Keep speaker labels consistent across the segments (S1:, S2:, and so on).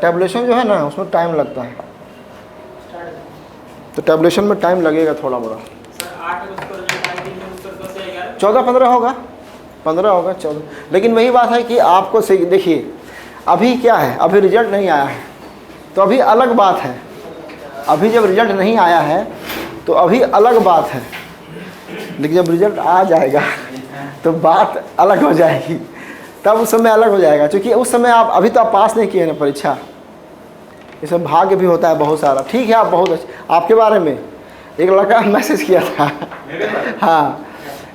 S1: टैबलेशन जो है ना उसमें टाइम लगता है, तो टैबलेशन में टाइम लगेगा थोड़ा मोड़ा। 14-15 होगा, 15 होगा 14। लेकिन वही बात है कि आपको सही देखिए, अभी क्या है, अभी रिजल्ट नहीं आया है तो अभी अलग बात है। अभी जब रिजल्ट नहीं आया है तो अभी अलग बात है, लेकिन जब रिजल्ट आ जाएगा तो बात अलग हो जाएगी, तब उस समय अलग हो जाएगा। क्योंकि उस समय आप अभी तो आप पास नहीं किए ना परीक्षा, इसमें भाग्य भी होता है बहुत सारा। ठीक है, आप बहुत अच्छे, आपके बारे में एक लड़का मैसेज किया था हाँ,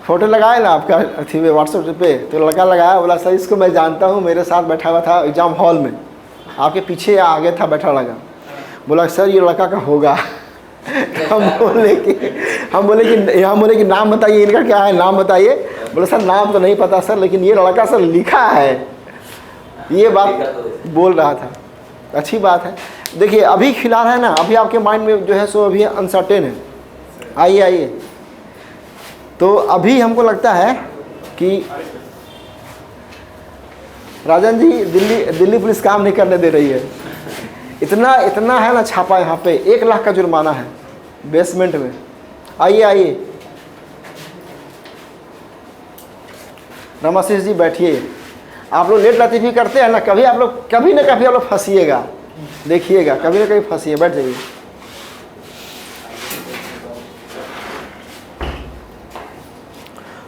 S1: फ़ोटो लगाए ना आपका अथी में व्हाट्सएप पे, तो लड़का लगाया, बोला सर इसको मैं जानता हूँ, मेरे साथ बैठा हुआ था एग्ज़ाम हॉल में, आपके पीछे या आगे था बैठा लगा। बोला सर ये लड़का का होगा हम बोले कि नाम बताइए, इनका क्या है, नाम बताइए। बोले सर नाम तो नहीं पता सर, लेकिन ये लड़का सर लिखा है, ये बात बोल रहा था। अच्छी बात है। देखिए अभी फिलहाल है ना, अभी आपके माइंड में जो है सो अभी अनसर्टेन है। आइए तो अभी हमको लगता है कि राजन जी दिल्ली पुलिस काम नहीं करने दे रही है। इतना है ना छापा, यहाँ पे 1 लाख का जुर्माना है बेसमेंट में। आइए रमाशीष जी बैठिए। आप लोग लेट लतीफ़ी करते हैं ना, कभी आप लोग कभी ना कभी आप लोग फंसिएगा, देखिएगा कभी ना कभी फंसिए। बैठ जाइए।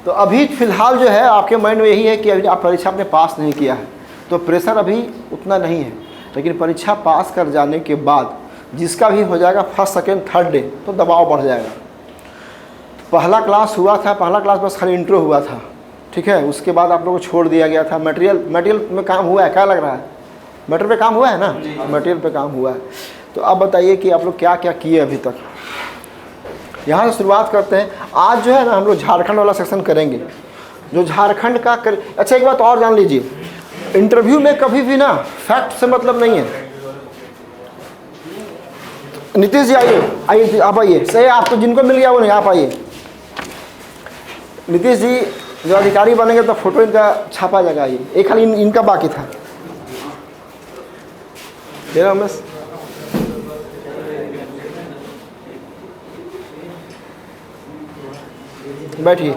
S1: तो अभी फ़िलहाल जो है आपके माइंड में यही है कि अभी आप परीक्षा आपने पास नहीं किया है, तो प्रेशर अभी उतना नहीं है। लेकिन परीक्षा पास कर जाने के बाद जिसका भी हो जाएगा फर्स्ट सेकेंड थर्ड डे, तो दबाव बढ़ जाएगा। पहला क्लास हुआ था, पहला क्लास बस खाली इंट्रो हुआ था, ठीक है। उसके बाद आप लोगों को छोड़ दिया गया था। मटेरियल में काम हुआ है, क्या लग रहा है, मटेरियल पे काम हुआ है ना, मटेरियल पे काम हुआ है। तो अब बताइए कि आप लोग क्या क्या किए अभी तक। यहाँ से शुरुआत करते हैं। आज जो है ना हम लोग झारखंड वाला सेक्शन करेंगे, जो झारखंड का अच्छा एक बात और जान लीजिए, इंटरव्यू में कभी भी ना फैक्ट से मतलब नहीं है। नीतीश जी आइए आप आइए। सही, आप तो जिनको मिल गया वो नहीं, आप आइए। नीतीश जी जो अधिकारी बनेंगे तो फोटो इनका छापा जाएगा। एक खाली इनका बाकी था। रमेश बैठिए।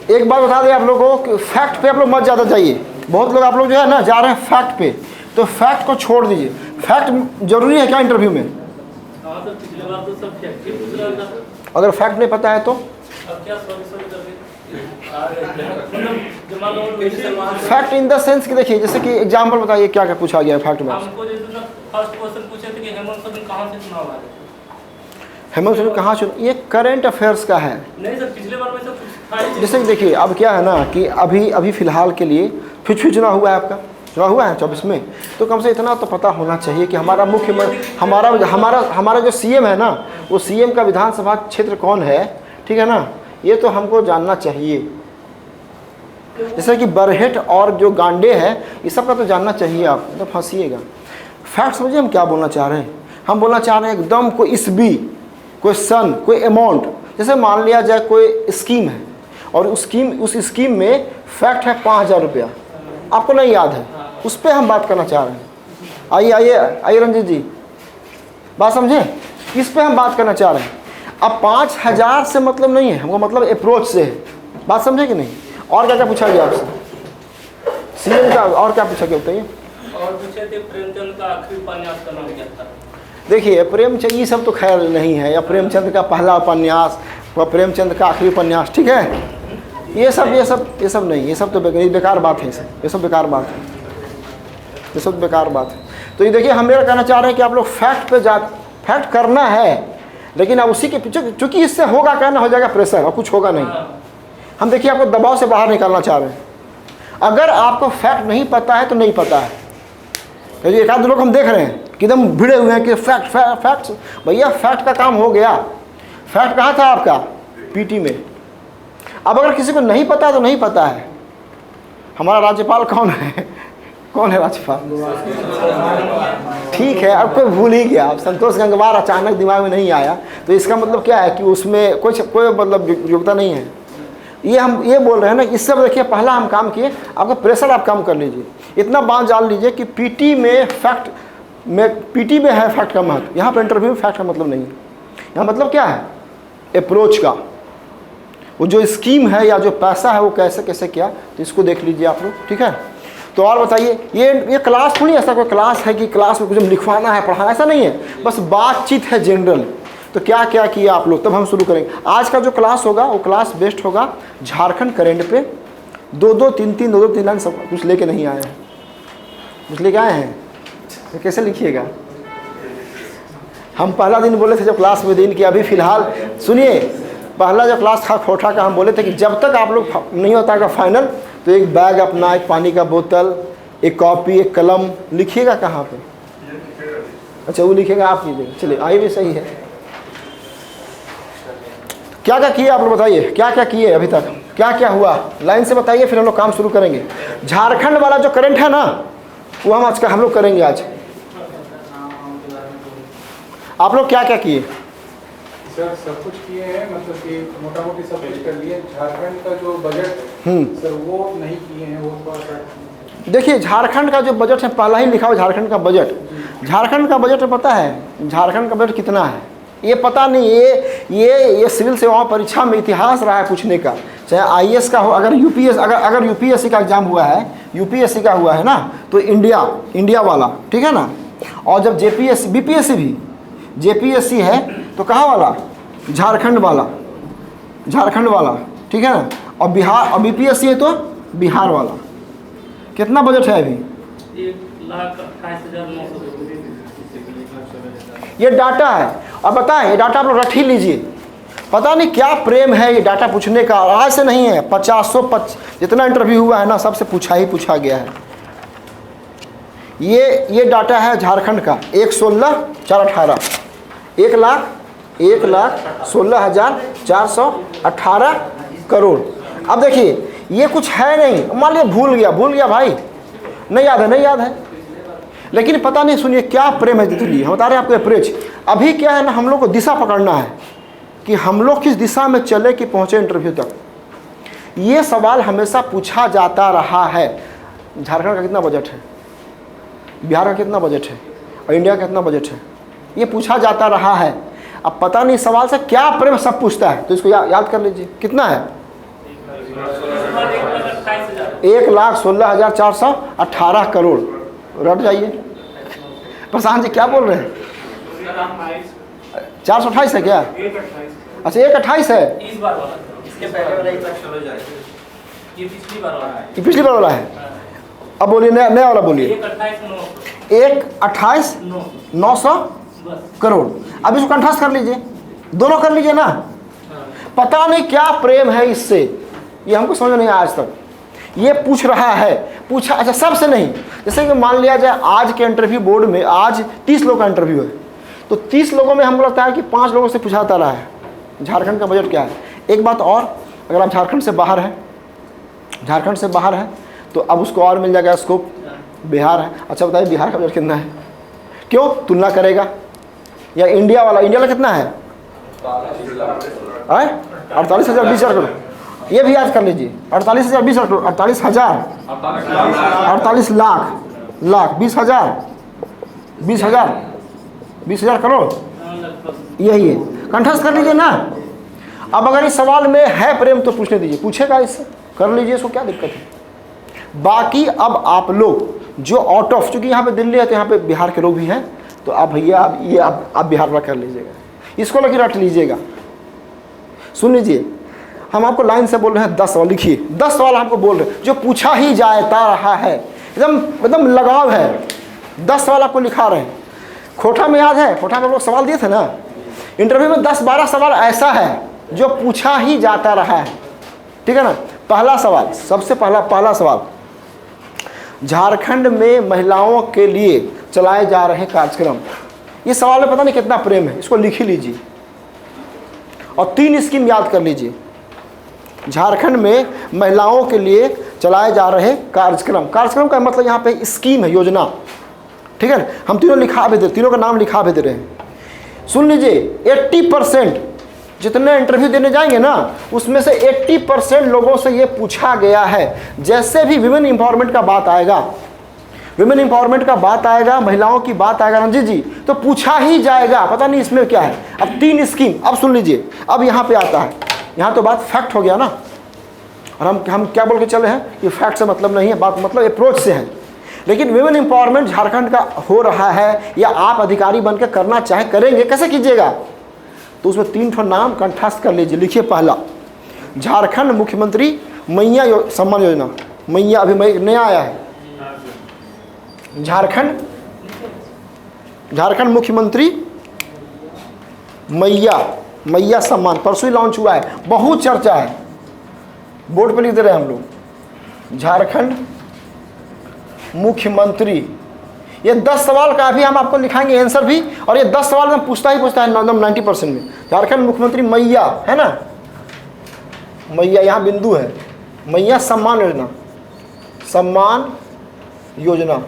S1: एक बात बता दें आप लोगों को कि फैक्ट पे आप लोग मत ज़्यादा जाइए। बहुत लोग आप लोग जो है ना जा रहे हैं फैक्ट पे, तो फैक्ट को छोड़ दीजिए। फैक्ट जरूरी है क्या इंटरव्यू में? अगर फैक्ट नहीं पता है तो फैक्ट इन द सेंस कि देखिए, जैसे कि एग्जांपल बताइए क्या क्या पूछा गया है फैक्ट में।
S2: हमको जैसे फर्स्ट क्वेश्चन पूछे थे कि हेमंत सोरेन कहाँ से चुनाव हारे।
S1: हेमंत सोरेन कहाँ चुनाव, ये करंट अफेयर्स का है।
S2: नहीं सर, पिछले बार में सब
S1: जैसे कि देखिए अब क्या है ना कि अभी फिलहाल के लिए फिर चुनाव हुआ है, आपका चुनाव हुआ है 24 में, तो कम से इतना तो पता होना चाहिए कि हमारा मुख्यमंत्री हमारा जो सीएम है ना, वो सीएम का विधानसभा क्षेत्र कौन है, ठीक है ना, ये तो हमको जानना चाहिए। जैसे कि बरहेट और जो गांडे है, ये सब का तो जानना चाहिए। आप तो फंसिएगा। फैक्ट समझिए हम क्या बोलना चाह रहे हैं। हम बोलना चाह रहे हैं एकदम कोई ईस्वी, कोई सन, कोई अमाउंट। जैसे मान लिया जाए कोई स्कीम है और उस स्कीम में फैक्ट है 5000 रुपया, आपको नहीं याद है, उस पर हम बात करना चाह रहे हैं। आइए रंजीत जी, बात समझे, इस पर हम बात करना चाह रहे हैं। अब 5000 से मतलब नहीं है हमको, मतलब अप्रोच से है। बात समझे कि नहीं? और क्या क्या पूछा गया आपसे सीएम का, और क्या पूछा गया बताइए?
S2: और पूछे थे प्रेमचंद का आखिरी उपन्यास का नाम क्या था।
S1: देखिए प्रेमचंद ये सब तो खैर नहीं है, या प्रेमचंद का पहला उपन्यास, प्रेमचंद का आखिरी उपन्यास, ठीक है। ये सब नहीं, ये सब तो बेकार बात है। ये सब बेकार बात है, ये सब बेकार बात है। तो ये देखिए हम मेरा कहना चाह रहे हैं कि आप लोग फैक्ट करना है, लेकिन अब उसी के पीछे, चूँकि इससे होगा क्या ना, हो जाएगा प्रेशर और कुछ होगा नहीं। हम देखिए आपको दबाव से बाहर निकालना चाह रहे हैं। अगर आपको फैक्ट नहीं पता है तो नहीं पता है। तो एक आध लोग हम देख रहे हैं कि एकदम भिड़े हुए हैं कि फैक्ट भैया फैक्ट का काम हो गया। फैक्ट कहाँ था आपका? पीटी में। अब अगर किसी को नहीं पता तो नहीं पता है। हमारा राज्यपाल कौन है? कौन है राज्यपाल? ठीक है, अब कोई भूल ही गया। अब संतोष गंगवार अचानक दिमाग में नहीं आया, तो इसका मतलब क्या है कि उसमें कोई मतलब योग्यता नहीं है। हम ये बोल रहे हैं ना, इससे देखिए पहला हम काम किए, आपका प्रेशर आप कम कर लीजिए। इतना बात जान लीजिए कि पीटी में फैक्ट में पीटी में है फैक्ट का महत्व, यहाँ पर इंटरव्यू में फैक्ट का मतलब नहीं है। यहाँ मतलब क्या है, अप्रोच का, वो जो स्कीम है या जो पैसा है वो कैसे कैसे क्या, तो इसको देख लीजिए आप लोग, ठीक है। तो और बताइए, ये क्लास थोड़ी ऐसा कोई क्लास है कि क्लास में कुछ लिखवाना है पढ़ाना, ऐसा नहीं है, बस बातचीत है जनरल। तो क्या क्या किया आप लोग, तब हम शुरू करेंगे। आज का जो क्लास होगा वो क्लास बेस्ड होगा झारखंड करेंट पे, 2-3 लाइन सब कुछ लेके नहीं आए हैं, कुछ लेके आए हैं तो कैसे लिखिएगा। हम पहला दिन बोले थे जब क्लास में दिन कि अभी फ़िलहाल सुनिए, पहला जो क्लास था खोटा का, हम बोले थे कि जब तक आप लोग नहीं होता है फाइनल तो एक बैग अपना, एक पानी का बोतल, एक कॉपी, एक कलम, लिखिएगा कहाँ पे, अच्छा वो लिखेगा आप लीजिएगा। चलिए आई भी सही है। क्या क्या किए आप लोग बताइए, क्या क्या किए अभी तक, क्या क्या हुआ, लाइन से बताइए, फिर हम लोग काम शुरू करेंगे। झारखंड वाला जो करंट है ना वो हम लोग करेंगे आज। आप लोग क्या क्या किए?
S3: सर सब कुछ किए हैं, मतलब कि मोटा मोटी सब कुछ कर लिए। झारखंड का जो बजट सर वो नहीं किए हैं, वो थोड़ा सा
S1: देखिए। झारखंड का जो बजट है पहला ही लिखा हुआ झारखंड का बजट। झारखंड का बजट पता है झारखंड का बजट कितना है ये पता नहीं। ये सिविल सेवाओं परीक्षा में इतिहास रहा है पूछने का, चाहे आईएएस का हो, अगर यूपीएससी का एग्जाम हुआ है, यूपीएससी का हुआ है ना, तो इंडिया वाला, ठीक है ना। और जब जेपीएससी बीपीएससी भी जेपीएससी है तो कहाँ वाला, झारखंड वाला, ठीक है ना। और बिहार, और बीपीएससी है तो बिहार वाला। कितना बजट है अभी?
S2: 1,28,900।
S1: ये डाटा है। अब बताएं, ये डाटा आप लोग रख ही लीजिए। पता नहीं क्या प्रेम है ये डाटा पूछने का, आज से नहीं है, 50 जितना इंटरव्यू हुआ है ना सबसे पूछा गया है। ये डाटा है झारखंड का, 1,16,418, 1,16,418 करोड़। अब देखिए ये कुछ है नहीं, मान लिया भूल गया भाई, नहीं याद है, लेकिन पता नहीं, सुनिए क्या प्रेम है तितली, हम बता रहे हैं आपको अप्रोच। अभी क्या है ना, हम लोग को दिशा पकड़ना है कि हम लोग किस दिशा में चले कि पहुँचे इंटरव्यू तक। ये सवाल हमेशा पूछा जाता रहा है, झारखंड का कितना बजट है, बिहार का कितना बजट है और इंडिया का कितना बजट है, ये पूछा जाता रहा है। अब पता नहीं सवाल से क्या प्रेम सब पूछता है, तो इसको याद कर लीजिए। कितना है? 1,16,418 करोड़। रट जाइए। प्रशांत जी क्या बोल रहे हैं? 428 है क्या? अच्छा 1,28 है,
S2: इस बार वाला, इसके पहले वाला 1,16,000, ये पिछली बार वाला है,
S1: ये पिछली बार वाला है। अब बोलिए नया वाला बोलिए। 1,28,900 करोड़। अब इसको कंट्रास्ट कर लीजिए, दोनों कर लीजिए ना। पता नहीं क्या प्रेम है इससे, ये हमको समझ नहीं आया आज तक। ये पूछ रहा है, पूछा, अच्छा सबसे नहीं, जैसे कि मान लिया जाए आज के इंटरव्यू बोर्ड में आज 30 लोगों का इंटरव्यू है, तो 30 लोगों में हमको लगता है कि 5 लोगों से पूछाता रहा है झारखंड का बजट क्या है। एक बात और, अगर आप झारखंड से बाहर है तो अब उसको और मिल जाएगा स्कोप, बिहार है। अच्छा बताइए बिहार का बजट कितना है, क्यों तुलना करेगा, या इंडिया वाला कितना है? 48,000 20,000 करोड़। ये भी याद कर लीजिए, 48,000 20,000 करोड़, 48,000 48 लाख 20,000 करोड़, यही है। कंठस्थ कर लीजिए ना। अब अगर इस सवाल में है प्रेम तो पूछने दीजिए, पूछेगा इससे, कर लीजिए, इसको क्या दिक्कत है। बाकी अब आप लोग जो आउट ऑफ, चूँकि यहाँ पे दिल्ली है तो यहाँ पे बिहार के लोग भी हैं, तो आप भैया आप बिहार वाला कर लीजिएगा, इसको लेकर रट लीजिएगा। सुन लीजिए, हम आपको लाइन से बोल रहे हैं 10 सवाल लिखिए, 10 सवाल हमको बोल रहे हैं जो पूछा ही जाता रहा है, एकदम लगाव है। 10 सवाल आपको लिखा रहे हैं। खोटा में याद है, खोटा में लोग सवाल दिए थे ना, इंटरव्यू में 10-12 सवाल ऐसा है जो पूछा ही जाता रहा है, ठीक है ना। पहला सवाल, सबसे पहला सवाल, झारखंड में महिलाओं के लिए चलाए जा रहे कार्यक्रम। ये सवाल में पता नहीं कितना प्रेम है, इसको लिख ही लीजिए और 3 स्कीम याद कर लीजिए। झारखंड में महिलाओं के लिए चलाए जा रहे कार्यक्रम का मतलब यहाँ पे स्कीम है, योजना, ठीक है ना। हम तीनों का नाम लिखा भी दे रहे हैं। सुन लीजिए, 80% जितने इंटरव्यू देने जाएंगे ना उसमें से 80% लोगों से ये पूछा गया है। जैसे भी विमेन एम्पावरमेंट का बात आएगा, विमेन एम्पावरमेंट का बात आएगा, महिलाओं की बात आएगा रंजीत जी, तो पूछा ही जाएगा, पता नहीं इसमें क्या है। अब 3 स्कीम, अब सुन लीजिए, अब यहाँ पे आता है, यहाँ तो बात फैक्ट हो गया ना, और हम क्या बोल के चले हैं कि फैक्ट से मतलब नहीं है, बात मतलब अप्रोच से है। लेकिन विमेन एम्पावरमेंट झारखंड का हो रहा है, या आप अधिकारी बनकर करना चाहे करेंगे, कैसे कीजिएगा? तो उसमें 3 ठो नाम कंठस्थ कर लीजिए। लिखिए, पहला झारखंड मुख्यमंत्री मैया सम्मान योजना, मैया अभी नया आया है, झारखंड मुख्यमंत्री मैया सम्मान, परसों ही लॉन्च हुआ है, बहुत चर्चा है, बोर्ड पे लिख दे रहे हैं हम लोग, झारखंड मुख्यमंत्री। ये 10 सवाल का भी हम आपको लिखाएंगे आंसर भी, और ये 10 सवाल में पूछता है 90% में। झारखंड मुख्यमंत्री मैया है ना, मैया यहाँ बिंदु है, मैया सम्मान योजना,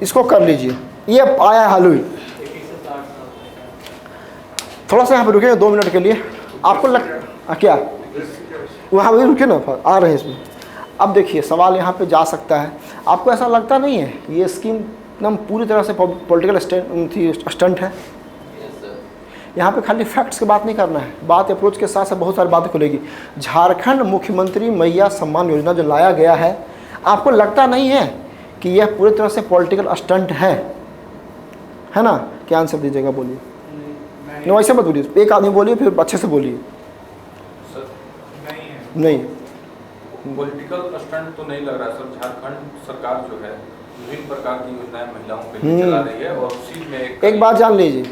S1: इसको कर लीजिए। ये आया है हाल ही, थोड़ा सा यहाँ पे रुके 2 मिनट के लिए, आपको क्या वहाँ भी रुके ना, आ रहे हैं इसमें। अब देखिए सवाल यहाँ पे जा सकता है, आपको ऐसा लगता नहीं है ये स्कीम एकदम पूरी तरह से पॉलिटिकल स्टंट है? यहाँ पे खाली फैक्ट्स की बात नहीं करना है, बात अप्रोच के साथ साथ बहुत सारी बातें खुलेगी। झारखंड मुख्यमंत्री मैया सम्मान योजना जो लाया गया है, आपको लगता नहीं है कि यह पूरी तरह से पॉलिटिकल स्टंट है ना? क्या आंसर दीजिएगा, बोलिए। नहीं वैसे मत बोलिए, एक आदमी बोलिए फिर अच्छे से बोलिए। नहीं
S4: पॉलिटिकल स्टंट तो नहीं लग रहा सर। झारखंड सरकार जो है विभिन्न प्रकार की योजनाएं महिलाओं के लिए चला रही है, और उसी में एक
S1: बात जान लीजिए,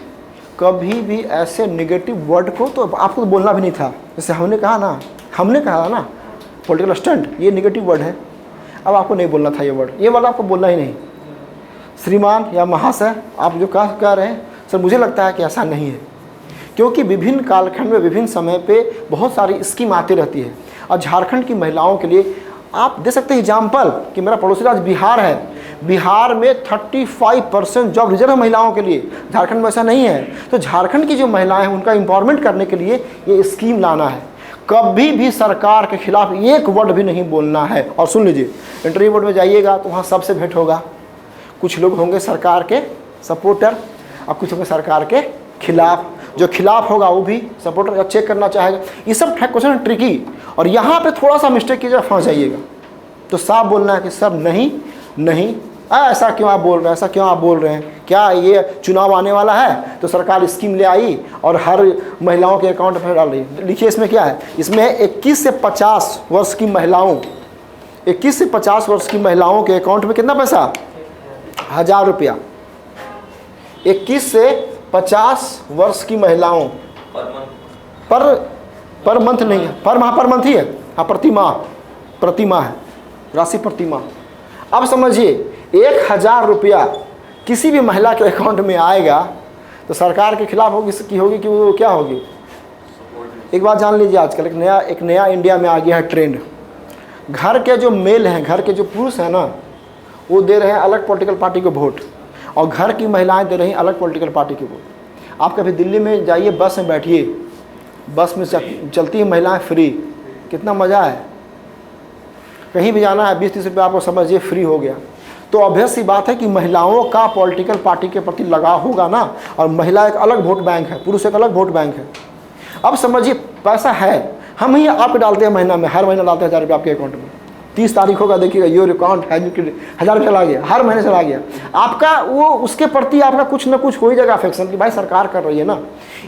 S1: कभी भी ऐसे नेगेटिव वर्ड को तो आपको तो बोलना भी नहीं था। जैसे हमने कहा ना पॉलिटिकल स्टंट, ये नेगेटिव वर्ड है, अब आपको नहीं बोलना था ये वर्ड, ये वाला आपको बोलना ही नहीं। श्रीमान या महाशय, आप जो कह रहे हैं सर, मुझे लगता है कि ऐसा नहीं है, क्योंकि विभिन्न कालखंड में विभिन्न समय पे बहुत सारी स्कीम आती रहती है, और झारखंड की महिलाओं के लिए आप दे सकते हैं एग्जाम्पल कि मेरा पड़ोसी राज्य बिहार है, बिहार में 35% जॉब रिजर्व है महिलाओं के लिए, झारखंड में ऐसा नहीं है। तो झारखंड की जो महिलाएं हैं उनका एम्पावरमेंट करने के लिए ये स्कीम लाना है। कभी भी सरकार के खिलाफ एक वर्ड भी नहीं बोलना है। और सुन लीजिए, इंटरव्यू बोर्ड में जाइएगा तो वहाँ सबसे भेंट होगा, कुछ लोग होंगे सरकार के सपोर्टर और कुछ होंगे सरकार के खिलाफ, जो खिलाफ होगा वो भी सपोर्टर चेक करना चाहेगा। ये सब क्वेश्चन ट्रिकी, और यहाँ पे थोड़ा सा मिस्टेक कीजिएगा फंस जाइएगा। तो साफ बोलना है कि सर नहीं ऐसा क्यों आप बोल रहे हैं, ऐसा क्यों आप बोल रहे हैं, क्या ये चुनाव आने वाला है तो सरकार स्कीम ले आई और हर महिलाओं के अकाउंट में डाल रही है। लिखिए इसमें क्या है, इसमें 21 से 50 वर्ष की महिलाओं, 21 से 50 वर्ष की महिलाओं के अकाउंट में कितना पैसा, 1000 रुपया। 21 से 50 वर्ष की महिलाओं पर मंथ नहीं है, पर मंथ ही है, हाँ प्रति माह है, राशि प्रति माह। अब समझिए 1000 रुपया किसी भी महिला के अकाउंट में आएगा तो सरकार के खिलाफ होगी कि वो क्या होगी। एक बात जान लीजिए, आजकल एक नया इंडिया में आ गया है ट्रेंड। घर के जो मेल हैं, घर के जो पुरुष हैं ना, वो दे रहे हैं अलग पॉलिटिकल पार्टी को वोट, और घर की महिलाएं दे रही हैं अलग पॉलिटिकल पार्टी को वोट। आप कभी दिल्ली में जाइए, बस में बैठिए, बस में चलती है महिलाएं फ्री, कितना मज़ा है। कहीं भी जाना है 20-30 रुपये आपको समझिए फ्री हो गया। तो ऑब्वियस सी बात है कि महिलाओं का पॉलिटिकल पार्टी के प्रति लगाव होगा ना, और महिला एक अलग वोट बैंक है, पुरुष एक अलग वोट बैंक है। अब समझिए पैसा है, हम ही आप डालते हैं महीना में, हर महीना डालते हैं 1000 रुपये आपके अकाउंट में। 30 तारीख होगा, देखिएगा योर अकाउंट है 1000 चला गया, हर महीने चला गया आपका। वो उसके प्रति आपका कुछ ना कुछ हो ही जाएगा अफेक्शन कि भाई सरकार कर रही है ना।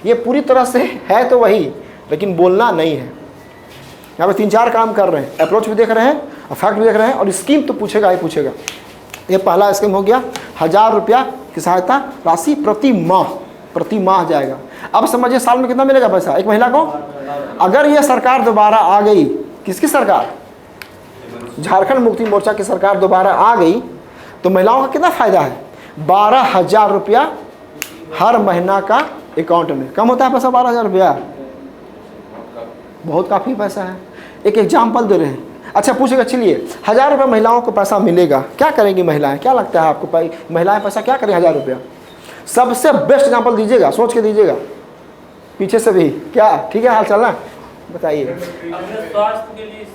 S1: ये पूरी तरह से है तो वही, लेकिन बोलना नहीं है। यहाँ पे 3-4 काम कर रहे हैं, अप्रोच भी देख रहे हैं और फैक्ट भी देख रहे हैं, और स्कीम तो पूछेगा ही पूछेगा। ये पहला स्कीम हो गया, 1000 रुपया की सहायता राशि प्रति माह जाएगा। अब समझिए साल में कितना मिलेगा पैसा एक महिला को। अगर ये सरकार दोबारा आ गई, किसकी सरकार, झारखंड मुक्ति मोर्चा की सरकार दोबारा आ गई, तो महिलाओं का कितना फ़ायदा है, 12,000 रुपया हर महीना का अकाउंट में। कम होता है पैसा 12,000 रुपया, बहुत काफ़ी पैसा है। एक एग्जाम्पल दे रहे हैं। अच्छा पूछेगा, चलिए 1000 रुपये महिलाओं को पैसा मिलेगा, क्या करेंगी महिलाएं, क्या लगता है आपको, महिलाएं पैसा क्या करें 1000 रुपया। सबसे बेस्ट एग्जाम्पल दीजिएगा, सोच के दीजिएगा, पीछे से भी क्या, ठीक है हाल चलना, बताइए।
S2: अपने स्वास्थ्य के लिए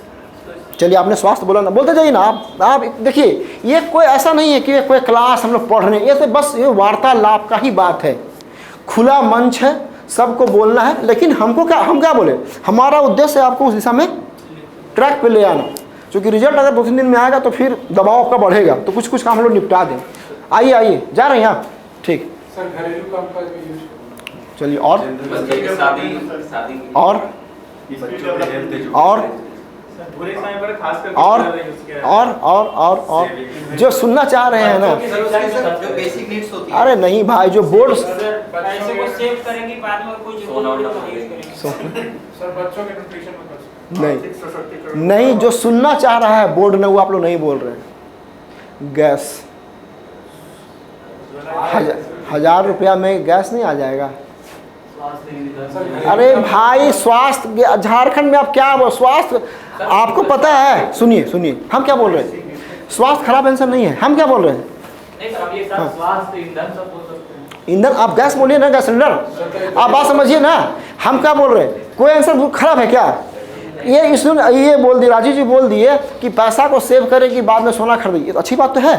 S1: चलिए आपने स्वास्थ्य बोला ना, बोलते जाइए ना आप देखिए, ये कोई ऐसा नहीं है कि कोई क्लास हम लोग पढ़ रहे हैं, ये तो बस ये वार्तालाप का ही बात है, खुला मंच है, सबको बोलना है। लेकिन हमको क्या, हम क्या बोले, हमारा उद्देश्य है आपको उस दिशा में ट्रैक पे ले आना, क्योंकि रिजल्ट अगर 2-3 दिन में आएगा तो फिर दबाव आपका बढ़ेगा, तो कुछ कुछ काम हम लोग निपटा दें। आइए जा रहे हैं आप, ठीक।
S3: सर घरेलू कामकाज में यूज करो।
S1: चलिए और
S2: बच्चे की शादी
S1: और
S5: बुरे समय पर खास करके
S1: और जो सुनना चाह रहे हैं ना,
S2: जो बेसिक नीड्स होती है।
S1: अरे नहीं भाई, जो बोर्ड
S5: पैसे को सेव करेंगे बाद में कोई जरूरत
S3: सर बच्चों के न्यूट्रिशन में खर्च
S1: नहीं, जो सुनना चाह रहा है बोर्ड ने, वो आप लोग नहीं बोल रहे हैं। गैस 1000 रुपया में गैस नहीं आ जाएगा। अरे भाई स्वास्थ्य, झारखंड में आप क्या बोल, स्वास्थ्य आपको पता है, सुनिए हम क्या बोल रहे हैं, स्वास्थ्य खराब आंसर नहीं है, हम क्या बोल रहे हैं, ईंधन, आप गैस बोलिए ना, गैस सिलेंडर, आप बात समझिए ना, हम क्या बोल रहे हैं, कोई आंसर खराब है क्या? ये बोल दिए, राजीव जी बोल दिए कि पैसा को सेव करें कि बाद में सोना खरीदिए, तो अच्छी बात तो है,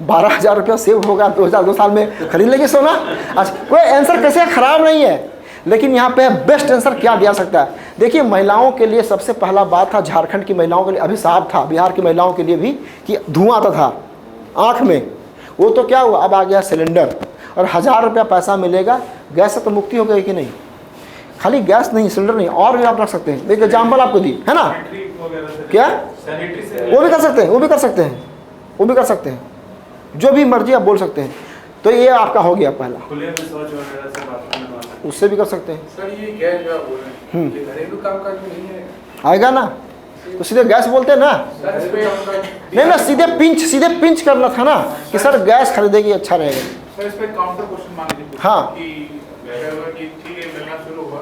S1: 12,000 रुपया सेव होगा, 2 साल में खरीद लेंगे सोना। अच्छा, कोई आंसर कैसे खराब नहीं है, लेकिन यहाँ पे बेस्ट आंसर क्या दिया सकता है। देखिए महिलाओं के लिए सबसे पहला बात था, झारखंड की महिलाओं के लिए अभिशाप था, बिहार की महिलाओं के लिए भी, कि धुआं आता था आँख में, वो तो क्या हुआ, अब आ गया सिलेंडर, और 1000 रुपया पैसा मिलेगा, गैस से तो मुक्ति हो गई कि नहीं। खाली गैस नहीं, सिलेंडर नहीं, और भी आप रख सकते हैं। देखिए एग्जाम्पल आपको दी है ना, क्या वो भी कर सकते हैं, वो भी कर सकते हैं, जो भी मर्जी आप बोल सकते हैं। तो ये आपका हो गया पहला,
S5: खुले में शौच वगैरह से बाथरूम बनवा सकते
S1: उससे भी कर सकते हैं।
S3: सर ये गैस जो आप बोल रहे हैं, ये घरेलू कामकाज में नहीं है।
S1: आएगा ना, तो सीधे गैस बोलते हैं ना,
S3: सर इस पे
S1: नहीं ना, सीधे पिंच करना था ना कि सर गैस खरीदेगी अच्छा रहेगा।
S3: सर इस पे काउंटर क्वेश्चन मान लीजिए
S1: हाँ।
S3: कि ठीक है मिलना शुरू हुआ,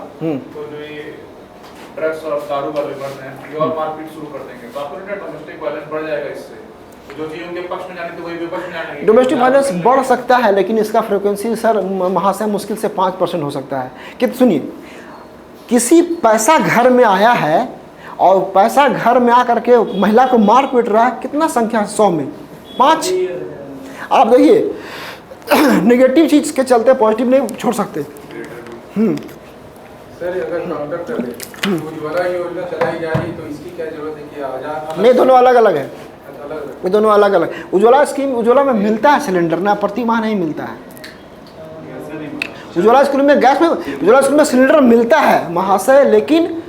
S3: तो जो ये ड्रग्स और दारू वाले बढ़ रहे हैं, ये और मारपीट शुरू कर देंगे, तो आपको डोमेस्टिक वायलेंस बढ़ जाएगा इससे, जो चीज उनके पक्ष में जानी थी वही विपक्ष में जाने।
S1: डोमेस्टिक वायलेंस बढ़ सकता है, लेकिन इसका फ्रिक्वेंसी सर महाशय मुश्किल से 5% हो सकता है। कि सुनिए, किसी पैसा घर में आया है और पैसा घर में आकर के महिला को मार पीट रहा है, कितना संख्या है 100 में 5। आप देखिए नेगेटिव चीज के चलते पॉजिटिव नहीं छोड़ सकते।
S3: सर अगर काउंटर कर दे, उज्ज्वला योजना चलाई जा रही, तो इसकी क्या जरूरत है कि आजाद
S1: नहीं, दोनों अलग अलग है,
S3: अलग
S1: ये दोनों अलग अलग। उज्ज्वला स्कीम, उज्ज्वला में मिलता है सिलेंडर ना, प्रति माह नहीं मिलता है। उज्ज्वला स्कीम में गैस में, उज्ज्वला स्कीम में सिलेंडर मिलता है महाशय, लेकिन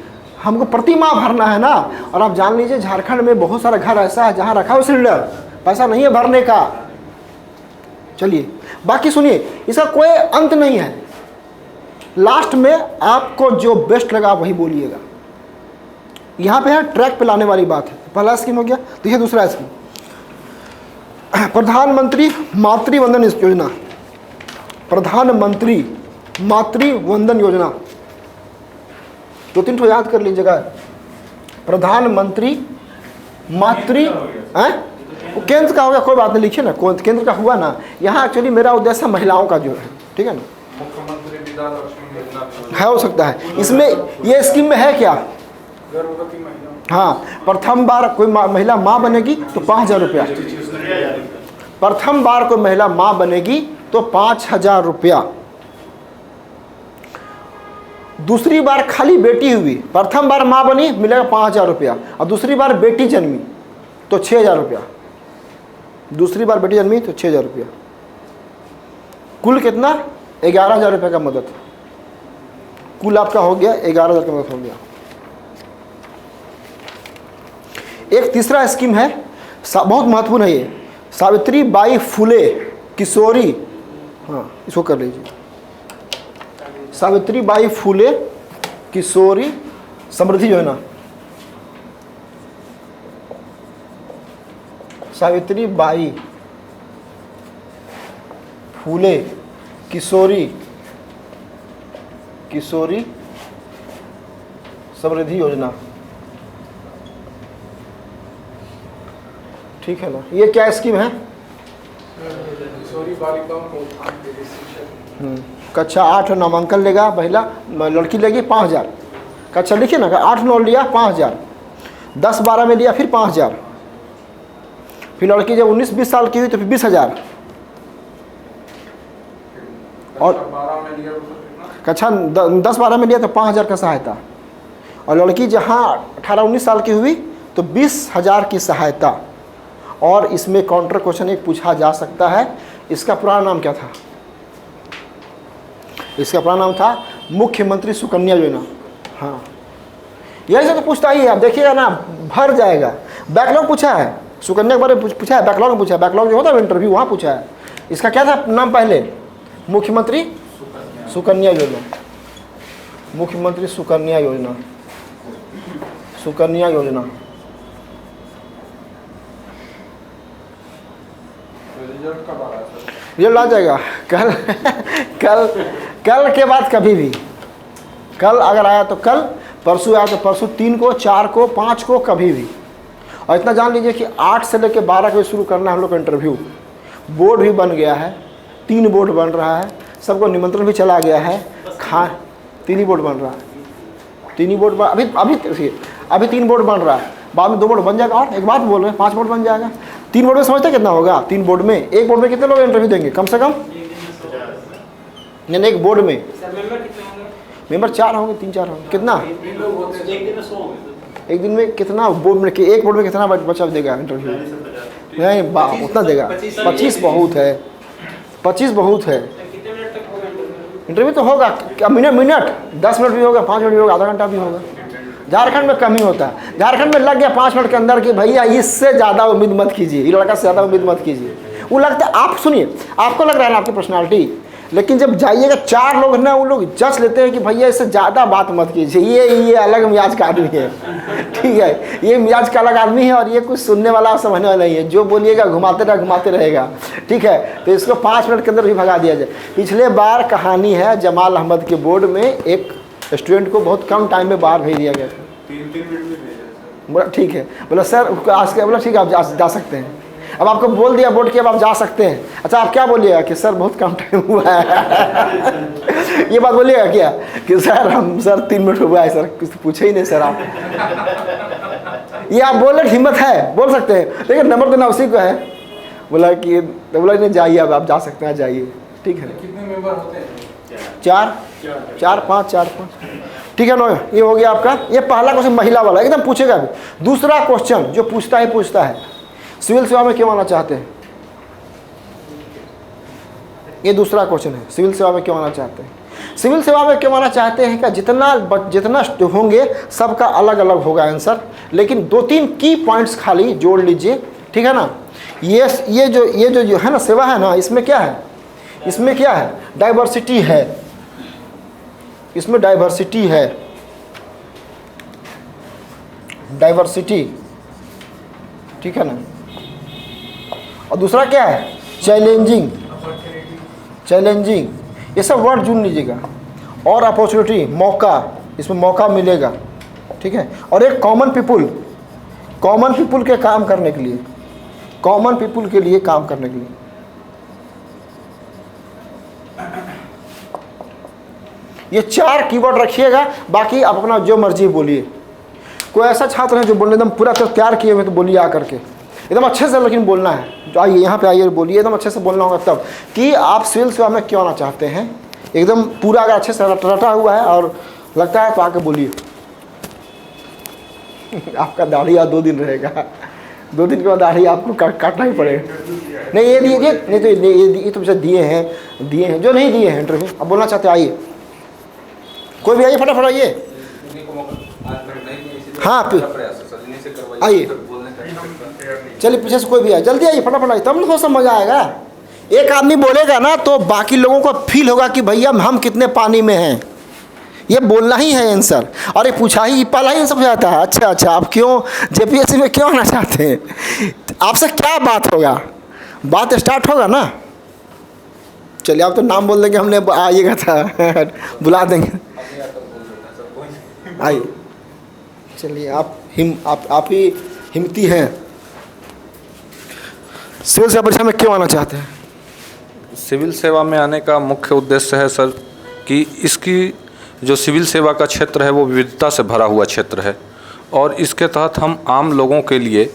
S1: हमको प्रति माह भरना है ना। और आप जान लीजिए झारखंड में बहुत सारा घर ऐसा है जहाँ रखा हुआ सिलेंडर, पैसा नहीं है भरने का। चलिए बाकी सुनिए, इसका कोई अंत नहीं है, लास्ट में आपको जो बेस्ट लगा वही बोलिएगा। यहाँ पे है ट्रैक पे लाने वाली बात है। पहला स्कीम हो गया, देखिए दूसरा स्कीम, प्रधानमंत्री मातृ वंदन योजना। प्रधानमंत्री मातृ वंदन योजना 2-3 याद कर लीजिएगा। प्रधानमंत्री मातृ, वो केंद्र का हो गया, कोई बात नहीं, लिखिए ना, केंद्र का हुआ ना। यहाँ एक्चुअली मेरा उद्देश्य महिलाओं का जो है, ठीक है ना,
S4: मुख्यमंत्री विद्या लक्ष्मी योजना
S1: है, हो सकता है। इसमें ये स्कीम में है क्या,
S3: गर्भवती महिला,
S1: हाँ, प्रथम बार कोई महिला माँ बनेगी तो 5,000 रुपया, प्रथम बार कोई महिला माँ बनेगी तो 5,000 रुपया। दूसरी बार खाली बेटी हुई, प्रथम बार माँ बनी मिलेगा 5,000 रुपया, और दूसरी बार बेटी जन्मी तो 6,000 रुपया। दूसरी बार बेटी जन्मी तो 6,000 रुपया, कुल कितना, 11,000 रुपये का मदद। कुल आपका हो गया 11,000 का मदद हो गया। एक तीसरा स्कीम है, बहुत महत्वपूर्ण है ये, सावित्री बाई फुले किशोरी, हाँ इसको कर लीजिए, सावित्री बाई फुले किशोरी समृद्धि योजना। सावित्री बाई फुले किशोरी समृद्धि योजना, ठीक है ना। ये क्या स्कीम है,
S3: किशोरी बालिकाओं को उत्थान के लिए शिक्षा।
S1: कक्षा 8 नामांकन लेगा महिला, लड़की लेगी 5,000। कक्षा लिखिए ना, 8-9 लिया 5,000। 10-12 में लिया फिर 5,000, फिर लड़की जब 19-20 साल की हुई तो फिर 20,000, और
S3: 12 में लिया तो कितना?
S1: अच्छा 10-12 में लिया तो 5,000 का सहायता, और लड़की जहाँ 18-19 साल की हुई तो 20,000 की सहायता। और इसमें काउंटर क्वेश्चन एक पूछा जा सकता है, इसका पुराना नाम क्या था? इसका पुराना नाम था मुख्यमंत्री सुकन्या योजना। हाँ, यही से तो पूछता ही है, आप देखिएगा ना भर जाएगा। बैकलॉग पूछा है, सुकन्या के बारे में पूछा है, बैकलॉग में पूछा है, बैकलॉग जो होता है इंटरव्यू वहाँ पूछा है। इसका क्या था नाम पहले? मुख्यमंत्री सुकन्या योजना, मुख्यमंत्री सुकन्या योजना, सुकन्या योजना।
S3: रिजल्ट कब आ रहा है सर?
S1: रिजल्ट आ जाएगा कल कल कल के बाद कभी भी, कल अगर आया तो कल, परसों आया तो परसों, 3 को, 4 को, 5 को, कभी भी। और इतना जान लीजिए कि 8 से लेकर 12 बजे शुरू करना है हम लोग का इंटरव्यू। बोर्ड भी बन गया है, 3 बोर्ड बन रहा है, सबको निमंत्रण भी चला गया है। 3 ही बोर्ड बन रहा है, 3 ही बोर्ड अभी 3 बोर्ड बन रहा है, बाद में 2 बोर्ड बन जाएगा। और एक बात बोल रहे हैं 5 बोर्ड बन जाएगा। 3 बोर्ड में समझते कितना होगा? 3 बोर्ड में, एक बोर्ड में कितने लोग इंटरव्यू देंगे? कम से कम नहीं, एक बोर्ड में
S5: सर मेंबर कितने होंगे?
S1: मेंबर 4 होंगे, 3-4 होंगे। कितना
S2: एक दिन में 100 होंगे।
S1: एक दिन में कितना बोर्ड में, एक बोर्ड में कितना बच्चा देगा इंटरव्यू? नहीं उतना देगा, 25 बहुत है, 25 बहुत है।
S5: कितने मिनट तक होगा इंटरव्यू?
S1: इंटरव्यू तो होगा मिनट 10 मिनट भी होगा, 5 मिनट भी होगा, आधा घंटा भी होगा। झारखंड में कम ही होता है, झारखंड में लग गया 5 मिनट के अंदर कि भैया इससे ज़्यादा उम्मीद मत कीजिए, ये लड़का से ज़्यादा उम्मीद मत कीजिए। वो लगता है, आप सुनिए, आपको लग रहा है ना आपकी पर्सनालिटी, लेकिन जब जाइएगा 4 लोग ना, वो लोग जज लेते हैं कि भैया इससे ज़्यादा बात मत कीजिए, ये अलग मिजाज का आदमी है, ठीक है, ये मिजाज का अलग आदमी है, और ये कुछ सुनने वाला समझने वाला नहीं है, जो बोलिएगा घुमाते रहेगा, ठीक है। तो इसको 5 मिनट के अंदर भी भगा दिया जाए। पिछले बार कहानी है, जमाल अहमद के बोर्ड में एक स्टूडेंट को बहुत कम टाइम में बाहर भेज दिया गया था।
S3: 3 मिनट में भेजा सर।
S1: बोला ठीक है, बोला सर आज के, बोला ठीक है आप जा सकते हैं। अब आपको बोल दिया बोर्ड के अब आप जा सकते हैं। अच्छा आप क्या बोलिएगा कि सर बहुत कम टाइम हुआ है ये बात बोलिएगा क्या कि सर 3 मिनट हुआ है सर, कुछ पूछे ही नहीं सर आप ये आप बोलने की हिम्मत है, बोल सकते हैं, लेकिन नंबर देना उसी को है। बोला नहीं जाइए, अब आप जा सकते हैं, जाइए, ठीक है।
S3: कितने मेंबर होते हैं?
S1: 4 5 ठीक है। 9 ये हो गया आपका। ये पहला क्वेश्चन महिला वाला एकदम पूछेगा अभी। दूसरा क्वेश्चन जो पूछता है, सिविल सेवा में क्यों आना चाहते हैं? ये दूसरा क्वेश्चन है, सिविल सेवा में क्यों आना चाहते हैं? सिविल सेवा में क्यों आना चाहते हैं का जितना होंगे सबका अलग अलग होगा आंसर, लेकिन 2-3 की पॉइंट्स खाली जोड़ लीजिए, ठीक है ना। ये जो है ना सेवा है ना, इसमें क्या है? इसमें क्या है? डाइवर्सिटी है, इसमें डाइवर्सिटी है, डाइवर्सिटी, ठीक है ना। और दूसरा क्या है? चैलेंजिंग, ये सब वर्ड चुन लीजिएगा। और अपॉर्चुनिटी, मौका, इसमें मौका मिलेगा, ठीक है। और एक कॉमन पीपुल के काम करने के लिए, कॉमन पीपुल के लिए काम करने के लिए। ये 4 कीवर्ड रखिएगा, बाकी आप अपना जो मर्जी बोलिए। कोई ऐसा छात्र है जो बोलने एकदम पूरा तैयार किए हुए तो बोलिए आकर के एकदम अच्छे से, लेकिन बोलना है। आइए यहाँ पे आइए, बोलिए एकदम अच्छे से बोलना होगा तब कि आप सिविल सेवा में क्यों आना चाहते हैं। एकदम पूरा अगर अच्छे से रटा हुआ है और लगता है तो आके बोलिए आपका दाढ़ी और 2 दिन रहेगा, 2 दिन के बाद दाढ़ी आपको काटना ही पड़ेगा। नहीं ये दिए नहीं तो ये तो दिए हैं, जो नहीं दिए हैं इंटरव्यू। अब बोलना चाहते हैं आइए, कोई भी आइए, फटाफट आइए। हाँ आइए, चलिए पीछे से कोई भी आए, जल्दी आइए, फटाफट आइए, तब ना थोड़ा सा मज़ा आएगा। एक आदमी बोलेगा ना तो बाकी लोगों को फील होगा कि भैया हम कितने पानी में हैं। ये बोलना ही है आंसर, और ये पूछा ही पहला ही आंसर हो जाता है। अच्छा आप क्यों जेपीएससी में क्यों आना चाहते हैं? आपसे क्या बात होगा, बात स्टार्ट होगा ना। चलिए आप तो नाम बोल देंगे, हमने आइएगा था बुला देंगे, आइए। चलिए आप ही हिम्मती हैं। सिविल सेवा परीक्षा में क्यों आना चाहते हैं?
S4: सिविल सेवा में आने का मुख्य उद्देश्य है सर कि इसकी जो सिविल सेवा का क्षेत्र है वो विविधता से भरा हुआ क्षेत्र है, और इसके तहत हम आम लोगों के लिए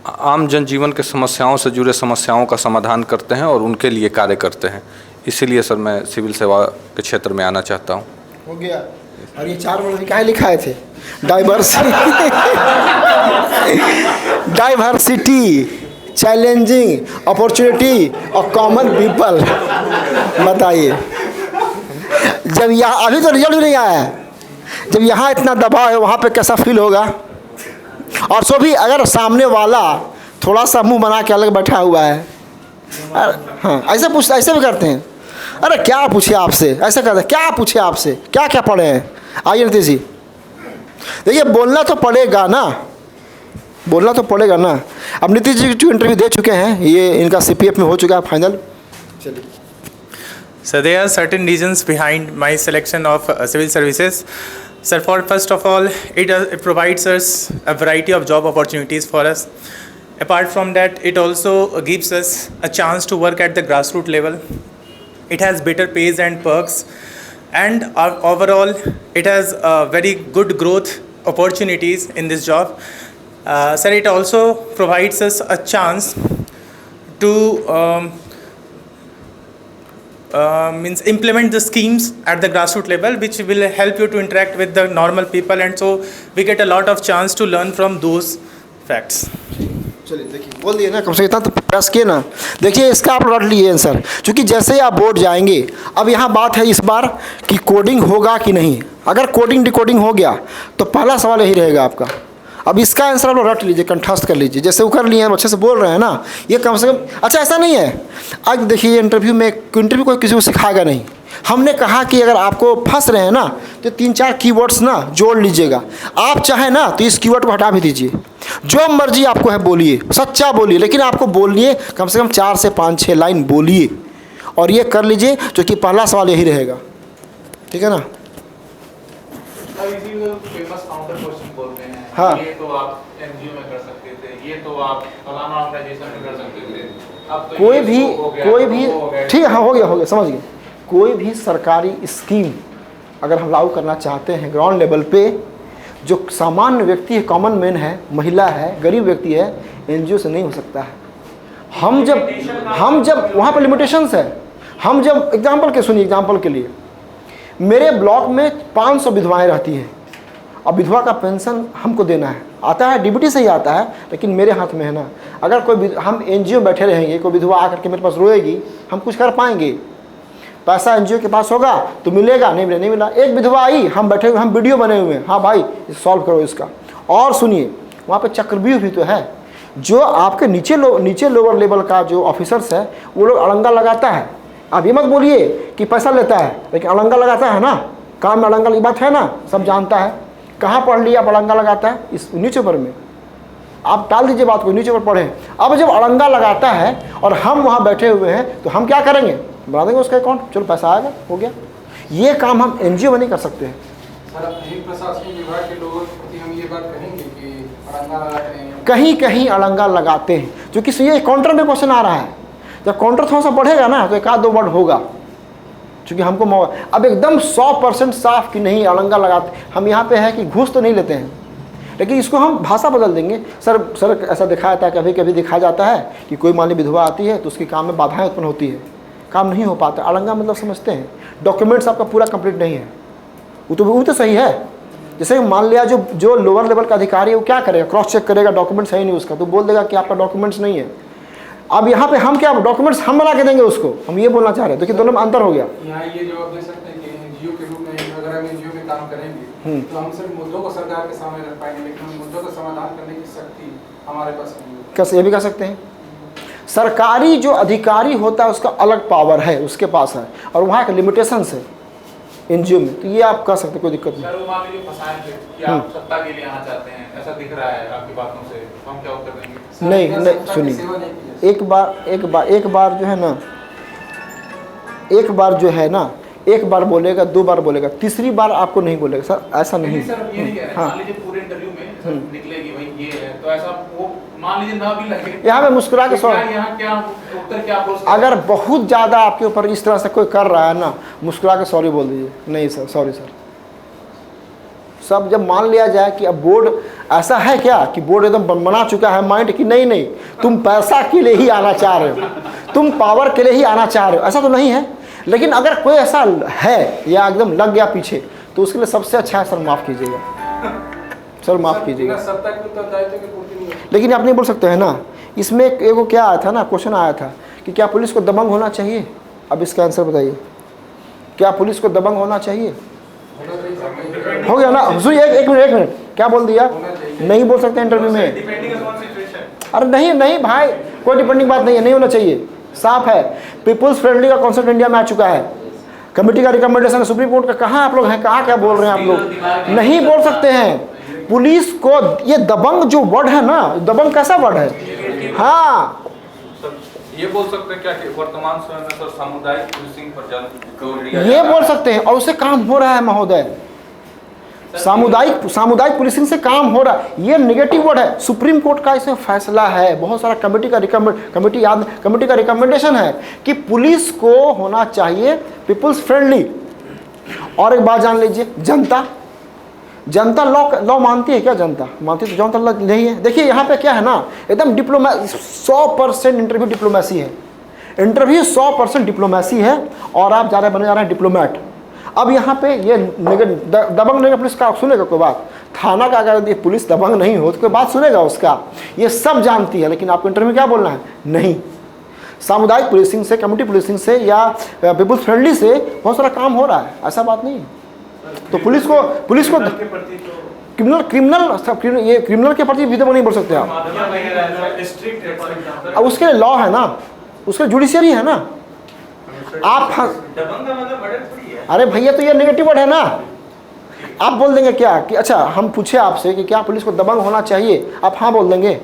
S4: आम जनजीवन के समस्याओं से जुड़े समस्याओं का समाधान करते हैं और उनके लिए कार्य करते हैं। इसीलिए सर मैं सिविल सेवा के क्षेत्र में आना चाहता हूँ।
S1: हो गया। और ये 4 वर्ड क्या लिखाए थे? डाइवर्सिटी, चैलेंजिंग, अपॉर्चुनिटी और कॉमन पीपल। बताइए, जब यहाँ अभी तो रिजल्ट भी नहीं आया है, जब यहाँ इतना दबाव है वहाँ पे कैसा फील होगा? और सो भी अगर सामने वाला थोड़ा सा मुंह बना के अलग बैठा हुआ है, हाँ ऐसे भी करते हैं। अरे क्या पूछे आपसे, ऐसा करते हैं, क्या पूछे आपसे, क्या क्या पढ़े हैं? आइए नीतीश जी, देखिए बोलना तो पड़ेगा ना, बोलना तो पड़ेगा ना। अब नीतीश जी जो इंटरव्यू दे चुके हैं, ये इनका CPF में हो चुका है फाइनल। चलिए।
S6: So there are certain reasons behind my selection of civil services. Sir, first of all, it provides us a variety of job opportunities for us. Apart from that, it also gives us a chance to work at the grassroots level. It has better pays and perks, and overall, it has very good growth opportunities in this job. Sir, it also provides us a chance to means implement the schemes at the grassroots level, which will help you to interact with the normal people, and so we get a lot of chance to learn from those facts.
S1: चलिए देखिए, बोल दिए ना, कम से इतना तो प्रयास किए ना। देखिए इसका आप रट लिए आंसर, क्योंकि जैसे ही आप बोर्ड जाएंगे, अब यहाँ बात है इस बार कि कोडिंग होगा कि नहीं। अगर कोडिंग डिकोडिंग हो गया तो पहला सवाल यही रहेगा आपका। अब इसका आंसर आप रट लीजिए, कंठस्थ कर लीजिए, जैसे वो कर लिए हैं, अच्छे से बोल रहे हैं ना, ये कम से कम। अच्छा ऐसा नहीं है, आज देखिए इंटरव्यू में, इंटरव्यू कोई किसी को सिखाएगा नहीं। हमने कहा कि अगर आपको फंस रहे हैं ना तो 3-4 कीवर्ड्स ना जोड़ लीजिएगा। आप चाहे ना तो इस कीवर्ड को हटा भी दीजिए, जो मर्जी आपको है बोलिए, सच्चा बोलिए, लेकिन आपको बोलिए कम से कम 4 से 5-6 लाइन बोलिए, और ये कर लीजिए, क्योंकि पहला सवाल यही रहेगा। ठीक है ना?
S3: फेमस काउंटर क्वेश्चन बोलते हैं।
S1: हाँ।
S3: ये तो आप NGO में कर सकते थे, ये तो आप फलाना ऑर्गेनाइजेशन में कर सकते थे। अब तो
S1: कोई
S3: ये
S1: भी
S3: हो गया,
S1: कोई
S3: तो
S1: भी
S3: वो हो गया।
S1: ठीक है, हाँ हो गया समझ गए। कोई भी सरकारी स्कीम अगर हम लागू करना चाहते हैं ग्राउंड लेवल पे, जो सामान्य व्यक्ति है, कॉमन मैन है, महिला है, गरीब व्यक्ति है, NGO से नहीं हो सकता है। हम जब वहाँ पर लिमिटेशंस है। हम जब एग्जाम्पल के सुनिए, एग्जाम्पल के लिए मेरे ब्लॉक में 500 विधवाएँ रहती हैं, अब विधवा का पेंशन हमको देना है, आता है DBT से ही आता है, लेकिन मेरे हाथ में है ना। अगर कोई हम NGO में बैठे रहेंगे, कोई विधवा आकर के मेरे पास रोएगी, हम कुछ कर पाएंगे? पैसा NGO के पास होगा तो मिलेगा, नहीं मिला। एक विधवा आई, हम बैठे हुए, हम वीडियो बने हुए हैं, हाँ भाई सॉल्व करो इसका। और सुनिए, वहाँ पे चक्रव्यूह भी तो है, जो आपके नीचे लोअर लेवल का जो ऑफिसर्स है, वो लोग अड़ंगा लगाता है। आप ये मत बोलिए कि पैसा लेता है, लेकिन अड़ंगा लगाता है ना, काम में अड़ंगा की बात है ना, सब जानता है। कहाँ पढ़ लिया आप अड़ंगा लगाता है? इस न्यूज़पेपर में। आप टाल दीजिए बात को, न्यूज़पेपर पढ़ें। अब जब अड़ंगा लगाता है और हम वहाँ बैठे हुए हैं, तो हम क्या करेंगे? बना देंगे उसका अकाउंट, चलो पैसा आएगा, हो गया। ये काम हम NGO में नहीं कर सकते हैं।
S7: सर, अपने प्रशासनिक विभाग के लोगों के प्रति हम ये बात कहेंगे कि अड़ंगा लगाते हैं,
S1: कहीं अड़ंगा लगाते हैं, क्योंकि ये काउंटर में क्वेश्चन आ रहा है। जब काउंटर थोड़ा सा बढ़ेगा ना तो 1-2 वर्ड होगा, क्योंकि हमको अब एकदम 100% साफ कि नहीं अड़ंगा लगाते। हम यहाँ पे है कि घूस तो नहीं लेते हैं, लेकिन इसको हम भाषा बदल देंगे। सर ऐसा दिखाया जाता है, कभी कभी दिखाया जाता है कि कोई मान ली विधवा आती है तो उसके काम में बाधाएं उत्पन्न होती है, काम नहीं हो पाता। अड़ंगा मतलब समझते हैं, डॉक्यूमेंट्स आपका पूरा कंप्लीट नहीं है, वो तो सही है। जैसे मान लिया जो लोअर लेवल का अधिकारी है, वो क्या करेगा? क्रॉस चेक करेगा, डॉक्यूमेंट सही नहीं उसका, तो बोल देगा कि आपका डॉक्यूमेंट्स नहीं है। अब यहाँ पे हम क्या डॉक्यूमेंट्स हम बना के देंगे उसको, हम ये बोलना चाह रहे हैं। देखिए दोनों में अंतर हो गया।
S7: यहाँ ये जवाब दे सकते हैं कि NGO के रूप में अगर हम NGO में काम करेंगे तो हम सिर्फ मुद्दों को सरकार के सामने रख पाएंगे, लेकिन हम मुद्दों का समाधान करने की शक्ति हमारे पास नहीं है।
S1: कैसे? ये भी कह सकते हैं, सरकारी जो अधिकारी होता है उसका अलग पावर है, उसके पास है, और वहाँ एक लिमिटेशंस है NGO में, तो ये आप कह सकते, कोई दिक्कत नहीं।
S3: सर, वो मान लीजिए फंसाएं कि आप सत्ता के लिए आना चाहते हैं, ऐसा दिख रहा है आपकी बातों से, तो हम क्या उत्तर देंगे?
S1: नहीं सुनिए, एक बार जो है ना, एक बार बोलेगा, 2 बार बोलेगा, तीसरी बार आपको नहीं बोलेगा। सर ऐसा नहीं।
S3: सर ये नहीं कह रहे, मान लीजिए पूरे इंटरव्यू में निकलेगी भाई ये है, तो ऐसा वो मान लीजिए ना भी लगे,
S1: यहाँ पे मुस्कुरा के सॉरी,
S3: यहाँ क्या उत्तर क्या बोल सकते?
S1: अगर बहुत ज़्यादा आपके ऊपर इस तरह से कोई कर रहा है ना, मुस्कुरा के सॉरी बोल दीजिए, नहीं सर, सॉरी सर, सब जब मान लिया जाए कि अब बोर्ड ऐसा है क्या कि बोर्ड एकदम बना चुका है माइंड कि नहीं नहीं तुम पैसा के लिए ही आना चाह रहे हो, तुम पावर के लिए ही आना चाह रहे हो, ऐसा तो नहीं है। लेकिन अगर कोई ऐसा है या एकदम लग गया पीछे तो उसके लिए सबसे अच्छा है सर माफ़ कीजिएगा, सर माफ़ कीजिएगा।
S7: सत्ता की उत्तरदायित्व की पूर्ति नहीं होती।
S1: लेकिन आप नहीं बोल सकते हैं ना, इसमें एक क्या आया था ना, क्वेश्चन आया था कि क्या पुलिस को दबंग होना चाहिए। अब इसका आंसर बताइए, क्या पुलिस को दबंग होना चाहिए? हो गया ना। सुनिए एक मिनट क्या बोल दिया? नहीं बोल सकते इंटरव्यू में। अरे नहीं भाई, कोई डिपेंडिंग बात नहीं है, नहीं होना चाहिए, साफ है। पीपुल्स फ्रेंडली का कॉन्सेप्ट इंडिया में आ चुका है, कमेटी का रिकमेंडेशन है, सुप्रीम कोर्ट का। कहाँ आप लोग हैं, कहाँ क्या बोल रहे हैं आप लोग? नहीं बोल सकते हैं पुलिस को। ये दबंग जो वर्ड है ना, दबंग कैसा वर्ड है? हाँ,
S4: ये बोल सकते हैं क्या कि वर्तमान समय में सर सामुदायिक पुलिसिंग पर ज़्यादा
S1: ये बोल सकते हैं, और उससे काम हो रहा है महोदय। सामुदायिक पुलिसिंग से काम हो रहा है, ये नेगेटिव वर्ड है। सुप्रीम कोर्ट का इसमें फैसला है, बहुत सारा कमेटी का रिकमेंडेशन है कि पुलिस को होना चाहिए पीपुल्स फ्रेंडली। और एक बात जान लीजिए, जनता लॉ मानती है क्या? जनता मानती तो जनता नहीं है। देखिए यहाँ पे क्या है ना, एकदम 100% इंटरव्यू डिप्लोमेसी है, इंटरव्यू 100% डिप्लोमेसी है, और आप बने जा रहे हैं डिप्लोमेट। अब यहाँ पे ये दबंग नहीं, पुलिस का सुनेगा कोई बात? थाना का अगर पुलिस दबंग नहीं हो तो कोई बात सुनेगा उसका? ये सब जानती है, लेकिन आपको इंटरव्यू क्या बोलना है? नहीं। सामुदायिक पुलिसिंग से, कम्युनिटी पुलिसिंग से या पीपुल्स फ्रेंडली से बहुत सारा काम हो रहा है, ऐसा बात नहीं है। तो पुलिस को क्रिमिनल के प्रति भी तो नहीं बोल सकते आप। अब उसके लिए लॉ है ना, उसके जुडिशियरी है ना। आप अरे भैया, तो ये नेगेटिव वर्ड है ना। आप बोल देंगे क्या कि अच्छा, हम पूछे आपसे कि क्या पुलिस को दबंग होना चाहिए, आप हाँ बोल देंगे,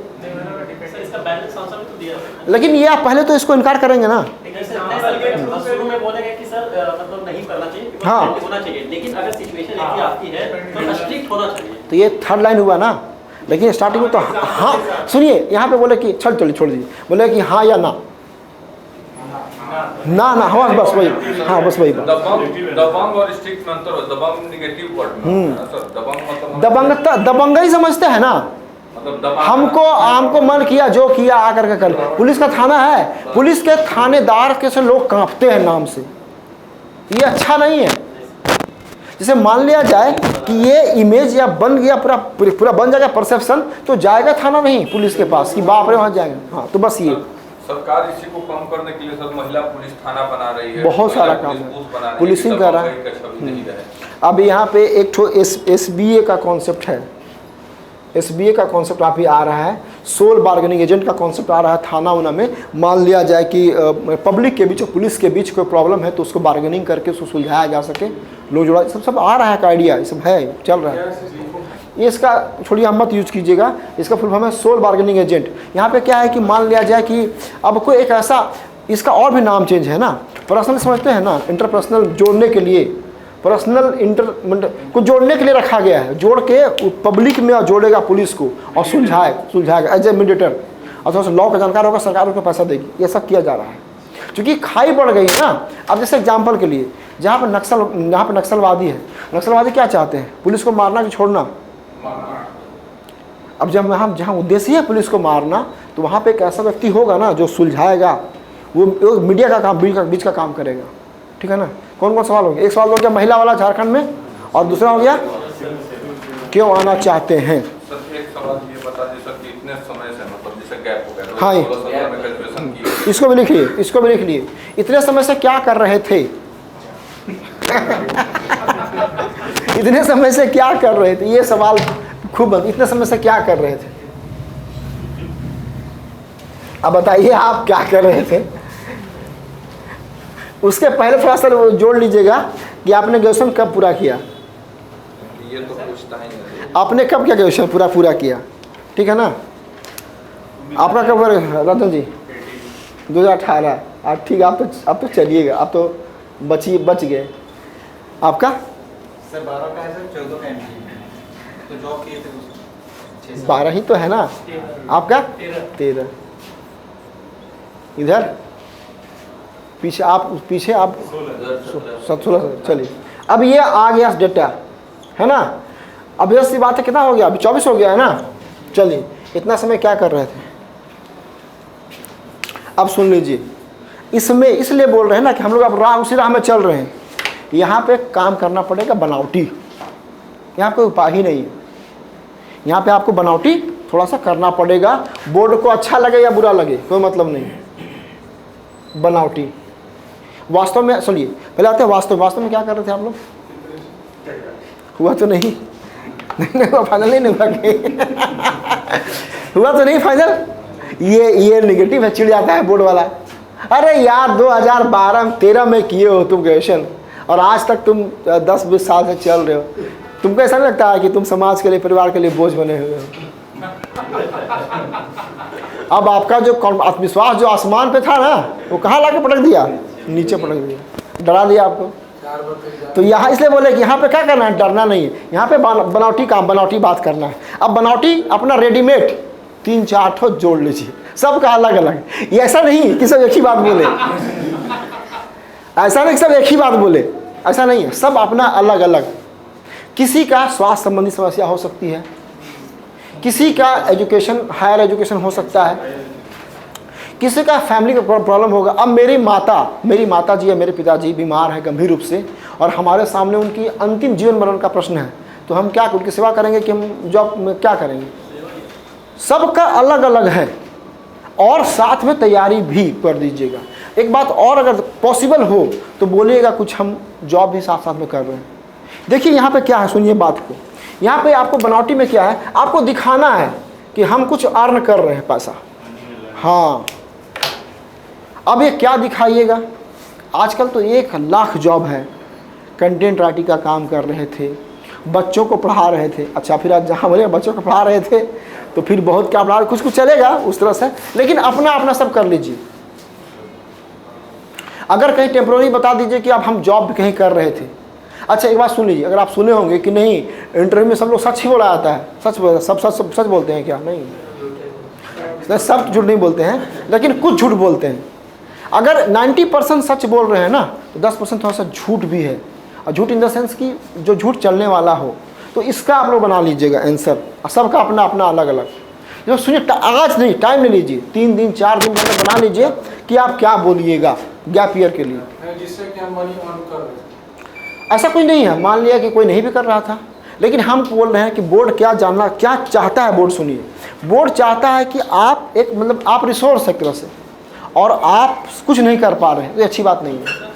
S1: लेकिन ये आप पहले तो इसको इनकार करेंगे ना।
S2: शुरू में बोलेंगे कि सर मतलब नहीं करना चाहिए,
S1: हाँ,
S2: होना चाहिए, लेकिन अगर सिचुएशन ऐसी आती है तो स्ट्रिक्ट होना चाहिए। तो
S1: ये थर्ड लाइन हुआ ना। लेकिन स्टार्टिंग में तो हाँ, सुनिए यहाँ पे बोले कि छोड़ दीजिए, बोले कि हाँ या ना, हाँ बस वही, हाँ बस वही बात।
S4: दबंग और स्ट्रिक्ट में अंतर है। दबंग नेगेटिव वर्ड में सर, दबंग मतलब
S1: दबंगई समझते हैं ना। हमको मन किया जो किया आकर के कर। पुलिस का थाना है, पुलिस के थानेदार के से लोग कांपते हैं नाम से, ये अच्छा नहीं है। जैसे मान लिया जाए कि ये इमेज या बन गया, पूरा बन जाएगा परसेप्शन, तो जाएगा थाना नहीं पुलिस के पास कि बाप रे वहाँ जाएगा। हाँ, तो बस ये
S4: सरकार इसी को कम करने के लिए सर महिला पुलिस थाना बना रही है,
S1: बहुत सारा काम है, पुलिसिंग कर रहा है। अब यहाँ पे एक ठो SBA का कॉन्सेप्ट है, SBA का कॉन्सेप्ट आप ही आ रहा है, सोल बार्गेनिंग एजेंट का कॉन्सेप्ट आ रहा है थाना उना में। मान लिया जाए कि पब्लिक के बीच और पुलिस के बीच कोई प्रॉब्लम है तो उसको बार्गेनिंग करके उसको सुलझाया जा सके, लोग जोड़ा, सब आ रहा है का आइडिया, ये सब है, चल रहा है। ये इसका छोड़िए, हम मत यूज कीजिएगा, इसका फुल फॉर्म है सोल बार्गेनिंग एजेंट। यहाँ पे क्या है कि मान लिया जाए कि अब कोई एक ऐसा, इसका और भी नाम चेंज है ना, पर्सनल समझते हैं ना, इंटरपर्सनल जोड़ने के लिए, पर्सनल को जोड़ने के लिए रखा गया है, जोड़ के पब्लिक में जोड़ेगा पुलिस को और सुलझाएगा एज ए मीडिएटर, और थोड़ा सा लॉ का जानकार होगा, सरकार उसको पैसा देगी। ये सब किया जा रहा है क्योंकि खाई बढ़ गई है ना। अब जैसे एग्जाम्पल के लिए, जहाँ पर नक्सलवादी है, नक्सलवादी क्या चाहते हैं? पुलिस को मारना कि छोड़ना? अब जब हम जहाँ उद्देश्य है पुलिस को मारना, तो वहाँ पे एक ऐसा व्यक्ति होगा ना जो सुलझाएगा, वो मीडिया का काम, बीच का काम करेगा। ठीक है ना। कौन कौन सवाल हो गया? एक सवाल हो गया महिला वाला झारखंड में, और दूसरा हो गया क्यों आना चाहते हैं।
S4: सर एक सवाल ये बता दीजिए सर कि इतने समय से मतलब जैसे गैप हो गया,
S1: हाँ, इसको भी लिख लिए, इतने समय से क्या कर रहे थे? इतने समय से क्या कर रहे थे, ये सवाल खूब। इतने समय से क्या कर रहे थे? अब बताइए आप क्या कर रहे थे। उसके पहले थोड़ा सा जोड़ लीजिएगा कि आपने ग्रेजुएशन कब पूरा किया,
S4: ये तो पूछता ही नहीं।
S1: आपने कब क्या ग्रेजुएशन पूरा किया, ठीक है ना। आपका कब, रतन जी? 2018। आप ठीक, आप तो चलिएगा, आप तो बच गए। आपका
S5: सर 12 का है सर, 14 का MBA तो जॉब किए थे
S1: 12 ही तो है ना। आपका 13। इधर पीछे आप 16। चलिए, अब ये आ गया डेटा है ना। अभी 80 बात है, कितना हो गया? अभी 24 हो गया है ना। चलिए, इतना समय क्या कर रहे थे? अब सुन लीजिए, इसमें इसलिए बोल रहे हैं ना कि हम लोग अब उसी राह में चल रहे हैं। यहाँ पे काम करना पड़ेगा बनावटी, यहाँ कोई उपाय ही नहीं है। यहाँ पे आपको बनावटी थोड़ा सा करना पड़ेगा। बोर्ड को अच्छा लगे या बुरा लगे कोई मतलब नहीं, बनावटी। वास्तव में सुनिए, पहले आते हैं वास्तव में क्या कर रहे थे आप लोग? हुआ तो नहीं हुआ फाइनल नहीं हुआ हुआ तो नहीं फाइनल। ये नेगेटिव है, चिढ़ जाता है बोर्ड वाला। अरे यार 2012-13 में किए हो तुम ग्रेजुएशन और आज तक तुम 10-20 साल से चल रहे हो। तुमको ऐसा नहीं लगता है कि तुम समाज के लिए, परिवार के लिए बोझ बने हुए हो? अब आपका जो आत्मविश्वास जो आसमान पे था ना, वो कहाँ लाके पटक दिया? नीचे पटक दिया, डरा दिया आपको। तो यहाँ इसलिए बोले कि यहाँ पे क्या करना है? डरना नहीं है। यहाँ पे बनावटी काम, बनावटी बात करना है। अब बनावटी अपना रेडीमेड 3-4 ठो जोड़ लीजिए, सबका अलग अलग। ये ऐसा नहीं कि सब एक ही बात बोले, ऐसा नहीं सब एक ही बात बोले, ऐसा नहीं है। सब अपना अलग अलग। किसी का स्वास्थ्य संबंधी समस्या हो सकती है, किसी का एजुकेशन, हायर एजुकेशन हो सकता है, किसी का फैमिली का प्रॉब्लम होगा। अब मेरी माता जी या मेरे पिताजी बीमार हैं गंभीर रूप से और हमारे सामने उनकी अंतिम जीवन मरण का प्रश्न है, तो हम क्या उनकी सेवा करेंगे कि हम जॉब में क्या करेंगे? सबका अलग अलग है और साथ में तैयारी भी कर दीजिएगा। एक बात और, अगर पॉसिबल हो तो बोलिएगा कुछ हम जॉब भी साथ साथ में कर रहे हैं। देखिए यहाँ पे क्या है, सुनिए बात को। यहाँ पे आपको बनावटी में क्या है, आपको दिखाना है कि हम कुछ अर्न कर रहे हैं पैसा। हाँ, अब ये क्या दिखाइएगा? आजकल तो 1 लाख जॉब है। कंटेंट राइटिंग का काम कर रहे थे, बच्चों को पढ़ा रहे थे। अच्छा, फिर आज जहाँ बोले बच्चों को पढ़ा रहे थे तो फिर बहुत क्या पढ़ा, कुछ चलेगा उस तरह से, लेकिन अपना अपना सब कर लीजिए। अगर कहीं टेम्प्रोरी बता दीजिए कि अब हम जॉब भी कहीं कर रहे थे। अच्छा, एक बात सुन लीजिए, अगर आप सुने होंगे कि नहीं इंटरव्यू में सब लोग सच ही बोला जाता है, सच बोलते हैं क्या? नहीं, सब झूठ नहीं बोलते हैं, लेकिन कुछ झूठ बोलते हैं। अगर 90% सच बोल रहे हैं ना, तो 10% थोड़ा सा झूठ भी है। और झूठ इन द सेंस कि जो झूठ चलने वाला हो, तो इसका आप लोग बना लीजिएगा आंसर। सबका अपना अपना अलग अलग। जो सुनिए, आज नहीं, टाइम ले लीजिए, 3 दिन 4 दिन के अंदर बना लीजिए कि आप क्या बोलिएगा गैप ईयर के लिए,
S7: जिससे कि हम मनी अर्न कर रहे हैं।
S1: ऐसा कुछ नहीं है। मान लिया कि कोई नहीं भी कर रहा था, लेकिन हम बोल रहे हैं कि बोर्ड क्या जानना, क्या चाहता है बोर्ड। सुनिए, बोर्ड चाहता है कि आप एक मतलब आप रिसोर्स है एक तरह से, और आप कुछ नहीं कर पा रहे हैं, तो अच्छी बात नहीं है।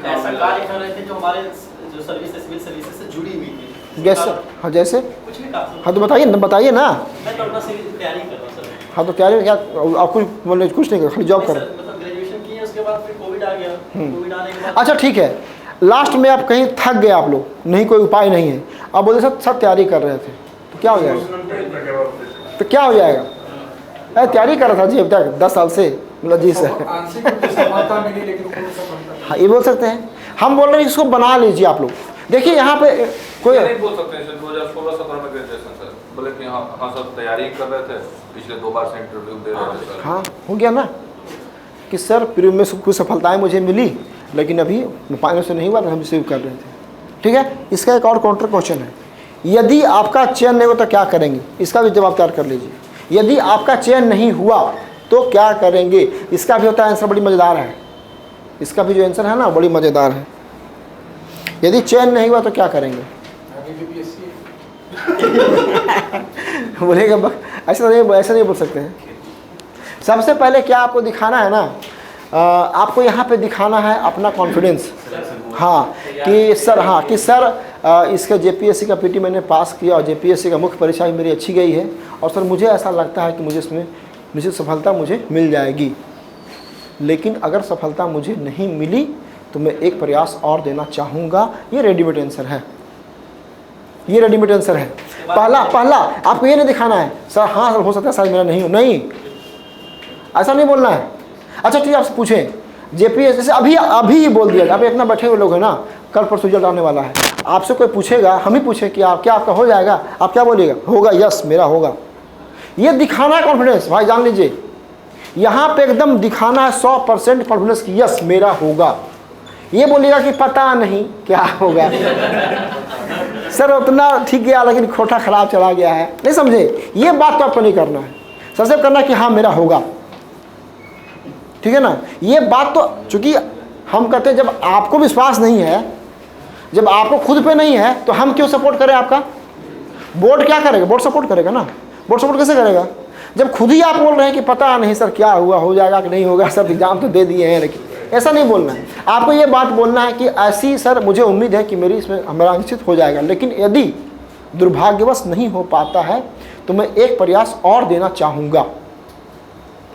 S2: ऐसा कार्य कर रहे थे जो हमारे जो सर्विस सिविल सर्विसेज से जुड़ी हुई थी।
S1: जैसे हाँ, जैसे
S2: कुछ नहीं कहा।
S1: हाँ, तो बताइए ना, बताइए ना।
S2: मैं तो अपना सिविल की तैयारी कर रहा हूँ सर।
S1: हाँ, तो तैयारी क्या आप कुछ बोले? कुछ नहीं कर, खाली जॉब करो।
S2: मतलब ग्रेजुएशन की है, उसके बाद फिर कोविड आ गया। कोविड आने के बाद
S1: अच्छा ठीक है, लास्ट में आप कहीं थक गए, आप लोग नहीं, कोई उपाय नहीं है, आप बोले सब तैयारी कर रहे थे, तो क्या हो जाएगा? तो क्या हो जाएगा? अरे तैयारी कर रहा था जी अब तक 10 साल से, मतलब जी सर।
S7: आंशिक रूप से सफलता मिली, लेकिन पूर्ण सफलता।
S1: हाँ, ये बोल सकते हैं। हम बोल रहे हैं इसको बना लीजिए आप लोग। देखिए यहाँ पे कोई
S4: नहीं बोल सकते हैं। 2016-17 में ग्रेजुएशन सर, बोले कि हाँ सब तैयारी कर रहे थे, पिछले 2 बार से इंटरव्यू दे रहे थे सर।
S1: हाँ, हो गया ना कि सर प्रीलिम में कुछ सफलताएं मुझे मिली, लेकिन अभी फाइनल से नहीं हुआ, तो हम रिसीव कर रहे थे। ठीक है, इसका एक और काउंटर क्वेश्चन है, यदि आपका चयन नहीं हो तो क्या करेंगे? इसका भी जवाब तैयार कर लीजिए। यदि आपका चयन नहीं हुआ तो क्या करेंगे? इसका भी होता है आंसर, बड़ी मज़ेदार है। इसका भी जो आंसर है ना, बड़ी मज़ेदार है। यदि चयन नहीं हुआ तो क्या करेंगे?
S7: आगे बीपीएससी
S1: बोलेगा ऐसा नहीं बोल सकते हैं। सबसे पहले क्या आपको दिखाना है ना, आपको यहाँ पे दिखाना है अपना कॉन्फिडेंस। हाँ कि सर इसका जेपीएससी का पीटी मैंने पास किया और जेपीएससी का मुख्य परीक्षा भी मेरी अच्छी गई है, और सर मुझे ऐसा लगता है कि मुझे इसमें निश्चित सफलता मुझे मिल जाएगी। लेकिन अगर सफलता मुझे नहीं मिली तो मैं एक प्रयास और देना चाहूँगा। ये रेडीमेड आंसर है, ये रेडीमेड आंसर है। पहला आपको ये नहीं दिखाना है सर हाँ सर हो सकता है सर मेरा नहीं हो, नहीं, ऐसा नहीं बोलना है। अच्छा ठीक है, आपसे पूछें जेपीएससी जैसे अभी ही बोल दिया, आप इतना बैठे हुए लोग हैं ना, कल परसों रिजल्ट आने वाला है, आपसे कोई पूछेगा, हम ही पूछे कि आप क्या आपका हो जाएगा, आप क्या बोलिएगा? होगा, यस मेरा होगा। ये दिखाना है कॉन्फिडेंस भाई, जान लीजिए यहाँ पे एकदम दिखाना है 100% कॉन्फिडेंस कि यस मेरा होगा। ये बोलिएगा कि पता नहीं क्या होगा, सर उतना ठीक गया लेकिन खोटा खराब चला गया है, नहीं समझे? ये बात तो आपको नहीं करना है, सबसे करना कि हाँ मेरा होगा, ठीक है ना? ये बात तो चूंकि हम कहते हैं जब आपको विश्वास नहीं है, जब आपको खुद पे नहीं है, तो हम क्यों सपोर्ट करें आपका? बोर्ड क्या करेगा? बोर्ड सपोर्ट करेगा ना। बोर्ड सपोर्ट कैसे करेगा? जब खुद ही आप बोल रहे हैं कि पता नहीं सर क्या हुआ, हो जाएगा कि नहीं होगा, सब एग्जाम तो दे दिए हैं, लेकिन ऐसा नहीं बोलना है। आपको ये बात बोलना है कि ऐसी सर मुझे उम्मीद है कि मेरी इसमें हमारा निश्चित हो जाएगा, लेकिन यदि दुर्भाग्यवश नहीं हो पाता है तो मैं एक प्रयास और देना चाहूँगा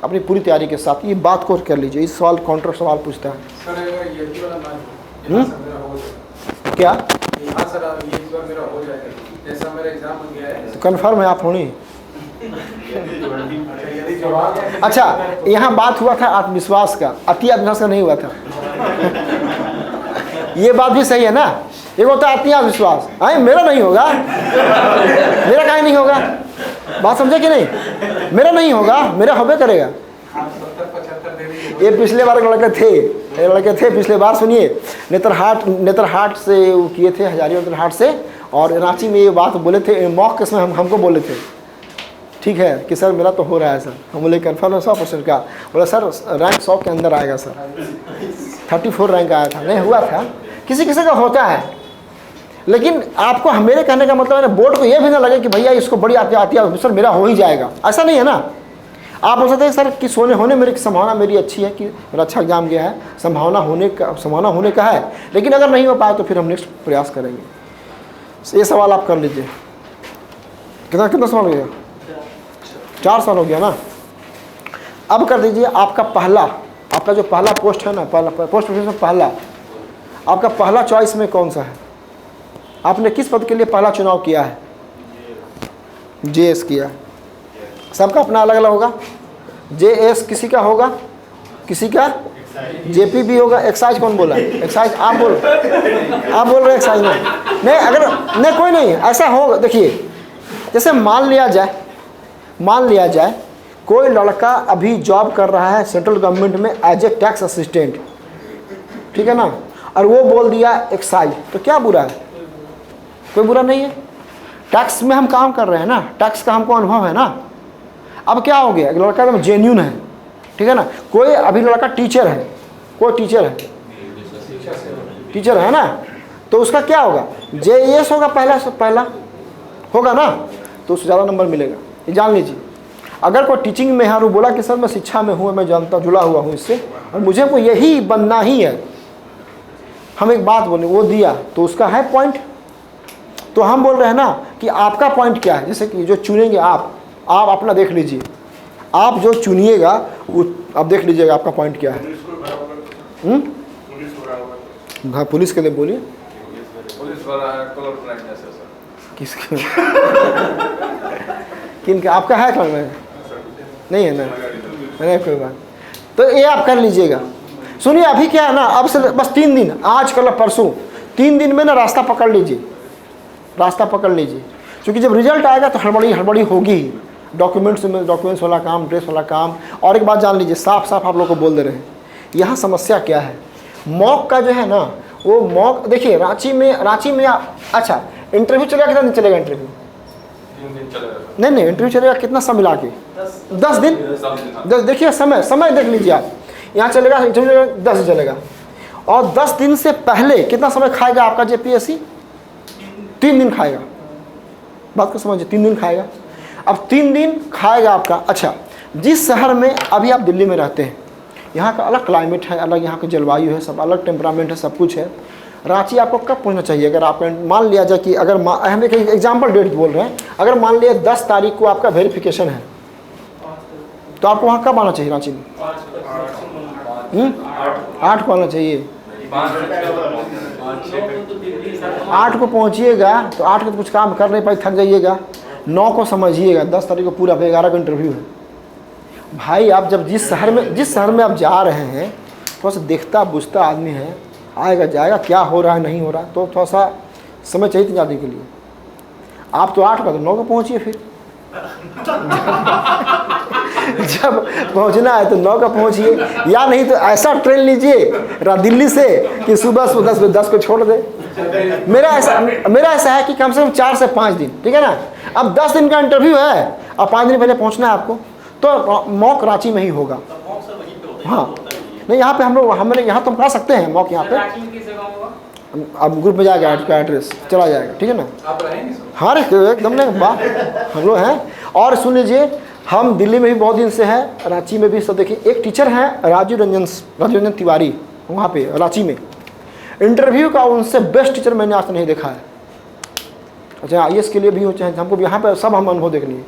S1: अपनी पूरी तैयारी के साथ। ये बात को कर लीजिए। इस सवाल काउंटर सवाल पूछता है
S7: सर अगर ये वाला ना हो, यहाँ से मेरा हो जाए,
S1: क्या
S7: यहाँ सर ये बार मेरा हो जाएगा, जैसा मेरा एग्जाम बन गया है।
S1: कन्फर्म है आप होनी?
S7: यदि जवाब
S1: अच्छा, यहाँ बात हुआ था आत्मविश्वास का, अति आत्मविश्वास का नहीं हुआ था। ये बात भी सही है ना? एक होता है अति आत्मविश्वास, अरे मेरा नहीं होगा, मेरा काहे नहीं होगा, बात समझे कि नहीं? मेरा नहीं होगा, मेरा होबे करेगा।
S7: आप 70-75 दे दीजिए।
S1: ये पिछले बार के लड़के थे पिछले बार, सुनिए, नेतरहाट से वो किए थे, हजारियों नेतरहाट से, और रांची में ये बात बोले थे, मॉक केस में हमको बोले थे, ठीक है, कि सर मेरा तो हो रहा है सर। हम बोले कन्फर्म है 100% का? बोला सर रैंक 100 के अंदर आएगा सर। 34 रैंक आया था, नहीं हुआ था। किसी किसी का होता है, लेकिन आपको मेरे कहने का मतलब है बोर्ड को ये भी ना लगे कि भैया इसको बड़ी आती है सर मेरा हो ही जाएगा, ऐसा नहीं है ना। आप बोल सकते हैं सर कि होने मेरी संभावना मेरी अच्छी है कि मेरा अच्छा एग्जाम गया है, संभावना होने का है, लेकिन अगर नहीं हो पाए तो फिर हम नेक्स्ट प्रयास करेंगे। ये सवाल आप कर लीजिए। कितना सवाल हो गया? 4 सवाल हो गया ना। अब कर दीजिए आपका जो पहला पोस्ट है ना, पोस्ट ऑफिस में पहला, आपका पहला चॉइस में कौन सा है? आपने किस पद के लिए पहला चुनाव किया है? JS किया। सबका अपना अलग अलग होगा। JS किसी का होगा, किसी का JP भी होगा। एक्साइज कौन बोला? एक्साइज आप बोल रहे हैं एक्साइज नहीं, अगर नहीं कोई नहीं ऐसा होगा। देखिए जैसे मान लिया जाए कोई लड़का अभी जॉब कर रहा है सेंट्रल गवर्नमेंट में एज ए टैक्स असिस्टेंट, ठीक है ना, और वो बोल दिया एक्साइज, तो क्या बुरा है? कोई बुरा नहीं है। टैक्स में हम काम कर रहे हैं ना, टैक्स का हमको अनुभव है ना। अब क्या हो गया, लड़का एकदम जेन्यून है, ठीक है ना। कोई अभी लड़का टीचर है, कोई टीचर है ना, तो उसका क्या होगा? JS होगा, पहला होगा ना, तो उससे ज़्यादा नंबर मिलेगा। ये जान लीजिए। अगर कोई टीचिंग में है और वो बोला कि सर मैं शिक्षा में हूँ, मैं जानता जुड़ा हुआ हूँ इससे और मुझे को यही बनना ही है, हम एक बात बोले वो दिया, तो उसका है पॉइंट। तो हम बोल रहे हैं ना कि आपका पॉइंट क्या है, जैसे कि जो चुनेंगे आप अपना देख लीजिए, आप जो चुनिएगा वो आप देख लीजिएगा आपका पॉइंट क्या है। हाँ पुलिस के लिए बोलिए। किसके? किनका? आपका है कौन में? नहीं है ना, नहीं कोई बात। तो ये आप कर लीजिएगा। सुनिए अभी क्या है ना, अब से बस 3 दिन, आज कल परसों 3 दिन में ना रास्ता पकड़ लीजिए, क्योंकि जब रिजल्ट आएगा तो हड़बड़ी होगी। डॉक्यूमेंट्स वाला काम, ड्रेस वाला काम। और एक बात जान लीजिए, साफ आप लोग को बोल दे रहे हैं, यहाँ समस्या क्या है। मॉक का जो है ना, वो मॉक देखिए रांची में अच्छा इंटरव्यू चलेगा, कितना दिन चलेगा इंटरव्यू?
S3: 3 दिन चलेगा।
S1: नहीं इंटरव्यू चलेगा कितना समय मिला के? 10 दिन। देखिए समय देख लीजिए आप, यहाँ चलेगा इंटरव्यू 10 दिन चलेगा, और 10 दिन से पहले कितना समय खाएगा आपका JPSC? 3 दिन खाएगा। बात को समझिए, 3 दिन खाएगा। अब 3 दिन खाएगा आपका। अच्छा, जिस शहर में अभी आप दिल्ली में रहते हैं, यहाँ का अलग क्लाइमेट है, अलग यहाँ की जलवायु है, सब अलग टेम्परामेंट है, सब कुछ है। रांची आपको कब पहुँचना चाहिए? अगर आप मान लिया जाए कि अगर हम एक एग्जाम्पल डेट बोल रहे हैं, अगर मान लिया 10 तारीख को आपका वेरिफिकेशन है, तो आपको वहाँ कब आना चाहिए रांची में? 8 को आना चाहिए। 8 को पहुँचिएगा तो 8 को कुछ काम कर नहीं पाए, थक जाइएगा। 9 को समझिएगा, 10 तारीख को पूरा 11 का इंटरव्यू है। भाई आप जब जिस शहर में आप जा रहे हैं, थोड़ा सा देखता बुझता आदमी है, आएगा जाएगा, क्या हो रहा है नहीं हो रहा, तो थोड़ा सा समय चाहिए जाने के लिए। आप तो 8 का तो 9 को पहुँचिए फिर। जब पहुंचना है तो 9 का पहुंचिए, या नहीं तो ऐसा ट्रेन लीजिए दिल्ली से कि सुबह 10 को छोड़ दे। मेरा ऐसा है कि कम से कम 4 से 5 दिन, ठीक है ना। अब 10 दिन का इंटरव्यू है और 5 दिन पहले पहुंचना है आपको, तो मॉक रांची में ही होगा।
S2: मॉक सर वहीं पे होता है,
S1: हाँ
S2: होता है ये।
S1: नहीं, यहाँ पे हम लोग हमने यहाँ तो हम करा सकते हैं मॉक यहाँ पे।
S8: रांची में किस जगह होगा?
S1: अब ग्रुप में जाएगा, आपका एड्रेस चला जाएगा, ठीक है ना।
S7: आप रहेंगे सर?
S1: हाँ रे एकदम नहीं बात हम लोग हैं। और सुन लीजिए, हम दिल्ली में भी बहुत दिन से हैं, रांची में भी। सब देखिए, एक टीचर हैं राजीव रंजन तिवारी, वहाँ पे रांची में इंटरव्यू का उनसे बेस्ट टीचर मैंने आज तक नहीं देखा है। अच्छा IAS के लिए भी हो, चाहे हमको भी यहाँ पे सब हम अनुभव देख लिए।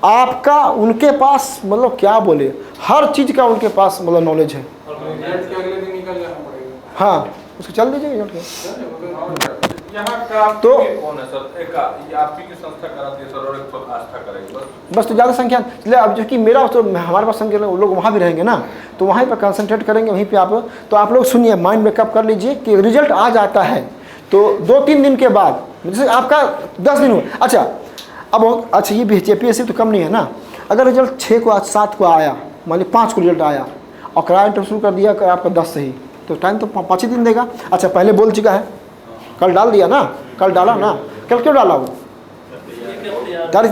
S1: आपका उनके पास मतलब क्या बोले, हर चीज़ का उनके पास मतलब नॉलेज है।
S7: रिजल्ट के अगले दिन निकल जाना पड़ेगा।
S1: हाँ उसको चल दीजिए रिजल्ट के।
S3: यहाँ का
S1: तो
S3: कौन है सर? एक ये आपकी की संस्था कराती है सर, और एक तो आस्था करेगी बस।
S1: बस तो ज़्यादा संख्या, इसलिए अब जो कि मेरा तो हमारे पास संख्या लोग वहाँ भी रहेंगे ना, तो वहीं पर कंसंट्रेट करेंगे, वहीं पे आप। तो आप लोग सुनिए, माइंड मेकअप कर लीजिए कि रिजल्ट आ जाता है तो 2-3 दिन के बाद, जैसे आपका 10 दिन हुआ, अच्छा अब अच्छा ये भी JPSC तो कम नहीं है ना। अगर रिजल्ट 6 को 7 को आया, मान लीजिए 5 को रिजल्ट आया और किराया इंटरव्यू शुरू कर दिया आपका 10 से ही, तो टाइम तो 5 ही दिन देगा। अच्छा पहले बोल चुका है, कल डाल दिया ना, कल डाला ना, कल क्यों डाला वो तारीख,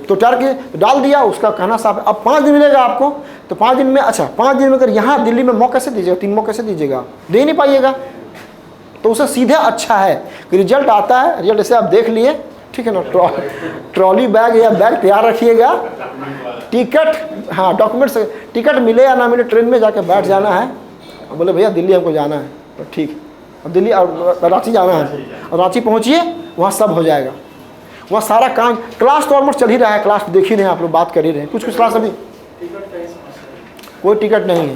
S1: तो तारीख डाल दिया, उसका कहना साफ। अब 5 दिन मिलेगा आपको, तो 5 दिन में, अच्छा 5 दिन में अगर यहाँ दिल्ली में मौका कैसे दीजिएगा, 3 मौका कैसे दीजिएगा, दे नहीं पाइएगा। तो उसे सीधे अच्छा है कि रिजल्ट आता है, रिजल्ट ऐसे आप देख लिए, ठीक है ना। ट्रॉली बैग या बैग तैयार रखिएगा, टिकट, हाँ डॉक्यूमेंट्स, टिकट मिले या ना मिले, ट्रेन में जाके बैठ जाना है। बोले भैया दिल्ली हमको जाना है, तो ठीक, अब दिल्ली और रांची जाना है, और रांची पहुँचिए, वहाँ सब हो जाएगा। वहाँ सारा काम, क्लास तो ऑलमोस्ट चल ही रहा है, क्लास देख ही रहे हैं आप लोग, बात कर ही रहे हैं। कुछ क्लास अभी कोई टिकट नहीं है,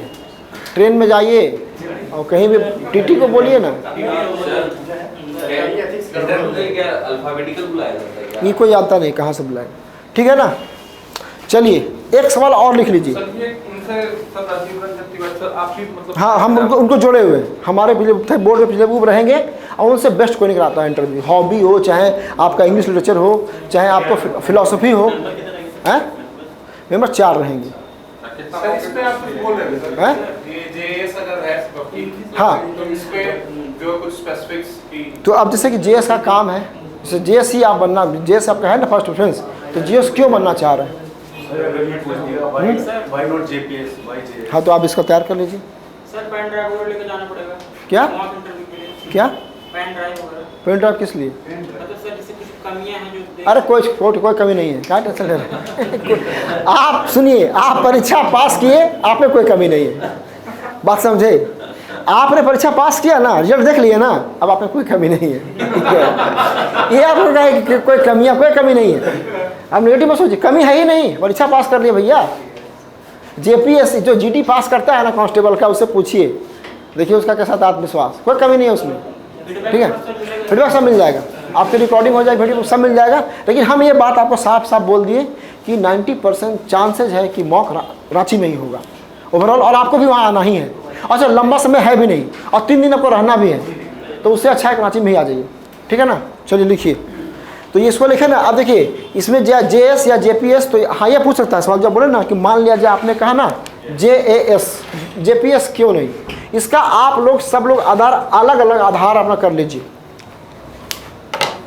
S1: ट्रेन में जाइए और कहीं भी TT को बोलिए ना,
S2: अल्फाबेटिकल बुलाया जाता है क्या?
S1: ये कोई आता नहीं कहाँ से बुलाएगा, ठीक है ना। चलिए एक सवाल और लिख लीजिए।
S3: सर ये उनसे सर राजीव रंजन तिवारी सर, आप भी मतलब
S1: हाँ हम उनको जोड़े हुए हैं, हमारे बोर्ड में पिछले वो रहेंगे, और उनसे बेस्ट कोई नहीं कराता है इंटरव्यू। हॉबी हो, चाहे आपका इंग्लिश लिटरेचर हो, चाहे आपको फिलॉसफी हो, हैं मेंबर 4 रहेंगे।
S3: सर इस पे आप कुछ बोल रहे थे सर,
S1: हैं?
S3: ये JS अगर है सबकी,
S1: हाँ।
S3: तो इस पे जो कुछ स्पेसिफिक्स की,
S1: तो अब जैसे कि JS का काम है, जैसे JS ही आप बनना, JS आपका है ना फर्स्ट प्रेफरेंस, तो JS क्यों बनना चाह रहे हैं?
S5: Why not JPS? Why JS?
S1: हाँ तो आप इसका तैयार कर लीजिए।
S8: सर पेन ड्राइव वगैरह लेकर जाना पड़ेगा
S1: क्या
S8: मॉक इंटरव्यू के लिए।
S1: क्या
S8: पेन ड्राइव वगैरह,
S1: पेन ड्राइव किस लिए?
S8: मतलब सर जैसे कुछ कमियां हैं जो
S1: अरे कोई कमी नहीं है, क्या टेंशन ले रहे हैं? आप सुनिए, आप परीक्षा पास किए, आप में कोई कमी नहीं है, बात समझे। आपने परीक्षा पास किया ना, रिजल्ट देख लिया ना, अब आप में कोई कमी नहीं है, ठीक है। ये आपको कहे कि कोई कमी नहीं है, आप नेगेटिव मत सोचिए, कमी है ही नहीं, परीक्षा पास कर लिया भैया। JPSC जो GT पास करता है ना कांस्टेबल का, उससे पूछिए, देखिए उसका कैसा था आत्मविश्वास, कोई कमी नहीं है उसमें, ठीक है। फीडबैक सब मिल जाएगा, आपकी रिकॉर्डिंग हो जाएगी, वीडियो सब मिल जाएगा। लेकिन हम ये बात आपको साफ बोल दिए कि 90% चांसेज है कि मॉक रांची में ही होगा ओवरऑल, और आपको भी वहाँ आना ही है। अच्छा लंबा समय है भी नहीं, और 3 दिन आपको रहना भी है, तो उससे अच्छा है कि रांची में ही आ जाइए, ठीक है ना। चलिए लिखिए, तो ये इसको लिखे ना। अब देखिए इसमें JS या JPS, तो हाँ ये पूछ सकता है सवाल, जब बोले ना कि मान लिया जाए आपने कहा ना JAS, JPS क्यों नहीं, इसका आप लोग सब लोग आधार अलग अलग आधार अपना कर लीजिए।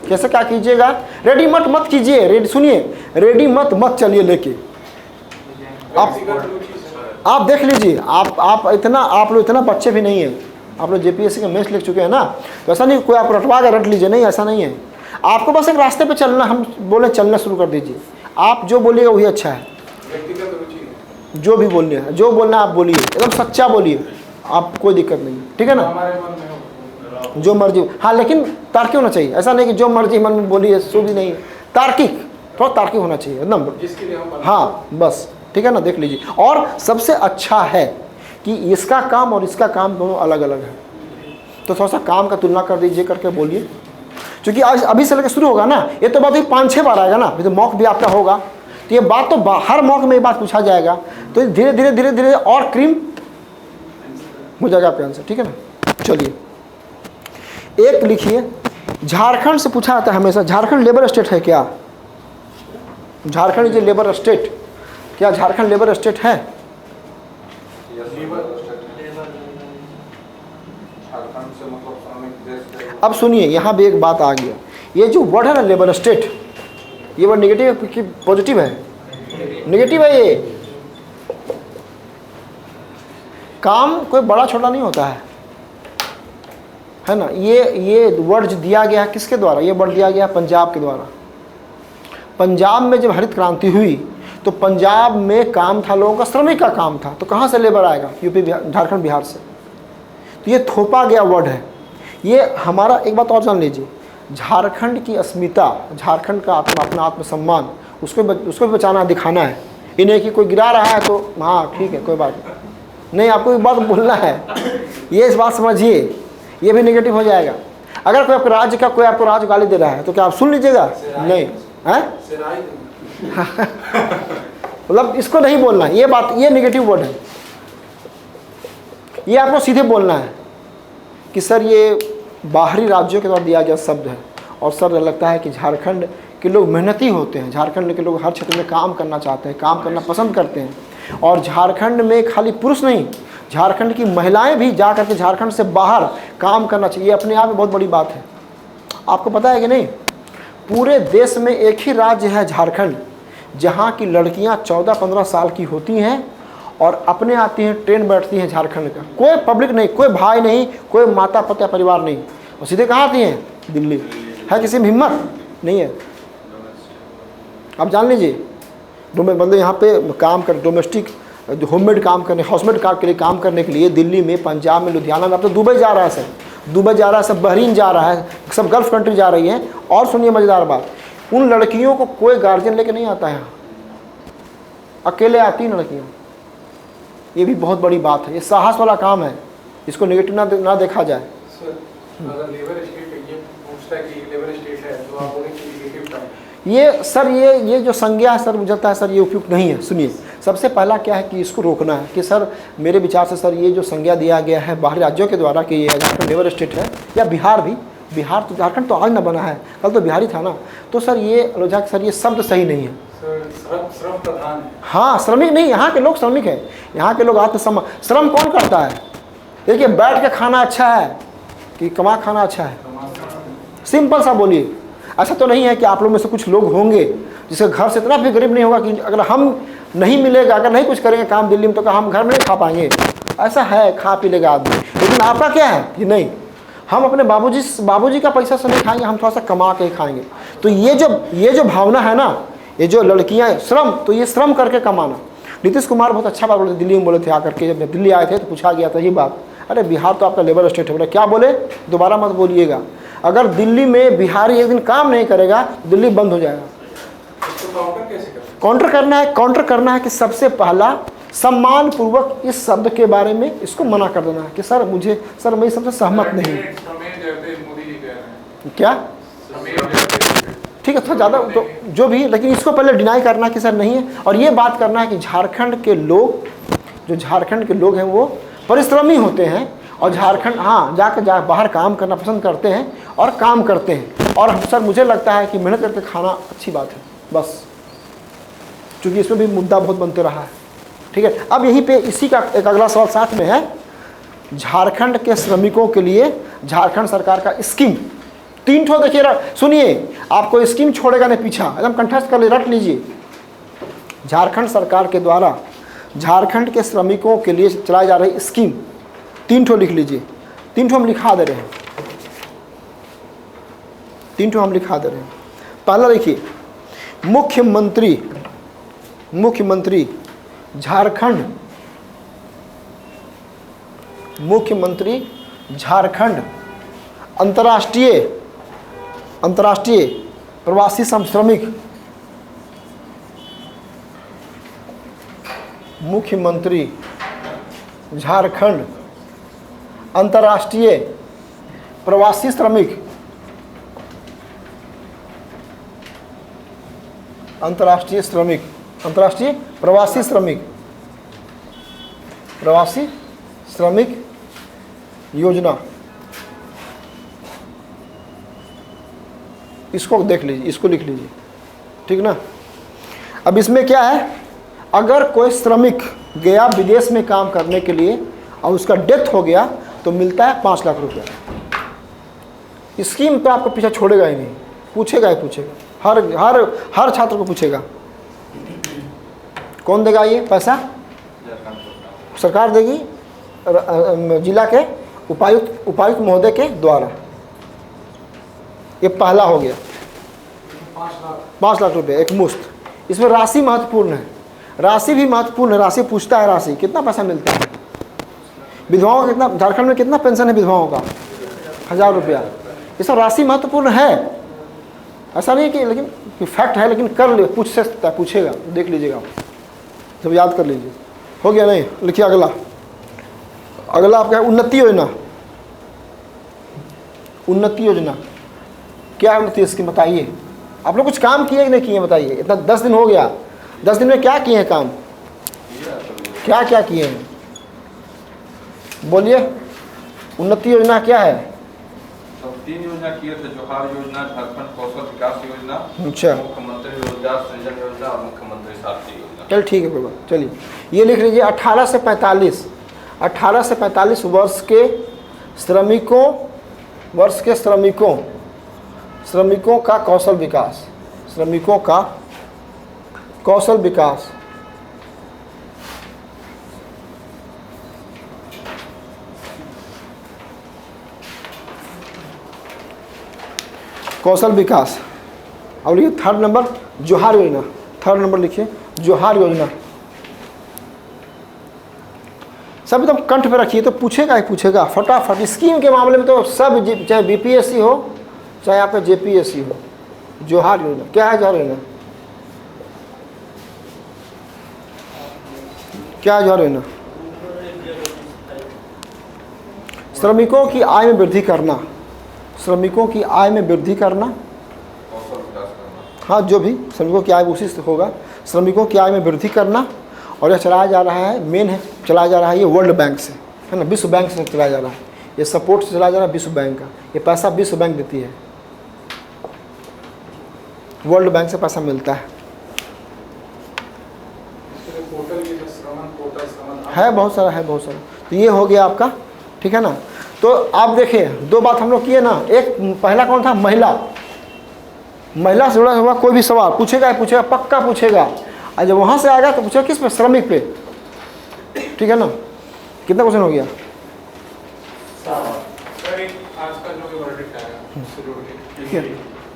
S1: कैसे क्या कीजिएगा, रेडी मत कीजिए, सुनिए, रेडी मत चलिए लेके, आप देख लीजिए। आप लोग इतना बच्चे भी नहीं है, आप लोग JPSC का मेंस लिख चुके हैं ना, तो ऐसा नहीं कोई आप रटवा के रट लीजिए, नहीं ऐसा नहीं है। आपको बस एक रास्ते पे चलना, हम बोले चलना शुरू कर दीजिए, आप जो बोलिएगा वही अच्छा है।
S7: व्यक्तिगत रुचि है,
S1: जो भी बोलने है, जो बोलना आप बोलिए, एकदम सच्चा बोलिए, आप कोई दिक्कत नहीं, ठीक है ना।
S7: हमारे मन में हो।
S1: जो मर्जी, हाँ लेकिन तार्किक होना चाहिए, ऐसा नहीं कि जो मर्जी मन में बोलिए, सो भी नहीं, तार्किक, थोड़ा तार्किक होना चाहिए एकदम,
S7: जिसके लिए हम
S1: हाँ बस, ठीक है ना। देख लीजिए, और सबसे अच्छा है कि इसका काम और इसका काम दोनों अलग अलग है, तो थोड़ा सा काम का तुलना कर दीजिए, करके बोलिए, क्योंकि आज अभी से लेकर शुरू होगा ना, ये तो बात ही 5-6 बार आएगा ना, तो मॉक भी आपका होगा, तो ये बात तो हर मॉक में ये बात पूछा जाएगा, तो धीरे धीरे और क्रीम हो जाएगा आपका आंसर, ठीक है ना। चलिए एक लिखिए, झारखंड से पूछा जाता है हमेशा, झारखंड लेबर स्टेट है क्या? झारखंड जो लेबर स्टेट, क्या झारखंड लेबर स्टेट है?
S5: झारखंड से मतलब श्रमिक देश के
S1: अब सुनिए, यहाँ भी एक बात आ गया, ये जो वर्ड है ना लेबर स्टेट, ये वर्ड नेगेटिव है कि पॉजिटिव है? नेगेटिव है। ये काम कोई बड़ा छोटा नहीं होता है ना। ये वर्ड जो दिया गया है किसके द्वारा? ये वर्ड दिया गया पंजाब के द्वारा। पंजाब में जब हरित क्रांति हुई तो पंजाब में काम था लोगों का, श्रमिक का काम था, तो कहाँ से लेबर आएगा? यूपी, झारखंड, बिहार से। तो ये थोपा गया वर्ड है। ये हमारा एक बात और जान लीजिए, झारखंड की अस्मिता, झारखंड का अपना आत्मसम्मान, उसको भी बचाना, दिखाना है। इन्हें कि कोई गिरा रहा है तो हाँ ठीक है कोई बात नहीं, आपको एक बात बोलना है, ये इस बात समझिए, ये भी नेगेटिव हो जाएगा। अगर कोई आपके राज्य का कोई आपको राज्य गाली दे रहा है तो क्या आप सुन लीजिएगा? नहीं है, मतलब इसको नहीं बोलना है, ये बात, ये नेगेटिव वर्ड है। ये आपको सीधे बोलना है कि सर ये बाहरी राज्यों के द्वारा दिया गया शब्द है, और सर लगता है कि झारखंड के लोग मेहनती होते हैं, झारखंड के लोग हर क्षेत्र में काम करना चाहते हैं, काम करना पसंद करते हैं, और झारखंड में खाली पुरुष नहीं, झारखंड की महिलाएं भी जा करके झारखंड से बाहर काम करना चाहिए। ये अपने आप में बहुत बड़ी बात है। आपको पता है कि नहीं, पूरे देश में एक ही राज्य है झारखंड, जहाँ की लड़कियाँ 14-15 साल की होती हैं और अपने आती हैं, ट्रेन बैठती हैं झारखंड का, कोई पब्लिक नहीं, कोई भाई नहीं, कोई माता पिता परिवार नहीं, और सीधे कहाँ आती हैं? दिल्ली। है किसी में हिम्मत? नहीं है। आप जान लीजिए, मतलब यहाँ पे काम कर, डोमेस्टिक होममेड काम करने, हाउसमेड काम के लिए काम करने के लिए दिल्ली में, पंजाब में, लुधियाना में, अब तो दुबई जा रहा है सर, दुबई जा रहा है, सब बहरीन जा रहा है, सब गल्फ कंट्री जा रही है। और सुनिए मज़ेदार बात, उन लड़कियों को कोई गार्जियन लेके नहीं आता है, अकेले आती हैं लड़कियाँ। ये भी बहुत बड़ी बात है, ये साहस वाला काम है, इसको नेगेटिव ना देखा जाए।
S7: सर अगर लेबर स्टेट ये पूछता है कि लेबर स्टेट है तो आप बोलें कि नेगेटिव टर्म,
S1: ये सर ये जो संज्ञा है सर, मुझे लगता है सर ये उपयुक्त नहीं है। सुनिए, सबसे पहला क्या है कि इसको रोकना है कि सर मेरे विचार से सर ये जो संज्ञा दिया गया है बाहरी राज्यों के द्वारा कि ये झारखंड लेबर स्टेट है, या बिहार भी, बिहार तो झारखंड तो आज ना बना है, कल तो बिहारी था ना, तो सर ये सर ये शब्द सही नहीं है।
S7: श्रम प्रधान है।
S1: हाँ, श्रमिक नहीं, यहाँ के लोग श्रमिक हैं, यहाँ के लोग आत्मसम्मान। श्रम कौन करता है? देखिए, बैठ के खाना अच्छा है कि कमा खाना अच्छा है? सिंपल सा बोलिए। ऐसा तो नहीं है कि आप लोग में से कुछ लोग होंगे जिसके घर से इतना भी गरीब नहीं होगा कि अगर हम नहीं मिलेगा, अगर नहीं कुछ करेंगे काम दिल्ली में, तो हम घर में नहीं खा पाएंगे? ऐसा है, खा पी लेगा आदमी। लेकिन आपका क्या है कि नहीं, हम अपने बाबूजी का पैसा से नहीं खाएंगे, हम थोड़ा सा कमा के ही खाएंगे। तो ये जो भावना है ना, ये जो लड़कियां श्रम, तो ये श्रम करके कमाना। नीतीश कुमार बहुत अच्छा बात बोले, दिल्ली में बोले थे आकर के, जब दिल्ली आए थे तो पूछा गया था ये बात, अरे बिहार तो आपका लेबर स्टेट है। बोले क्या बोले? दोबारा मत बोलिएगा। अगर दिल्ली में बिहारी एक दिन काम नहीं करेगा दिल्ली बंद हो जाएगा।
S7: काउंटर कैसे करें?
S1: काउंटर करना है कि सबसे पहला सम्मान पूर्वक इस शब्द के बारे में इसको मना कर देना है कि सर मैं इस सबसे सहमत नहीं हूँ।
S3: मोदी जी कह रहे हैं
S1: क्या ठीक है, थोड़ा ज़्यादा तो जो भी, लेकिन इसको पहले डिनाई करना कि सर नहीं है। और ये बात करना है कि झारखंड के लोग, जो झारखंड के लोग हैं वो परिश्रमी होते हैं, और झारखंड हाँ बाहर काम करना पसंद करते हैं और काम करते हैं। और सर मुझे लगता है कि मेहनत करके खाना अच्छी बात है, बस, क्योंकि इसमें भी मुद्दा बहुत बनते रहा है। ठीक है, अब यहीं पे इसी का एक अगला सवाल साथ में है, झारखंड के श्रमिकों के लिए झारखंड सरकार का स्कीम 3 ठो देखिए, सुनिए, आपको स्कीम छोड़ेगा नहीं पीछा, एकदम कंठस्थ कर ले, रट लीजिए। झारखंड सरकार के द्वारा झारखंड के श्रमिकों के लिए चलाई जा रही स्कीम 3 ठो लिख लीजिए। 3 ठो हम लिखा दे रहे हैं, 3 ठो हम लिखा दे रहे हैं। पहला देखिए, मुख्यमंत्री झारखंड अंतर्राष्ट्रीय प्रवासी श्रमिक, मुख्यमंत्री झारखंड अंतर्राष्ट्रीय प्रवासी श्रमिक, अंतर्राष्ट्रीय प्रवासी श्रमिक योजना, इसको देख लीजिए, इसको लिख लीजिए, ठीक ना। अब इसमें क्या है, अगर कोई श्रमिक गया विदेश में काम करने के लिए और उसका डेथ हो गया तो मिलता है 5 लाख रुपया। स्कीम तो आपको पीछे छोड़ेगा ही नहीं, पूछेगा ही पूछेगा, हर छात्र को पूछेगा। कौन देगा ये पैसा? सरकार देगी, जिला के उपायुक्त महोदय के द्वारा। ये पहला हो गया 5 लाख रुपए एक मुश्त। इसमें राशि महत्वपूर्ण है, राशि भी महत्वपूर्ण है। राशि पूछता है, राशि कितना पैसा मिलता है विधवाओं का, कितना झारखंड में कितना पेंशन है विधवाओं का? 1000 रुपया। ये सब राशि महत्वपूर्ण है, ऐसा नहीं कि लेकिन फैक्ट है, लेकिन कर ले, पूछ सकता है, पूछेगा, देख लीजिएगा, जब याद कर लीजिए। हो गया नहीं? लिखिए अगला। अगला आपका है उन्नति योजना। उन्नति योजना क्या है? उन्नति स्कीम बताइए। आप लोग कुछ काम किए कि नहीं किए बताइए? इतना 10 दिन हो गया, 10 दिन में क्या किए हैं काम? क्या क्या किए हैं बोलिए। उन्नति योजना क्या है?
S4: तो 3 योजना किए थे, जोहार योजना, झारखंड कौशल विकास योजना,
S1: अच्छा,
S4: मुख्यमंत्री रोजगार सृजन योजना और मुख्यमंत्री साथी योजना।
S1: चल ठीक है बाबा, चलिए ये लिख लीजिए। 18 से 45 वर्ष के श्रमिकों का कौशल विकास, श्रमिकों का कौशल विकास। कौशल विकास। अब लिखिए 3rd नंबर जोहार योजना। 3rd नंबर लिखिए जोहार योजना। सब एकदम कंठ पे रखिए, तो पूछेगा ही पूछेगा फटाफट। स्कीम के मामले में तो सब, चाहे बीपीएससी हो चाहे यहाँ पे जेपीएससी हो। जोहार योजना क्या है? जोहार योजना क्या है? जोहार योजना श्रमिकों की आय में वृद्धि करना, श्रमिकों की आय में वृद्धि करना, हाँ जो भी श्रमिकों की आय उसी से होगा। श्रमिकों की आय में वृद्धि करना, और यह चलाया जा रहा है, मेन है चलाया जा रहा है ये वर्ल्ड बैंक से, है ना, विश्व बैंक से चलाया जा रहा है। ये सपोर्ट से चलाया जा रहा है विश्व बैंक का। ये पैसा विश्व बैंक देती है, वर्ल्ड बैंक से पैसा मिलता है। है बहुत सारा, है बहुत सारा। तो ये हो गया आपका, ठीक है ना। तो आप देखिए 2 बात हम लोग किए ना। एक पहला कौन था? महिला। महिला से जुड़ा हुआ कोई भी सवाल पूछेगा, पक्का पूछेगा। और जब वहाँ से आएगा तो पूछेगा किस पे? श्रमिक पे, ठीक है ना। कितना क्वेश्चन हो गया?
S3: सर एक आज का जो वर्डिक्ट आया उससे जुड़ के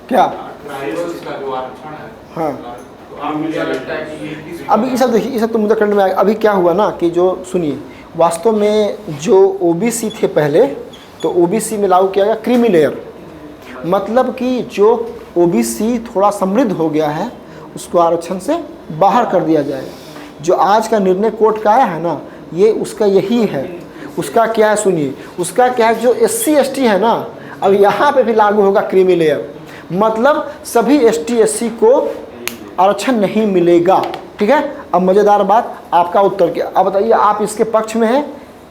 S1: क्या?
S3: ट्राइबल्स का जो आरक्षण है,
S1: हाँ,
S3: तो आपको क्या लगता है कि ये किस
S1: अभी ये सब देखिए, ये सब तो मुद्दा करने में आएगा। अभी क्या हुआ ना कि जो सुनिए, वास्तव में जो ओबीसी थे पहले, तो ओबीसी में लागू किया गया क्रीमी लेयर। मतलब कि जो ओबीसी थोड़ा समृद्ध हो गया है उसको आरक्षण से बाहर कर दिया जाएगा। जो आज का निर्णय कोर्ट का आया है ना, ये उसका यही है। उसका क्या है सुनिए, उसका क्या है, जो SC ST है ना, अब यहाँ पे भी लागू होगा क्रीमी लेयर। मतलब सभी ST SC को आरक्षण नहीं मिलेगा, ठीक है। अब मज़ेदार बात, आपका उत्तर क्या? अब बताइए, आप इसके पक्ष में हैं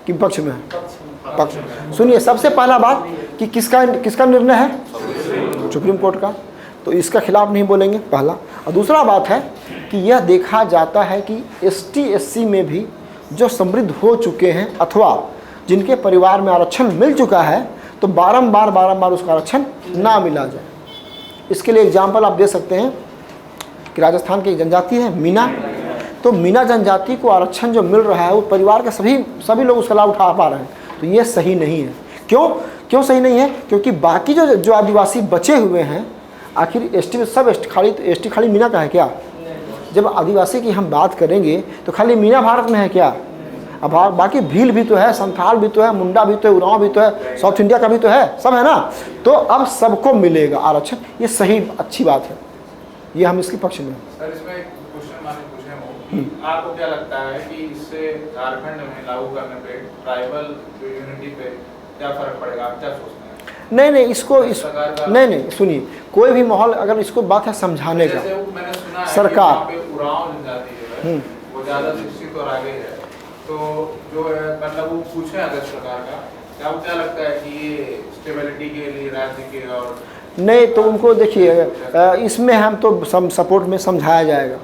S1: कि विपक्ष में हैं? पक्ष में। सुनिए, सबसे पहला बात कि किसका निर्णय है? सुप्रीम कोर्ट का। तो इसका खिलाफ नहीं बोलेंगे, पहला। और दूसरा बात है कि यह देखा जाता है कि ST SC में भी जो समृद्ध हो चुके हैं अथवा जिनके परिवार में आरक्षण मिल चुका है, तो बारंबार उसका आरक्षण ना मिला जाए। इसके लिए एग्जाम्पल आप दे सकते हैं कि राजस्थान की एक जनजाति है मीना, तो मीना जनजाति को आरक्षण जो मिल रहा है वो परिवार के सभी लोग उसका लाभ उठा पा रहे हैं। तो ये सही नहीं है। क्यों सही नहीं है? क्योंकि बाकी जो आदिवासी बचे हुए हैं, आखिर ST में सब ST खाली मीना का है क्या? जब आदिवासी की हम बात करेंगे तो खाली मीना भारत में है क्या? अब बाकी भील भी तो है, संथाल भी तो है, मुंडा भी तो है, उरांव भी तो है, साउथ इंडिया का भी तो है, सब है ना। तो अब सबको मिलेगा आरक्षण, ये सही अच्छी बात है। ये हम इसके पक्ष में हैं।
S3: सर इसमें एक क्वेश्चन मैंने पूछे हो, आपको क्या लगता है कि इससे झारखंड में लागू करने पे ट्राइबल यूनिटी पे क्या फर्क पड़ेगा? आप क्या सोचते हैं?
S1: नहीं, सुनिए, कोई भी माहौल, अगर इसको बात है समझाने का,
S3: जैसे मैंने सुना है
S1: सरकार
S3: कि उरांव जनजाति जो है वो ज़्यादा शिक्षित और आगे है, तो जो है मतलब वो पूछे अगर सरकार का, क्या आपको क्या लगता है कि ये स्टेबिलिटी के लिए राज्य के और
S1: नहीं, तो उनको देखिए, इसमें हम तो सपोर्ट में समझाया जाएगा।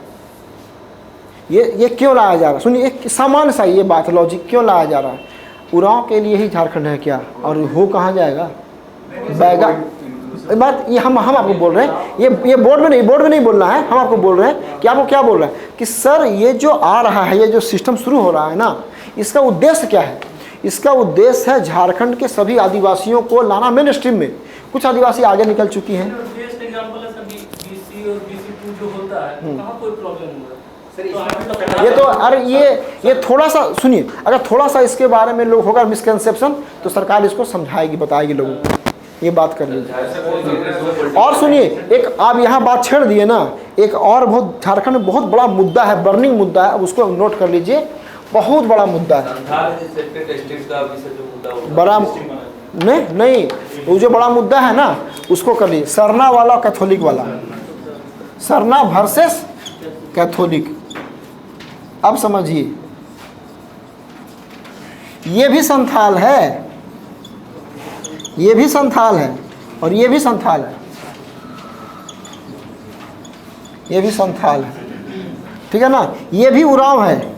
S1: ये क्यों लाया जा रहा है? सुनिए, एक सामान्य सा ये बात लॉजिक क्यों लाया जा रहा है। उरांव के लिए ही झारखंड है क्या, और हो कहाँ जाएगा बैगा बात। ये हम आपको बोल रहे हैं, ये बोर्ड में नहीं बोलना है, हम आपको बोल रहे हैं कि आपको क्या बोल रहे हैं कि सर ये जो आ रहा है, ये जो सिस्टम शुरू हो रहा है ना, इसका उद्देश्य क्या है। इसका उद्देश्य है झारखंड के सभी आदिवासियों को लाना मेन स्ट्रीम में। कुछ आदिवासी आगे निकल चुकी हैं।
S8: बेस्ट एग्जांपल है सर BC और BC2 जो होता है, कहाँ कोई प्रॉब्लम हुआ
S1: ये तो अरे ये थोड़ा सा सुनिए, अगर थोड़ा सा इसके बारे में लोग होगा मिसकंसेप्शन तो सरकार इसको समझाएगी, बताएगी लोगों को, ये बात कर लीजिए। और सुनिए, एक आप यहाँ बात छेड़ दिए ना, एक और बहुत झारखंड में बहुत बड़ा मुद्दा है, बर्निंग मुद्दा है, अब उसको नोट कर लीजिए, बहुत बड़ा मुद्दा है। बड़ा नहीं वो जो बड़ा मुद्दा है ना उसको कर लीजिए, सरना वाला कैथोलिक वाला, सरना वर्सेस कैथोलिक। अब समझिए, ये भी संथाल है, ये भी संथाल है और ये भी संथाल है, ये भी संथाल है, ठीक है ना। ये भी उरांव है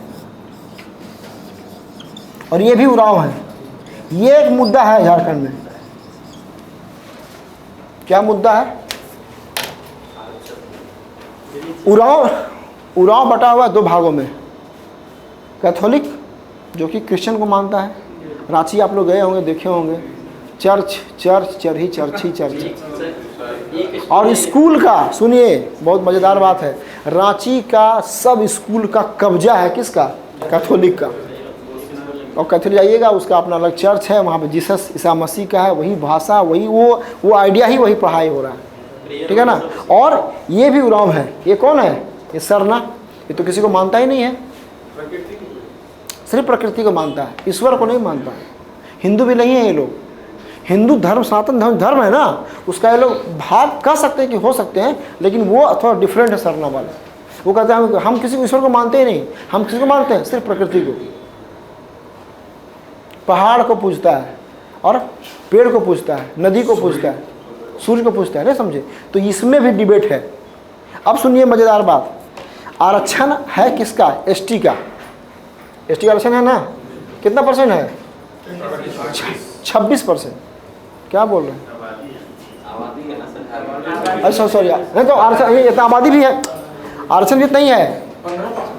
S1: और ये भी उरांव है। ये एक मुद्दा है झारखंड में। क्या मुद्दा है? उरांव बटा हुआ है दो भागों में, कैथोलिक जो कि क्रिश्चियन को मानता है, रांची आप लोग गए होंगे, देखे होंगे, चर्च। और स्कूल का सुनिए, बहुत मज़ेदार बात है, रांची का सब स्कूल का कब्जा है किसका? कैथोलिक का। और कैथोलिक जाइएगा, उसका अपना अलग चर्च है, वहाँ पे जीसस ईसा मसीह का है, वही भाषा, वही वो आइडिया ही वही पढ़ाई हो रहा है, ठीक है ना। और ये भी उरांव है। ये कौन है? ये सरना। ये तो किसी को मानता ही नहीं है, सिर्फ प्रकृति को मानता है, ईश्वर को नहीं मानता है। हिंदू भी नहीं है ये लोग। हिंदू धर्म सनातन धर्म है ना, उसका ये लोग भाग कह सकते हैं कि हो सकते हैं, लेकिन वो थोड़ा डिफरेंट है सरना वाला। वो कहते हैं हम किसी को ईश्वर को मानते ही नहीं, हम किसी को मानते हैं सिर्फ प्रकृति को। पहाड़ को पूजता है और पेड़ को पूजता है, नदी को पूजता है, सूर्य को पूजता है, नहीं समझे? तो इसमें भी डिबेट है। अब सुनिए मज़ेदार बात, आरक्षण है किसका? एसटी का। एसटी का आरक्षण है ना, कितना परसेंट है? 26%। क्या बोल रहे हैं? अच्छा सॉरी, नहीं तो आरक्षण इतना आबादी भी है, आरक्षण भी नहीं है।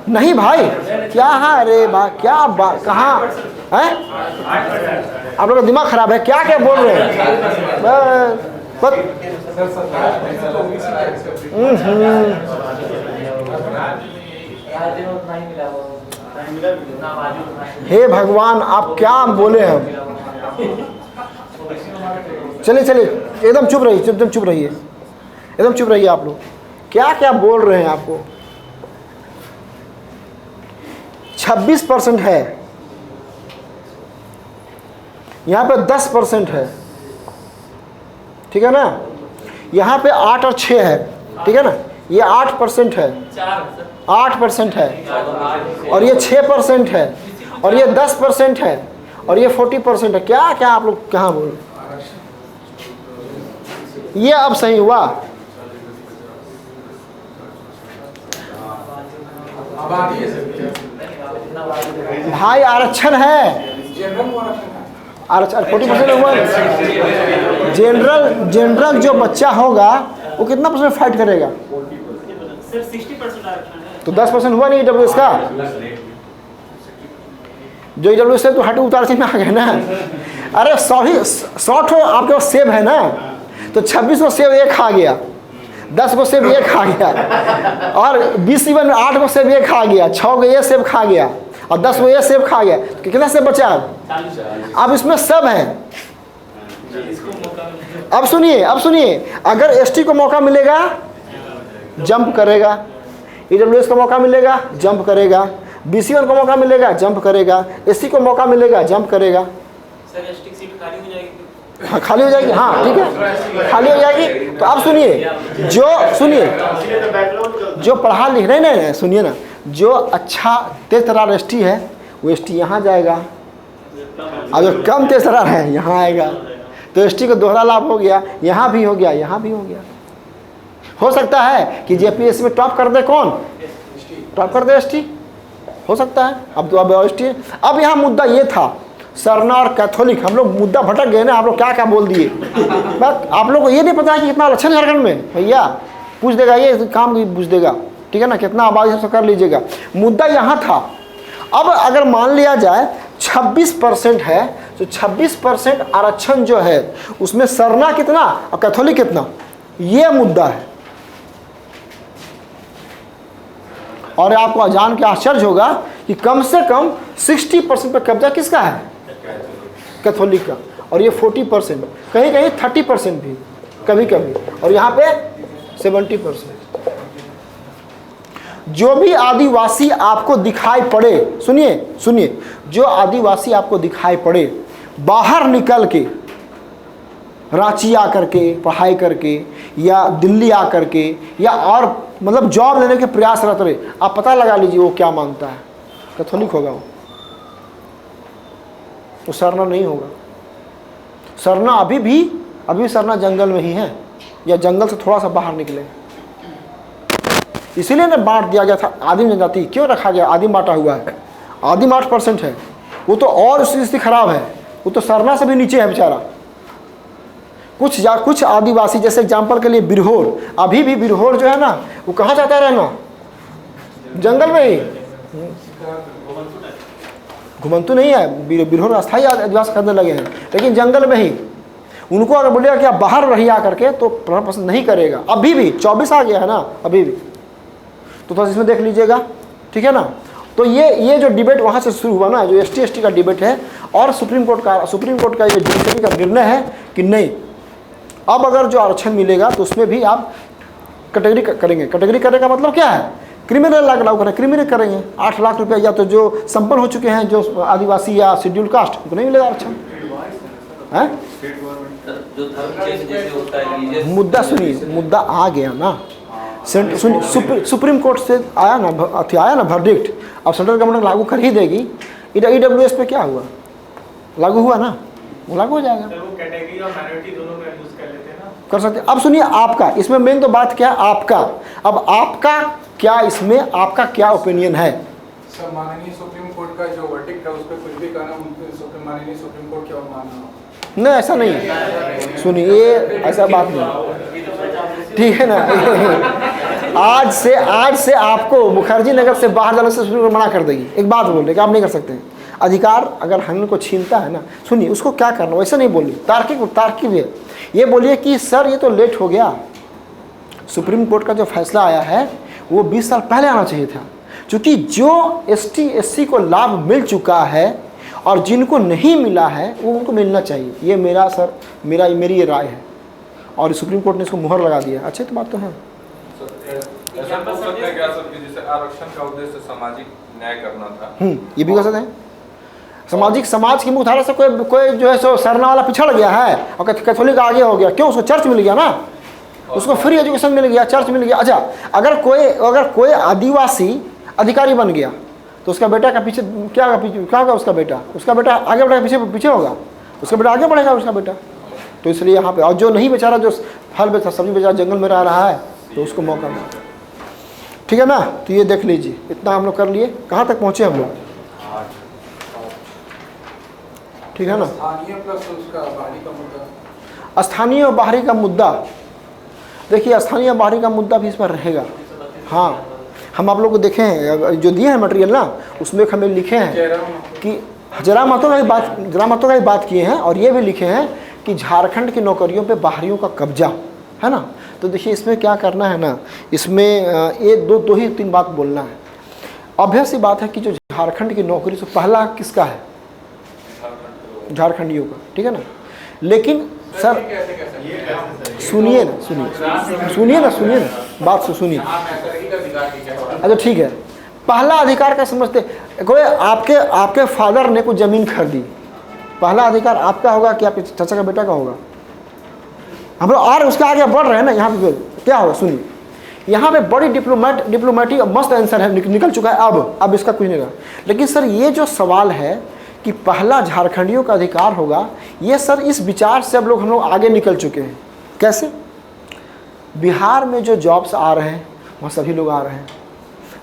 S1: नहीं भाई, क्या है? अरे भाई क्या बात, कहाँ है? आप लोग का दिमाग खराब है क्या? क्या बोल रहे हैं? हे भगवान, आप क्या बोले हम? चलिए एकदम चुप रहिए, एकदम चुप रहिए, एकदम चुप रहिए। आप लोग क्या क्या बोल रहे हैं? आपको 26% है, यहाँ पे 10% है, ठीक है ना। यहाँ पे 8 और 6 है, ठीक है ना। ये 8% है, 8% है, और ये 6% है, और ये 10% है, और ये 40% है। क्या क्या आप लोग कहाँ बोल रहे? ये अब सही हुआ? भाई आरक्षण है, आरक्षण 40% हुआ। जनरल जो बच्चा होगा वो कितना परसेंट फाइट करेगा?
S8: सर 60% आरक्षण है।
S1: तो 10% हुआ नहीं ईडब्ल्यूएस का। जो ईडब्ल्यूएस है तो हट उतार से में आ गए ना। अरे 100 आपके पास सेब है ना, तो 26 को सेब एक खा गया, 10 को सेब एक खा गया, और 20 में 8 को सेब एक खा गया, 6 को ये सेब खा गया, और 10 को ये सेब खा गया, तो कितना सेब बचा? अब इसमें सब है। अब सुनिए, अगर एसटी को मौका मिलेगा जंप करेगा, ईडब्ल्यूएस को मौका मिलेगा जंप करेगा, बीसीवन को मौका मिलेगा जंप करेगा, एससी को मौका मिलेगा जंप करेगा।
S8: सर एसटी की सीट खाली हो जाएगी?
S1: हाँ खाली हो जाएगी, हाँ ठीक है, खाली हो जाएगी। तो अब सुनिए, जो पढ़ा लिख नहीं सुनिए ना, जो अच्छा तेज तरार एसटी है वो एसटी यहाँ जाएगा, और जो कम तेज तरार है यहाँ आएगा। तो एसटी को दोहरा लाभ हो गया, यहाँ भी हो गया, यहाँ भी हो गया। हो सकता है कि जेपीएससी में टॉप कर दे कौन? टॉप कर दे एसटी, हो सकता है। अब तो अब एसटी। अब यहाँ मुद्दा ये था, सरना और कैथोलिक, हम लोग मुद्दा भटक गए ना, आप लोग क्या क्या बोल दिए। बस आप लोग को ये नहीं पता है कि कितना इलेक्शन झारखंड में, भैया पूछ देगा, ये काम भी पूछ देगा, ठीक है ना, कितना आबादी से कर लीजिएगा। मुद्दा यहाँ था। अब अगर मान लिया जाए 26% है, तो 26% आरक्षण जो है उसमें सरना कितना और कैथोलिक कितना, ये मुद्दा है। और आपको जान के आश्चर्य होगा कि कम से कम 60% पर कब्जा किसका है, कैथोलिक का, और ये 40%, कहीं कहीं 30% भी कभी कभी, और यहाँ पे 70%। जो भी आदिवासी आपको दिखाई पड़े, सुनिए सुनिए, जो आदिवासी आपको दिखाई पड़े बाहर निकल के, रांची आकर के पढ़ाई करके या दिल्ली आकर के या और मतलब जॉब लेने के प्रयासरत रहे, आप पता लगा लीजिए वो क्या मानता है, कैथोलिक होगा वो सरना नहीं होगा। सरना अभी सरना जंगल में ही है, या जंगल से थोड़ा सा बाहर निकले। इसीलिए ना बांट दिया गया था, आदिम जनजाति क्यों रखा गया, आदिम बांटा हुआ है, आदिम 8% है, वो तो और उसकी स्थिति खराब है, वो तो सरना से भी नीचे है बेचारा। कुछ आदिवासी, जैसे एग्जाम्पल के लिए बिरहोर, अभी भी बिरहोर जो है ना, वो कहाँ जाता है रहना, जंगल में ही, घुमंतु नहीं है, बिरहोर अस्थायी आदिवासी करने लगे हैं, लेकिन जंगल में ही। उनको अगर बोलेगा कि आप बाहर रहिए आकर के, तो पसंद नहीं करेगा। अभी भी 24 आ गया है ना, अभी भी, तो थोड़ा इसमें देख लीजिएगा, ठीक है ना। तो ये जो डिबेट वहाँ से शुरू हुआ ना, जो ST का डिबेट है, और सुप्रीम कोर्ट का ये जुडिशरी का निर्णय है कि नहीं, अब अगर जो आरक्षण मिलेगा तो उसमें भी आप कैटेगरी करेंगे। कैटेगरी करने का मतलब क्या है, क्रिमिनल लागू करें, क्रिमिनल करेंगे। 8 लाख रुपया या तो जो संपन्न हो चुके हैं, जो आदिवासी या शेड्यूल कास्ट, उनको नहीं मिलेगा आरक्षण है।
S2: जो धर्म चेंज जैसे होता है, religious-
S1: मुद्दा सुनिए, मुद्दा आ गया ना, सुप्रीम कोर्ट से आया ना वर्डिक्ट, अब सेंट्रल गवर्नमेंट लागू कर ही देगी। EWS पे क्या हुआ, लागू हुआ ना, वो लागू हो जाएगा।
S8: सर वो कैटेगरी और माइनॉरिटी दोनों में यूज कर लेते हैं ना,
S1: कर सकते। अब सुनिए आपका, इसमें मेन तो बात क्या है आपका, अब आपका क्या, इसमें आपका क्या ओपिनियन है।
S7: सर माननीय सुप्रीम कोर्ट का जो वर्डिक्ट है उस पर कुछ भी कहना, माननीय सुप्रीम कोर्ट क्या मानना,
S1: नहीं ऐसा नहीं है, सुनिए ऐसा बात नहीं, ठीक है ना। आज से आपको मुखर्जी नगर से बाहर जाने से मना कर देगी, एक बात बोल रहे कि आप नहीं कर सकते। अधिकार अगर हम को छीनता है ना, सुनिए उसको क्या करना, वैसे नहीं बोलिए, तार्किक भी है। ये बोलिए कि सर ये तो लेट हो गया, सुप्रीम कोर्ट का जो फैसला आया है वो 20 साल पहले आना चाहिए था, क्योंकि जो ST SC को लाभ मिल चुका है और जिनको नहीं मिला है वो उनको मिलना चाहिए। ये मेरी ये राय है, और सुप्रीम कोर्ट ने इसको मुहर लगा दिया। अच्छी तो बात तो है।
S4: ऐसा बोल सकते हैं क्या सर कि जैसे आरक्षण का उद्देश्य सामाजिक न्याय करना था,
S1: ये भी कर सकते हैं। समाज की मुख्यधारा से कोई जो है सो सरना वाला पिछड़ गया है और कैथोलिक आगे हो गया, क्यों, उसको चर्च मिल गया ना, उसको फ्री एजुकेशन मिल गया, चर्च मिल गया। अच्छा, अगर कोई आदिवासी अधिकारी बन गया तो उसका बेटा का पीछे क्या होगा, उसका बेटा आगे बढ़ेगा, पीछे होगा, उसका बेटा आगे बढ़ेगा, उसका बेटा। तो इसलिए यहाँ पे, और जो नहीं बेचारा, जो फल बेचा सब्जी बेचारा जंगल में रह रहा है, तो उसको मौका मिलता है, ठीक है ना। तो ये देख लीजिए, इतना हम लोग कर लिए, कहाँ तक पहुँचे हम लोग, ठीक है ना।
S7: स्थानीय प्लस उसका बाहरी का मुद्दा,
S1: स्थानीय और बाहरी का मुद्दा, देखिए स्थानीय और बाहरी का मुद्दा भी इस पर रहेगा। हाँ, हम आप लोग को देखें हैं जो दिए हैं मटेरियल ना, उसमें हमें लिखे हैं कि जरा मतों का ही बात किए हैं, और ये भी लिखे हैं कि झारखंड की नौकरियों पे बाहरियों का कब्जा है ना। तो देखिए इसमें क्या करना है ना, इसमें ये दो ही तीन बात बोलना है। ऑब्वियस सी बात है कि जो झारखंड की नौकरी से पहला किसका है, झारखंडियों का, ठीक है ना। लेकिन सर सुनिए ना, बात सुनिए। अच्छा ठीक है, पहला अधिकार का समझते, कोई आपके फादर ने कुछ ज़मीन खरीदी, पहला अधिकार आपका होगा कि आपके चाचा का बेटा का होगा। हम लोग और उसके आगे बढ़ रहे हैं ना, यहाँ पे क्या होगा सुनिए, यहाँ पे बड़ी डिप्लोमेटिक मस्त आंसर है, निकल चुका है। अब इसका कुछ नहीं रहा। लेकिन सर ये जो सवाल है कि पहला झारखंडियों का अधिकार होगा, ये सर इस विचार से हम लोग आगे निकल चुके हैं। कैसे, बिहार में जो जॉब्स आ रहे हैं वहाँ सभी लोग आ रहे हैं,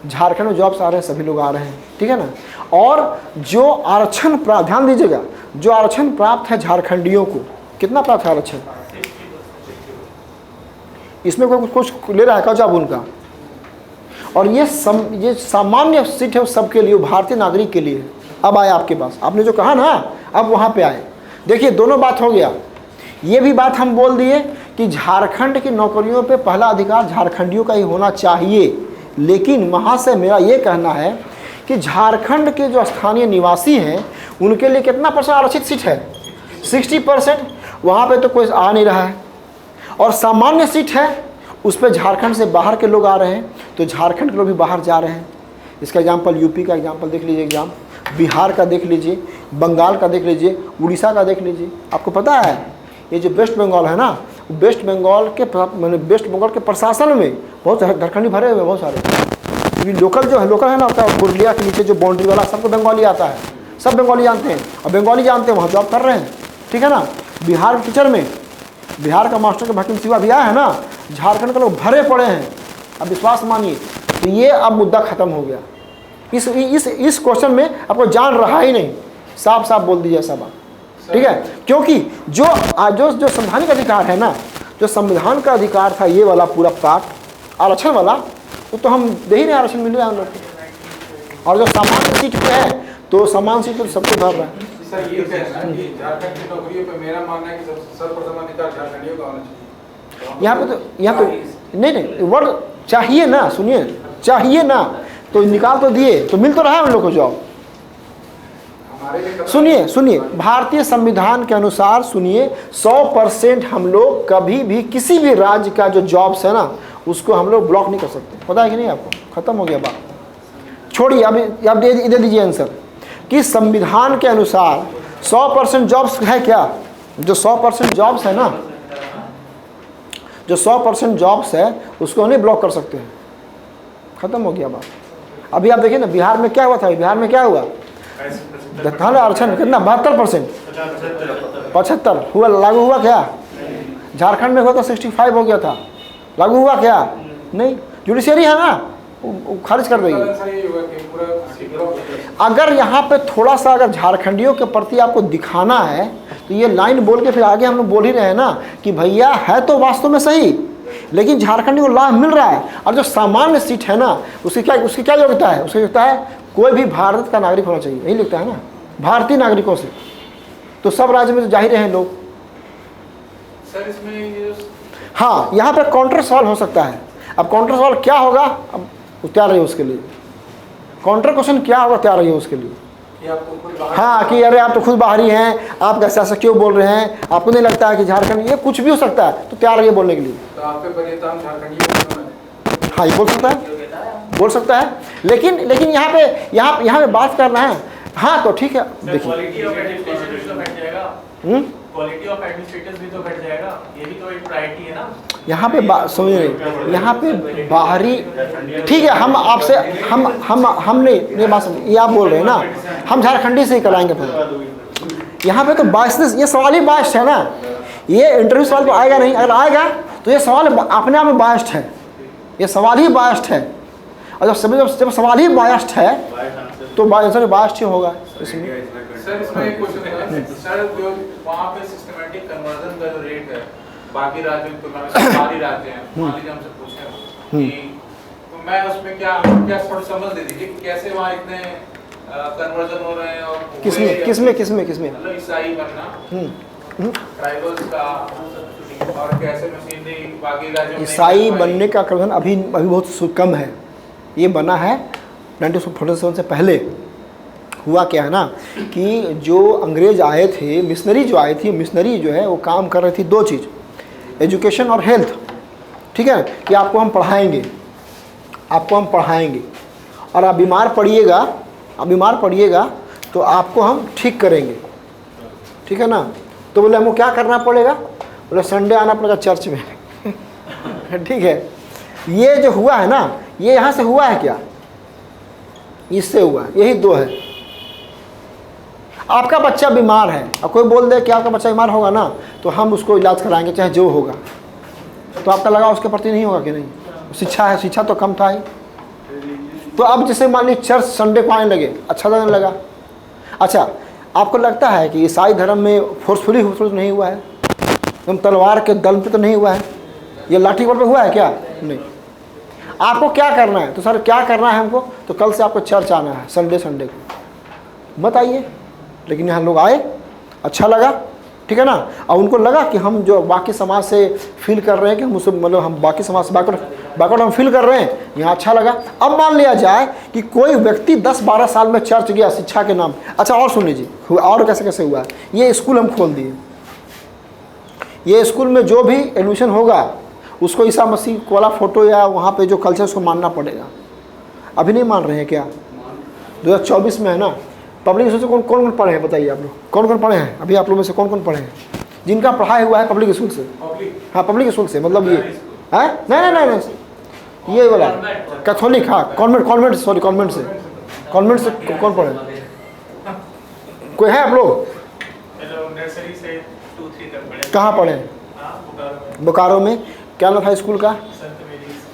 S1: झारखंड में जॉब्स आ रहे हैं, सभी लोग आ रहे हैं, ठीक है ना। और जो आरक्षण प्राप्त, ध्यान दीजिएगा, जो आरक्षण प्राप्त है झारखंडियों को, कितना प्राप्त है आरक्षण? इसमें कोई कुछ ले रहा है क्या जॉब उनका? और ये सामान्य सीट है सबके लिए, भारतीय नागरिक के लिए। अब आए आपके पास, आपने जो कहा ना, अब वहाँ पे आए। देखिए दोनों बात हो गया। ये भी बात हम बोल दिए कि झारखंड की नौकरियों पे पहला अधिकार झारखंडियों का ही होना चाहिए, लेकिन वहाँ से मेरा ये कहना है कि झारखंड के जो स्थानीय निवासी हैं उनके लिए कितना % आरक्षित सीट है? 60%। वहाँ पे तो कोई आ नहीं रहा है। और सामान्य सीट है, उस पर झारखंड से बाहर के लोग आ रहे हैं, तो झारखंड के लोग भी बाहर जा रहे हैं। इसका एग्जाम्पल यूपी का एग्जाम्पल देख लीजिए, एग्जाम बिहार का देख लीजिए, बंगाल का देख लीजिए, उड़ीसा का देख लीजिए। आपको पता है ये जो वेस्ट बंगाल है ना, वेस्ट बंगाल के प्रशासन में बहुत झारखंडी भरे हुए बहुत सारे, क्योंकि लोकल है ना, पुरुलिया के नीचे जो बाउंड्री वाला सबको बंगाली आता है, सब बंगाली जानते हैं, और बंगाली जानते हैं वहाँ जॉब कर रहे हैं, ठीक है ना। बिहार के टीचर में, बिहार का मास्टर का वैकेंसी अभी आया है ना, झारखंड के लोग भरे पड़े हैं। अब विश्वास मानिए, तो ये अब मुद्दा खत्म हो गया। इस क्वेश्चन में आपको जान रहा ही नहीं, साफ साफ बोल दीजिए सब आप, ठीक है। क्योंकि जो संवैधानिक अधिकार है ना, जो संविधान का अधिकार था ये वाला पूरा पार्ट आरक्षण वाला, वो तो हम दे ही रहे, आरक्षण मिल रहा है हम लोग को। और जो सामान्य सीट पे है तो सामान्य सीट तो सबको भर रहा है।
S7: सर ये कहना है कि झारखंड की नौकरियों पे मेरा मानना है कि सर्वप्रथम अधिकार झारखंडियों का होना चाहिए।
S1: यहाँ पे नहीं वर्ड चाहिए ना, सुनिए, चाहिए ना, तो निकाल तो दिए, तो मिल तो रहा है उन लोग को जॉब। सुनिए, भारतीय संविधान के अनुसार सुनिए, 100% हम लोग कभी भी किसी भी राज्य का जो जॉब्स है ना, उसको हम लोग ब्लॉक नहीं कर सकते। पता है कि नहीं आपको? खत्म हो गया बात, छोड़िए। अब आप दे दीजिए आंसर कि संविधान के अनुसार 100% जॉब्स है क्या? जो 100% जॉब्स है ना, जो 100% जॉब्स है उसको नहीं ब्लॉक कर सकते हैं। खत्म हो गया बात। अभी आप देखिए ना, बिहार में क्या हुआ था? बिहार में क्या हुआ? आरक्षण कितना? 72%, 75 हुआ, लागू हुआ क्या? झारखंड में हुआ तो 65 हो गया था, लागू हुआ क्या? नहीं। जुडिशियरी है ना, वो खारिज कर देगी। अगर यहाँ पे थोड़ा सा अगर झारखंडियों के प्रति आपको दिखाना है तो ये लाइन बोल के फिर आगे हम लोग बोल ही रहे हैं ना कि भैया है तो वास्तव में सही, लेकिन झारखंडी को लाभ मिल रहा है। और जो सामान्य सीट है ना, उसकी क्या योग्यता है? उसकी योग्यता है कोई भी भारत का नागरिक होना चाहिए, यही लिखता है ना, भारतीय नागरिकों से। तो सब राज्य में तो जा ही रहे हैं लोग।
S3: सर इसमें
S1: हाँ, यहाँ पे काउंटर सवाल हो सकता है। अब काउंटर सवाल क्या होगा, अब तैयार रहिए उसके लिए। काउंटर क्वेश्चन क्या होगा, तैयार रहिए उसके लिए। हाँ, कि अरे आप तो खुद बाहरी हैं, आप कैसे ऐसा क्यों बोल रहे हैं, आपको नहीं लगता है कि झारखंड, ये कुछ भी हो सकता है, तो तैयार रहिए बोलने के लिए।
S7: तो आप पे परिणाम झारखंडी,
S1: हाँ, ये बोल सकता है, लेकिन यहाँ पे बात करना है। हाँ तो ठीक है, देखिए
S8: क्वालिटी ऑफ एडमिनिस्ट्रेटर्स भी तो घट जाएगा, ये भी तो एक प्रायोरिटी है ना।
S1: यहाँ पे समझिए, यहाँ पे बाहरी, ठीक है, हम आपसे हमने ये बात, ये आप बोल रहे हैं ना, हम झारखंडी से ही कराएंगे फिर। यहाँ पे तो बायसनेस, ये सवाल ही बायस्ड है ना, ये इंटरव्यू सवाल तो आएगा नहीं, अगर आएगा तो ये सवाल अपने आप में बायस्ड है, ये सवाल ही बायस्ड है। और जब सवाल ही बायस्ड है तो आंसर बायस्ड ही होगा इसमें।
S3: सर इसमें एक क्वेश्चन है सर, जो वहाँ पे सिस्टमैटिक कन्वर्जन का जो रेट है बाकी राज्यों की तुलना में, सरकारी राज्य हैं, मान लीजिए हमसे पूछें कि तो मैं उसमें क्या थोड़ी समझ दे दीजिए कि कैसे वहाँ इतने कन्वर्जन हो रहे हैं, और किसमें मतलब ईसाई बनना ट्राइबल्स का, और कैसे मशीनरी बाकी राज्यों में
S1: ईसाई बनने का कन्वर्जन अभी बहुत कम है। ये बना है 1947 से पहले। हुआ क्या है ना कि जो अंग्रेज आए थे, मिशनरी जो आई थी, मिशनरी जो है वो काम कर रही थी दो चीज़, एजुकेशन और हेल्थ, ठीक है, कि आपको हम पढ़ाएंगे और आप बीमार पड़िएगा तो आपको हम ठीक करेंगे, ठीक है ना। तो बोले हमको क्या करना पड़ेगा? बोले संडे आना पड़ेगा चर्च में ठीक है। ये जो हुआ है ना, ये यहाँ से हुआ है क्या? इससे हुआ है, यही दो है। आपका बच्चा बीमार है और कोई बोल दे कि आपका बच्चा बीमार होगा ना, तो हम उसको इलाज कराएंगे चाहे जो होगा, तो आपका लगाव उसके प्रति नहीं होगा कि नहीं? शिक्षा है, शिक्षा तो कम था ही, तो अब जैसे मान लीजिए चर्च संडे को आने लगे, अच्छा लगने लगा। अच्छा, आपको लगता है कि ईसाई धर्म में फोर्सफुली नहीं हुआ है, एकदम तलवार के दल पे तो नहीं हुआ है, ये लाठी गोल पे हुआ है क्या? नहीं। आपको क्या करना है? तो सर क्या करना है हमको? तो कल से आपको चर्च आना है संडे को, मत आइए। लेकिन यहाँ लोग आए, अच्छा लगा, ठीक है ना। और उनको लगा कि हम जो बाकी समाज से फील कर रहे हैं कि हम उससे मतलब हम बाकी समाज से बैकवर्ड हम फील कर रहे हैं, यहाँ अच्छा लगा। अब मान लिया जाए कि कोई व्यक्ति 10-12 साल में चर्च गया शिक्षा के नाम। अच्छा, और सुन लीजिए और कैसे कैसे हुआ है। ये स्कूल हम खोल दिए, ये स्कूल में जो भी एडमिशन होगा उसको ईसा मसीह वाला फ़ोटो या वहाँ पे जो कल्चर उसको मानना पड़ेगा। अभी नहीं मान रहे हैं क्या? 2024 में है ना। पब्लिक स्कूल से कौन कौन पढ़े हैं बताइए आप लोग? कौन कौन पढ़े हैं अभी? आप लोग में से कौन कौन पढ़े हैं जिनका पढ़ाई हुआ है पब्लिक स्कूल से? हाँ, पब्लिक स्कूल से मतलब ये है? नहीं, ये वाला कैथोलिक। हाँ, कॉन्वेंट से कौन पढ़े? कोई है आप लोग?
S3: नर्सरी से 2-3 तक पढ़े।
S1: कहाँ पढ़े? बोकारो में। क्या नाम था स्कूल का?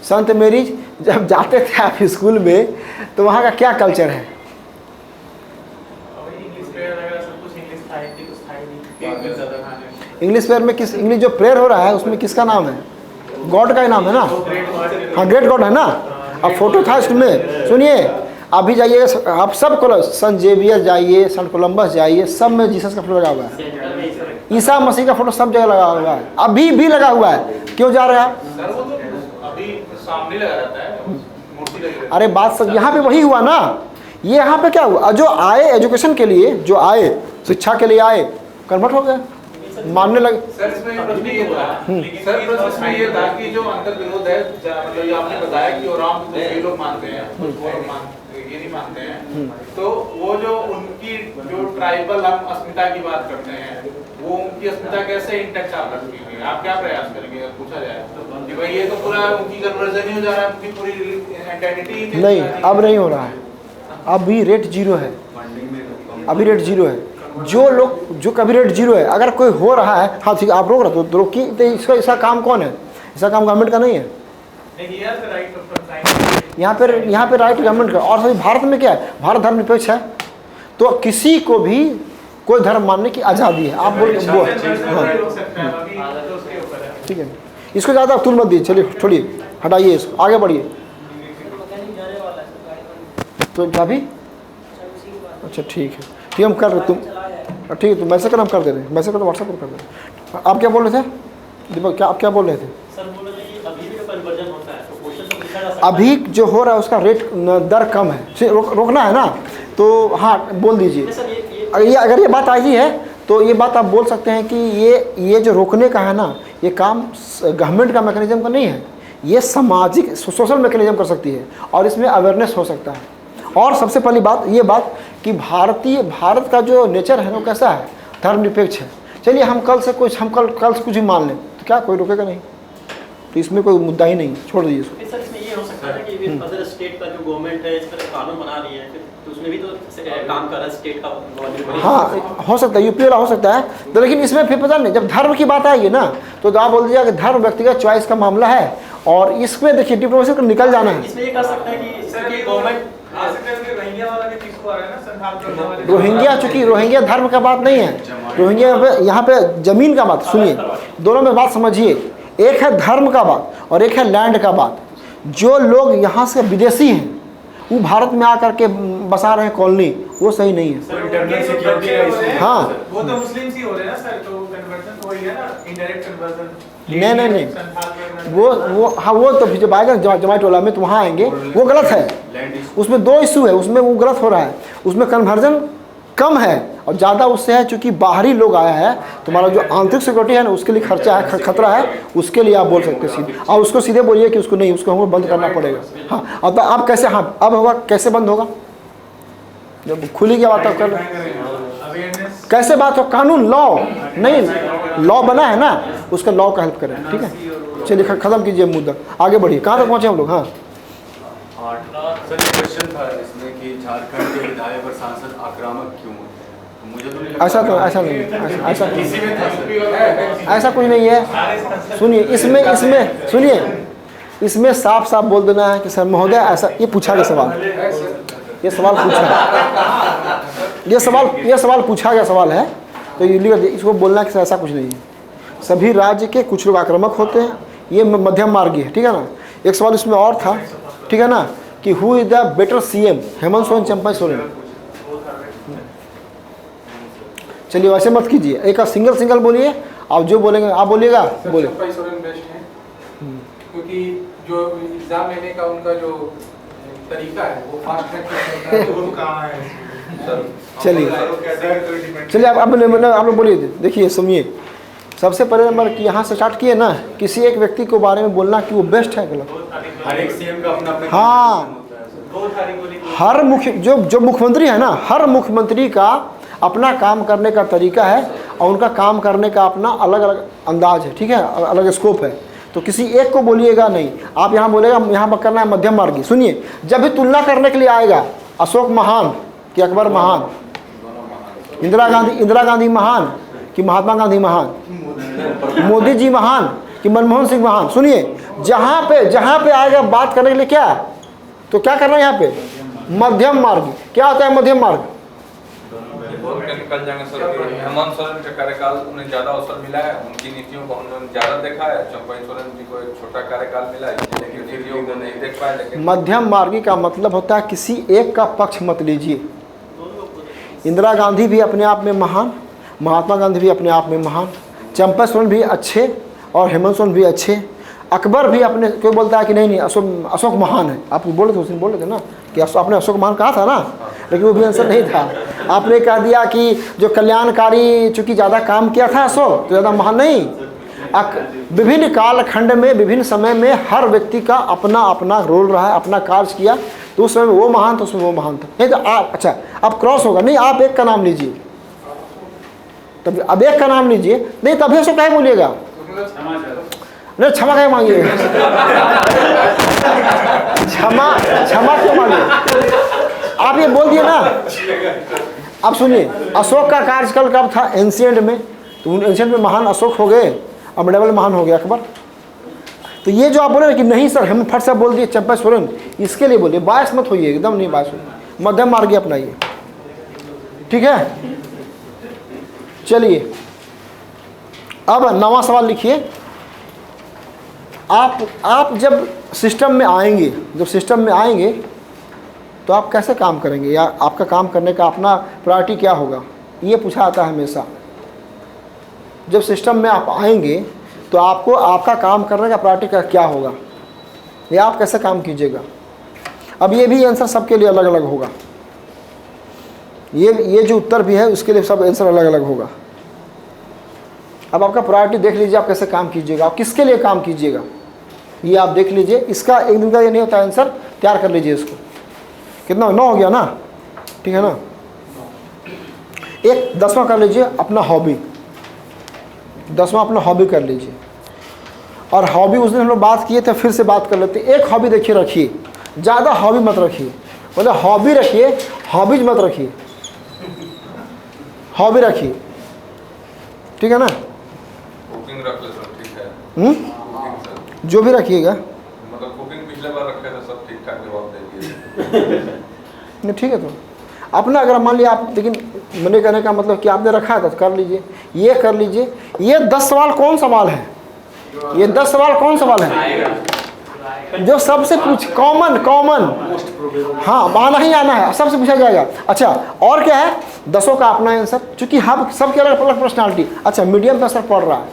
S1: संत मेरीज। जब जाते थे आप स्कूल में तो वहाँ का क्या कल्चर है? इंग्लिश प्रेयर में किस इंग्लिश जो प्रेयर हो रहा है उसमें किसका नाम है? गॉड का ही नाम है ना। हाँ, ग्रेट गॉड है ना। अब फोटो था स्कूल में। सुनिए, अभी जाइएगा आप सब को, सेंट जेवियर जाइए, सेंट कोलम्बस जाइए, सब में जीसस का फोटो लगा हुआ है, ईसा मसीह का फोटो सब जगह लगा हुआ है, अभी भी लगा हुआ है। क्यों जा रहे हैं आप?
S3: सर वो तो अभी सामने लगा रहता है, मूर्ति लगी रहती है।
S1: अरे बात सब यहाँ पे वही हुआ ना। ये यहाँ पे क्या हुआ? जो आए एजुकेशन के लिए, जो आए शिक्षा के लिए आए, कन्वर्ट हो गए, मानने लगे।
S3: सर इसमें प्रश्न ये था, सर प्रश्न इसमें ये था कि जो अंतर विरोध है, मतलब ये आपने बताया कि वो राम को ये लोग मानते हैं, ये नहीं मानते हैं, तो वो जो उनकी जो ट्राइबल हम अस्मिता की बात करते हैं, वो उनकी अस्मिता कैसे इंटैक्ट आप रखेंगे? आप क्या प्रयास करेंगे अगर पूछा जाए कि भाई ये तो पूरा उनकी कन्वर्जन ही हो जा रहा है, उनकी पूरी आइडेंटिटी
S1: नहीं, अब नहीं हो रहा है। अभी रेट 0 है, अभी रेट 0 है। जो लोग जो कभी रेट 0 है, अगर कोई हो रहा है, हाँ ठीक है आप रोक रहे तो रोकिए। तो इसका काम कौन है? इसका काम गवर्नमेंट का नहीं है। यहाँ पे राइट गवर्नमेंट का। और सभी भारत में क्या है? भारत धर्मनिरपेक्ष है, तो किसी को भी कोई धर्म मानने की आज़ादी है। आप बोलिए ठीक है, इसको ज़्यादा तुल मत दीजिए। चलिए छोड़िए, हटाइए इसको, आगे बढ़िए। तो क्या भी? अच्छा ठीक है, हम कर रहे। तुम ठीक है, तो मैसेज कर, हम कर दे रहे हैं। मैसेज कर, व्हाट्सएप पर कर दे रहे हैं। आप क्या बोल रहे थे दीपक? क्या आप क्या बोल रहे थे?
S2: सर बोल रहे थे कि अभी भी कन्वर्जन होता है, तो क्वेश्चन तो पूछा जा सकता है।
S1: अभी जो हो रहा है उसका रेट दर कम है, रोकना है ना। तो हाँ बोल दीजिए। अगर ये बात आई है तो ये बात आप बोल सकते हैं कि ये जो रोकने का है ना, ये काम गवर्नमेंट का मैकेनिज्म का नहीं है, ये सामाजिक सोशल मैकेनिज्म कर सकती है, और इसमें अवेयरनेस हो सकता है। और सबसे पहली बात ये बात कि भारत का जो नेचर है वो कैसा है? धर्मनिरपेक्ष है। चलिए हम कल से कुछ भी मान लें तो क्या कोई रोकेगा नहीं? तो इसमें कोई मुद्दा ही नहीं, छोड़ दीजिए इसको।
S2: सर इसमें ये हो सकता है कि अदर स्टेट का जो गवर्नमेंट है इस पर कानून बना रही है, तो उसमें भी तो काम कर रहा है स्टेट का।
S1: हाँ हो सकता है, यूपी वाला हो सकता है। तो लेकिन इसमें फिर पता नहीं, जब धर्म की बात आएगी ना तो आप बोल दीजिएगा कि धर्म व्यक्तिगत चॉइस का मामला है, और इसमें देखिए डिप्लोमेसी को निकल जाना है।
S2: इसमें ये कर सकते हैं कि गवर्नमेंट
S1: रोहिंग्या, चूंकि रोहिंग्या धर्म का बात नहीं है, रोहिंग्या यहाँ पे जमीन का बात। सुनिए, दोनों में बात समझिए, एक है धर्म का बात और एक है लैंड का बात। जो लोग यहाँ से विदेशी हैं वो भारत में आकर के बसा रहे हैं कॉलोनी, वो सही नहीं है। हाँ
S3: वो तो मुस्लिम ही हो रहे हैं ना सर, तो कन्वर्जन तो वही है ना, इनडायरेक्ट कन्वर्जन।
S1: नहीं, वो तो जब आएगा जमाइट वाला में तो वहाँ आएंगे, वो गलत है। उसमें 2 इशू है, उसमें वो गलत हो रहा है। उसमें कन्वर्जन कम है और ज़्यादा उससे है चूँकि बाहरी लोग आया है, तुम्हारा जो आंतरिक सिक्योरिटी है ना उसके लिए खर्चा है, खतरा है, उसके लिए आप बोल सकते हैं सीधे। और उसको सीधे बोलिए कि उसको नहीं, उसको हमको बंद करना पड़ेगा। हाँ, अब आप कैसे, हाँ अब होगा, कैसे बंद होगा? जब खुली क्या बात आप कर कैसे बात हो? कानून, लॉ नहीं, लॉ बना है ना, उसका लॉ का हेल्प करें। ठीक है, चलिए खत्म कीजिए मुद्दा, आगे बढ़िए। कहाँ तक पहुँचे हम लोग? हाँ
S9: सर क्वेश्चन था इसमें कि झारखंड के विधायक और सांसद आक्रामक क्यों होते हैं? मुझे तो नहीं,
S1: ऐसा कुछ नहीं है। सुनिए, इसमें सुनिए, इसमें साफ साफ बोल देना है कि सर महोदय ऐसा, ये पूछा गया सवाल, ये सवाल पूछा गया सवाल है, तो इसको बोलना कि ऐसा कुछ नहीं है। सभी राज्य के कुछ लोग आक्रामक होते हैं, ये मध्यम मार्गी है, ठीक है ना। एक सवाल इसमें और था, ठीक है ना, कि who is the better CM, Hemant Soren, Champa Soren. चलिए वैसे मत कीजिए, एक सिंगल बोलिए, आप जो बोलेंगे आप बोलिएगा, बोले।
S7: चंपा सोरेन बेस्ट हैं, क्योंकि जो एग्जाम लेने का उनका जो तरीका है वो फास्ट ट्रैक है।
S1: चलिए आप लोग बोलिए। देखिए सुनिए, सबसे पहले नंबर कि यहाँ से स्टार्ट किए ना, किसी एक व्यक्ति के बारे में बोलना कि वो बेस्ट है, गलत।
S9: हर एक सीएम का अपना अपना
S1: हाँ, हर जो मुख्यमंत्री है ना, हर मुख्यमंत्री का अपना काम करने का तरीका है और उनका काम करने का अपना अलग अलग अंदाज है, ठीक है, अलग स्कोप है। तो किसी एक को बोलिएगा नहीं, आप यहाँ बोलेगा, यहाँ पर करना है मध्यम मार्गी। सुनिए, जब भी तुलना करने के लिए आएगा, अशोक महान कि अकबर महान, इंदिरा गांधी महान कि महात्मा गांधी महान, मोदी जी महान कि मनमोहन सिंह महान। सुनिए, जहाँ पे आएगा बात करने के लिए क्या, तो क्या करना है यहाँ पे, मध्यम मार्ग। क्या होता है मध्यम मार्ग?
S4: बोल के निकल जाएंगे सर कि हेमंत सोरेन का कार्यकाल उन्हें ज्यादा अवसर मिला है, उनकी नीतियों को हमने ज्यादा देखा है, चंपा सोरेन जी को एक छोटा कार्यकाल मिला है, लेकिन नीतियों को नहीं देख पाए। लेकिन
S1: मध्यम मार्गी का मतलब होता है किसी एक का पक्ष मत लीजिए। इंदिरा गांधी भी अपने आप में महान, महात्मा गांधी भी अपने आप में महान, चंपा सोरेन भी अच्छे और हेमंत सोरेन भी अच्छे। अकबर भी अपने, कोई बोलता है कि नहीं अशोक महान है, आप बोल रहे थे, उस दिन बोल रहे थे ना कि आपने अशोक महान कहा था ना, लेकिन वो भी आंसर नहीं था। आपने कह दिया कि जो कल्याणकारी, चूंकि ज़्यादा काम किया था अशोक, तो ज़्यादा महान नहीं। विभिन्न कालखंड में, विभिन्न समय में हर व्यक्ति का अपना अपना रोल रहा है, अपना कार्य किया, तो उस समय में वो महान था, उसमें वो महान था। नहीं तो आप, अच्छा अब क्रॉस होगा, नहीं आप एक का नाम लीजिए, तब अब एक का नाम लीजिए, नहीं तभी अशोक क्या बोलिएगा, नहीं क्षमा क्या मांगिएगा, क्षमा क्यों मांगिए, आप ये बोल दिए ना। अब सुनिए, अशोक का कार्यकाल कब था, एंशिएंट में, तो एंशिएंट में महान अशोक हो गए, अब मिडिवल महान हो गया अकबर। तो ये जो आप बोले कि नहीं सर हम फट से बोल दिए चंपा सोरेन, इसके लिए बोलिए, बायस मत होइए, एकदम नहीं बायस होइए, मध्यम मार्ग अपनाइए, ठीक है। चलिए अब नवा सवाल लिखिए। आप जब सिस्टम में आएंगे, तो आप कैसे काम करेंगे, या आपका काम करने का अपना प्रायोरिटी क्या होगा, ये पूछा जाता है हमेशा। जब सिस्टम में आप आएंगे तो आपको आपका काम करने का प्रायोरिटी क्या होगा, या आप कैसे काम कीजिएगा। अब ये भी आंसर सबके लिए अलग अलग होगा, ये जो उत्तर भी है उसके लिए सब आंसर अलग अलग होगा। अब आपका प्रायोरिटी देख लीजिए, आप कैसे काम कीजिएगा, आप किसके लिए काम कीजिएगा, ये आप देख लीजिए। इसका एक दिन का ये नहीं होता आंसर, तैयार कर लीजिए इसको। कितना 9 हो गया ना, ठीक है ना। एक 10वां कर लीजिए, अपना हॉबी, 10वां अपना हॉबी कर लीजिए। और हॉबी उस दिन हम लोग बात किए थे, फिर से बात कर लेते। एक हॉबी देखिए रखिए, ज़्यादा हॉबी मत रखिए, मतलब हॉबी रखिए, हॉबीज मत रखिए, हॉबी रखिए, ठीक है ना।
S4: कुकिंग रख ले सर, ठीक है। कुकिंग सर,
S1: जो भी रखिएगा,
S4: मतलब कुकिंग पिछले बार रखे थे, सब ठीक ठाक जवाब दे दिए।
S1: नहीं ठीक है, तो अपना अगर मान लिया आप, लेकिन मैंने कहने का मतलब कि आपने रखा था तो कर लीजिए, ये कर लीजिए। ये 10 सवाल कौन सवाल है, ये 10 सवाल कौन सवाल है जो सबसे कॉमन, हाँ आना ही आना है, सबसे पूछा जाएगा। अच्छा और क्या है, 10 का अपना आंसर, चूंकि हम सबके अलग अलग पर्सनालिटी। अच्छा मीडियम का असर पड़ रहा है,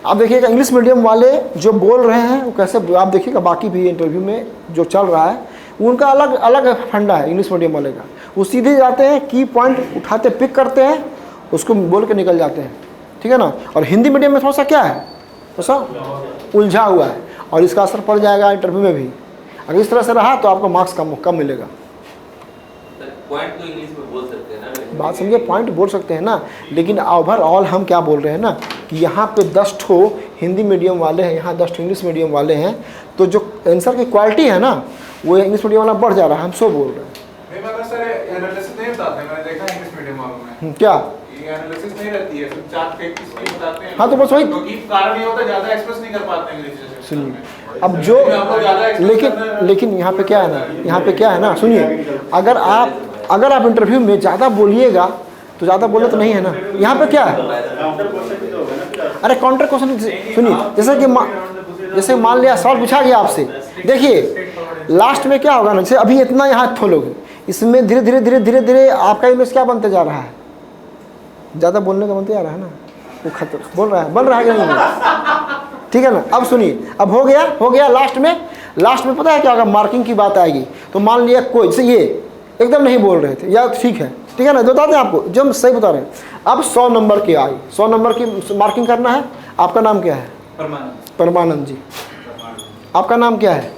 S1: आप देखिएगा इंग्लिश मीडियम वाले जो बोल रहे हैं वो कैसे, आप देखिएगा बाकी भी इंटरव्यू में जो चल रहा है उनका अलग अलग फंडा है। इंग्लिश मीडियम वाले का वो सीधे जाते हैं, की पॉइंट उठाते, पिक करते हैं, उसको बोल के निकल जाते हैं, ठीक है ना। और हिंदी मीडियम में थोड़ा सा क्या है, थोड़ा सा उलझा हुआ है, और इसका असर पड़ जाएगा इंटरव्यू में भी। अगर इस तरह से रहा तो आपको मार्क्स कम मिलेगा।
S10: पॉइंट तो इंग्लिश में बोल सकते हैं ना,
S1: बात समझिए, पॉइंट बोल सकते हैं ना, लेकिन ओवरऑल हम क्या बोल रहे हैं ना कि यहाँ पे 10 ठो हिंदी मीडियम वाले हैं, यहाँ 10 ठो इंग्लिश मीडियम वाले हैं, तो जो आंसर की क्वालिटी है ना वो इंग्लिश मीडियम वाला बढ़ जा रहा है, हम सो बोल रहे हैं।
S3: नहीं मगर सर एनालिसिस नहीं बताते, मैंने देखा इंग्लिश मीडियम वालों में
S1: क्या
S3: ये एनालिसिस नहीं रहती है, सिर्फ 4 फैक्ट्स की बताते हैं।
S1: हाँ तो बस वही,
S3: क्योंकि कारण ये होता है ज्यादा एक्सप्रेस नहीं कर पाते हैं इंग्लिश।
S1: सुनिए अब जो लेकिन यहाँ पे क्या है ना, यहाँ पे क्या है ना, सुनिए, अगर आप इंटरव्यू में ज़्यादा बोलिएगा तो ज़्यादा बोलना तो नहीं है ना। यहाँ पे क्या है, अरे काउंटर क्वेश्चन सुनिए, जैसे मान लिया सवाल पूछा गया आपसे, देखिए लास्ट में क्या होगा ना, जैसे अभी इतना यहाँ खोलोगे, इसमें धीरे धीरे धीरे धीरे धीरे आपका इमेज क्या बनते जा रहा है, ज़्यादा बोलने का बनते जा रहा है ना, वो खतर बोल रहा है, बन रहा है कि नहीं, ठीक है ना। अब सुनिए, अब हो गया लास्ट में पता है क्या होगा, मार्किंग की बात आएगी। तो मान लिया कोई, जैसे ये एकदम नहीं बोल रहे थे या ठीक है ना, बताते हैं आपको जो हम सही बता रहे हैं। अब 100 नंबर की आई, 100 नंबर की मार्किंग करना है। आपका नाम क्या है? परमानंद जी। आपका नाम क्या है?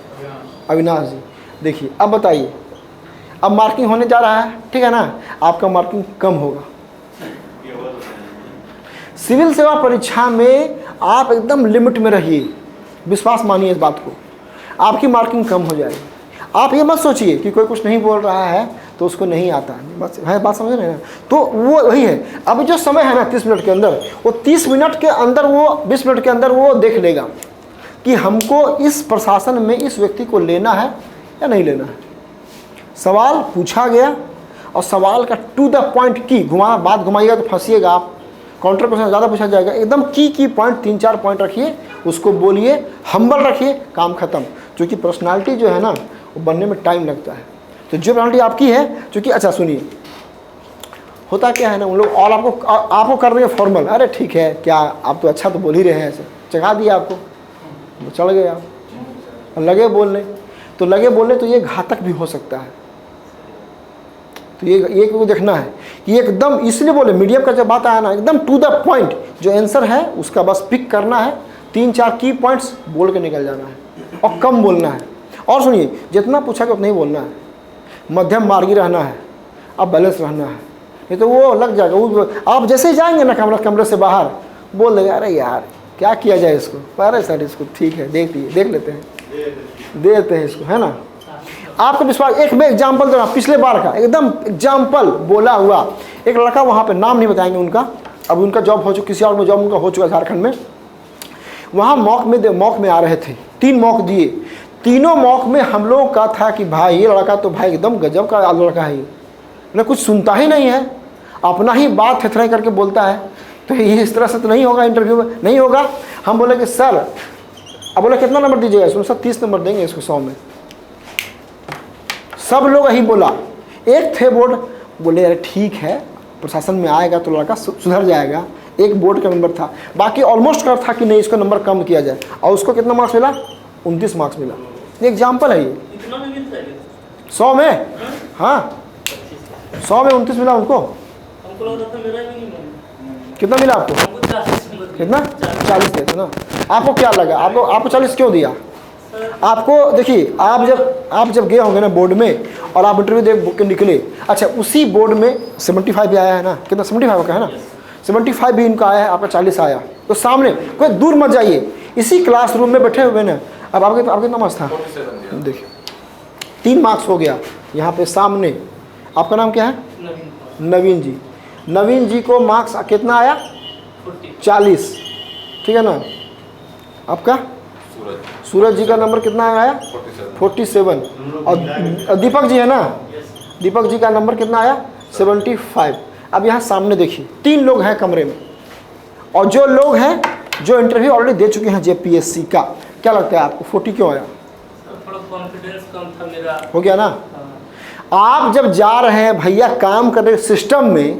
S1: अविनाश जी। देखिए अब बताइए, अब मार्किंग होने जा रहा है, ठीक है ना, आपका मार्किंग कम होगा। सिविल सेवा परीक्षा में आप एकदम लिमिट में रहिए, विश्वास मानिए इस बात को, आपकी मार्किंग कम हो जाएगी। आप ये मत सोचिए कि कोई कुछ नहीं बोल रहा है तो उसको नहीं आता है, बस है बात समझ रहे हैं ना। तो वो वही है, अब जो समय है ना 30 मिनट के अंदर, वो 30 मिनट के अंदर, वो 20 मिनट के अंदर वो देख लेगा कि हमको इस प्रशासन में इस व्यक्ति को लेना है या नहीं लेना है। सवाल पूछा गया और सवाल का टू द पॉइंट की बात घुमाइएगा तो फंसिएगा आप। काउंटर क्वेश्चन ज़्यादा पूछा जाएगा, एकदम की पॉइंट 3-4 पॉइंट रखिए, उसको बोलिए, हम्बल रखिए, काम खत्म। क्योंकि पर्सनालिटी जो है ना वो बनने में टाइम लगता है। तो जो पर्सनालिटी आपकी है, क्योंकि अच्छा सुनिए, होता क्या है ना, उन लोग और आपको कर रहे हैं फॉर्मल, अरे ठीक है क्या आप तो अच्छा तो बोल ही रहे हैं, ऐसे चढ़ा दिया आपको, चढ़ गए आप, लगे बोलने तो ये घातक भी हो सकता है। तो ये को देखना है कि एकदम, इसलिए बोले मीडियम का जब बात आया ना, एकदम टू द पॉइंट, जो आंसर है उसका बस पिक करना है, 3-4 की पॉइंट्स बोल के निकल जाना है और कम बोलना है। और सुनिए, जितना पूछा कि उतना ही बोलना है, मध्यम मार्गी रहना है, अब बैलेंस रहना है, नहीं तो वो लग जाएगा। वो आप जैसे ही जाएंगे ना कमरे से बाहर, बोल देगा अरे यार क्या किया जाए इसको, अरे सर इसको ठीक है देख लेते हैं, दे देते हैं इसको, है ना। आपको विश्वास, एक मैं एग्जाम्पल दे रहा हूँ, पिछले बार का एकदम एग्जाम्पल बोला हुआ। एक लड़का वहाँ पे, नाम नहीं बताएंगे उनका, अब उनका जॉब हो चुका, किसी और में जॉब उनका हो चुका झारखंड में। वहाँ मॉक में आ रहे थे, 3 मॉक दिए, तीनों मॉक में हम लोगों का था कि भाई ये लड़का तो भाई एकदम गजब का लड़का है, ना कुछ सुनता ही नहीं है, अपना ही बात थेथराई करके बोलता है। तो ये इस तरह से तो नहीं होगा, इंटरव्यू में नहीं होगा। हम बोले कि सर, अब बोले कितना नंबर दीजिएगा इसको? सर 30 नंबर देंगे इसको 100 में। सब लोग यही बोला, एक थे बोर्ड बोले अरे ठीक है प्रशासन में आएगा तो लड़का सुधर जाएगा, एक बोर्ड का नंबर था, बाकी ऑलमोस्ट कर था कि नहीं इसको नंबर कम किया जाए, और उसको कितना मार्क्स मिला? 29 मार्क्स मिला। ये एग्जाम्पल है, ये 100 में, हाँ 100 में 29 मिला उनको। कितना मिला आपको? कितना? 40 देते ना। आपको क्या लगा? आपको 40 क्यों दिया? आपको देखिए, आप जब गए होंगे ना बोर्ड में और आप इंटरव्यू दे के निकले, अच्छा उसी बोर्ड में 75 भी आया है ना, कितना 75 का है ना, 75 भी इनका आया है, आपका 40 आया। तो सामने कोई दूर मत जाइए, इसी क्लासरूम में बैठे हुए ना। अब आपके कितना मार्क्स था? देखिए 3 मार्क्स हो गया यहाँ पे सामने। आपका नाम क्या है? नवीन जी। नवीन जी को मार्क्स कितना आया? 40, ठीक है ना। आपका? सूरज जी का नंबर कितना आया? 47। और दीपक जी है ना, दीपक जी का नंबर कितना आया? 75। अब यहाँ सामने देखिए 3 लोग हैं कमरे में, और जो लोग हैं जो इंटरव्यू ऑलरेडी दे चुके हैं जेपीएससी का, क्या लगता है आपको 40 क्यों आया?
S8: थोड़ा कॉन्फिडेंस कम था मेरा।
S1: हो गया ना। आप जब जा रहे हैं भैया काम करने सिस्टम में,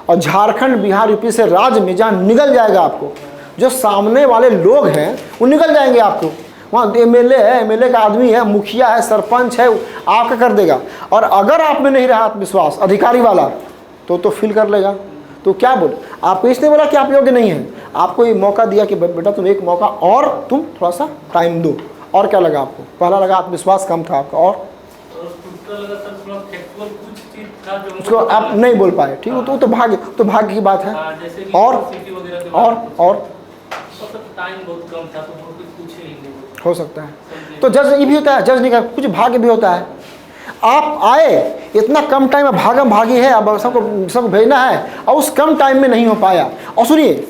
S1: और झारखंड बिहार यूपी से राज्य में जहाँ निगल जाएगा आपको, जो सामने वाले लोग हैं वो निकल जाएंगे आपको। वहाँ एमएलए है, एमएलए का आदमी है, मुखिया है, सरपंच है, आपका कर देगा। और अगर आप में नहीं रहा आत्मविश्वास अधिकारी वाला तो फील कर लेगा। तो क्या बोले, आपको इसने बोला कि आप योग्य नहीं हैं, आपको ये मौका दिया कि बेटा तुम एक मौका और तुम थोड़ा सा टाइम दो। और क्या लगा आपको? पहला लगा आत्मविश्वास कम था आपका, और उसको आप नहीं बोल पाए, ठीक है, तो भाग्य की बात है। और
S8: टाइम बहुत कम था तो कुछ पूछे ही नहीं।
S1: हो सकता है, तो जज ये भी होता है, जज नहीं कर, कुछ भाग्य भी होता है। आप आए इतना कम टाइम में, भागम भागी है, अब सबको भेजना है और उस कम टाइम में नहीं हो पाया। और सुनिए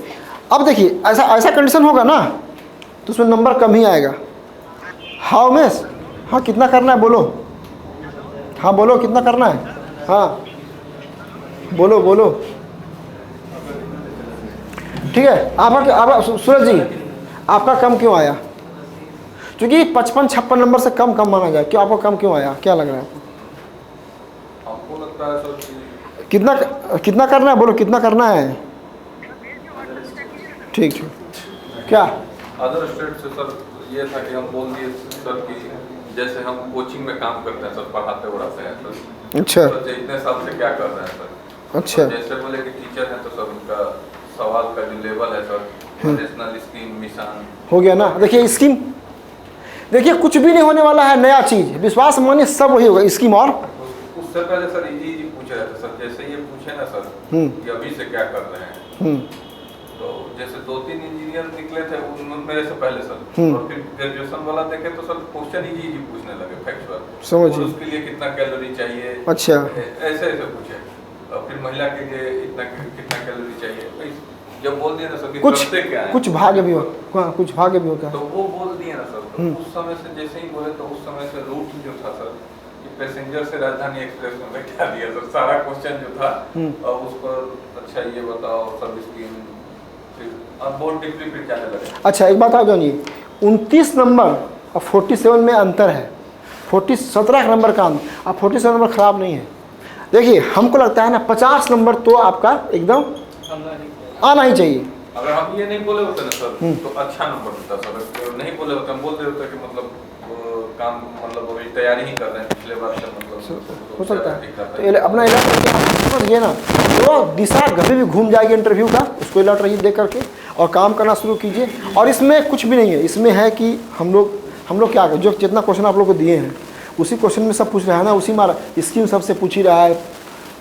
S1: अब देखिए, ऐसा कंडीशन होगा ना तो उसमें नंबर कम ही आएगा। हाँ उमेश, हाँ कितना करना है बोलो, हाँ बोलो कितना करना है, हाँ बोलो बोलो। ठीक है, आपका सूरज जी आपका कम क्यों आया? क्योंकि 55-56 नंबर से कम माना जाए, क्यों आपको कम क्यों आया, क्या लग रहा है आपको?
S4: हमको लगता है सर कि
S1: कितना करना है बोलो, कितना करना है? ठीक ठीक, क्या
S4: अदर स्टेट से सर ये था कि हम बोल दिए सर कि जैसे हम कोचिंग में काम करते हैं सर, पढ़ाते उड़ाते हैं सर।
S1: अच्छा
S4: तो इतने साल से क्या कर रहे हैं सर?
S1: अच्छा,
S4: तो जैसे बोले कि टीचर हैं तो सर उनका सवाल का जो लेवल है सर, नेशनल स्कीम मिशन
S1: हो गया ना। देखिए स्कीम, देखिए कुछ भी नहीं होने वाला है, नया चीज़, विश्वास मानिए सब वही होगा। स्कीम और
S4: उससे पहले सर इजी पूछ रहे थे सर, जैसे ये पूछे ना सर कि अभी से क्या कर रहे हैं, तो जैसे 2-3 इंजीनियर निकले थे मेरे से पहले सर, और फिर ग्रेजुएशन वाला देखे तो सर क्वेश्चन इजी पूछने लगे फैक्चुअल,
S1: समझिए
S4: उसके लिए कितना कैलोरी चाहिए,
S1: अच्छा
S4: ऐसे पूछे, और फिर महिला के लिए इतना कितना कैलोरी चाहिए, जब बोल दिया ना सर कि करते क्या है,
S1: कुछ भाग्य भी हो, कुछ भाग्य भी होता है,
S4: तो वो बोल दिए ना सर। तो उस समय से जैसे ही बोले तो उस समय से रूट जो था सर, पैसेंजर से राजधानी एक्सप्रेस में बैठा दिया सर, सारा क्वेश्चन जो था और उस पर अच्छा ये बताओ सर्विस स्कीम, फिर अब बहुत डीपली फिर जाने लगे।
S1: अच्छा एक बात आप जानिए, 29 नंबर और 47 में अंतर है, 17 नंबर का अंतर, अब 47 नंबर खराब नहीं है। देखिए हमको लगता है ना 50 नंबर तो आपका एकदम आना ही चाहिए।
S4: अगर हम ये नहीं बोले होते ना सर तो अच्छा नंबर मिलता सर, नहीं बोले होते हम बोलते होते कि मतलब काम मतलब अभी तैयारी ही कर रहे हैं पिछले बार से, मतलब
S1: हो सकता है तो अपना इलाज समझ गए ना, तो दिशा कभी भी घूम जाएगी इंटरव्यू का, उसको अलर्ट रहिए देख करके और काम करना शुरू कीजिए। और इसमें कुछ भी नहीं है, इसमें है कि हम लोग क्या जो जितना क्वेश्चन आप लोग को दिए हैं उसी क्वेश्चन में सब पूछ रहा है ना, उसी में स्कीम सबसे पूछ ही रहा है,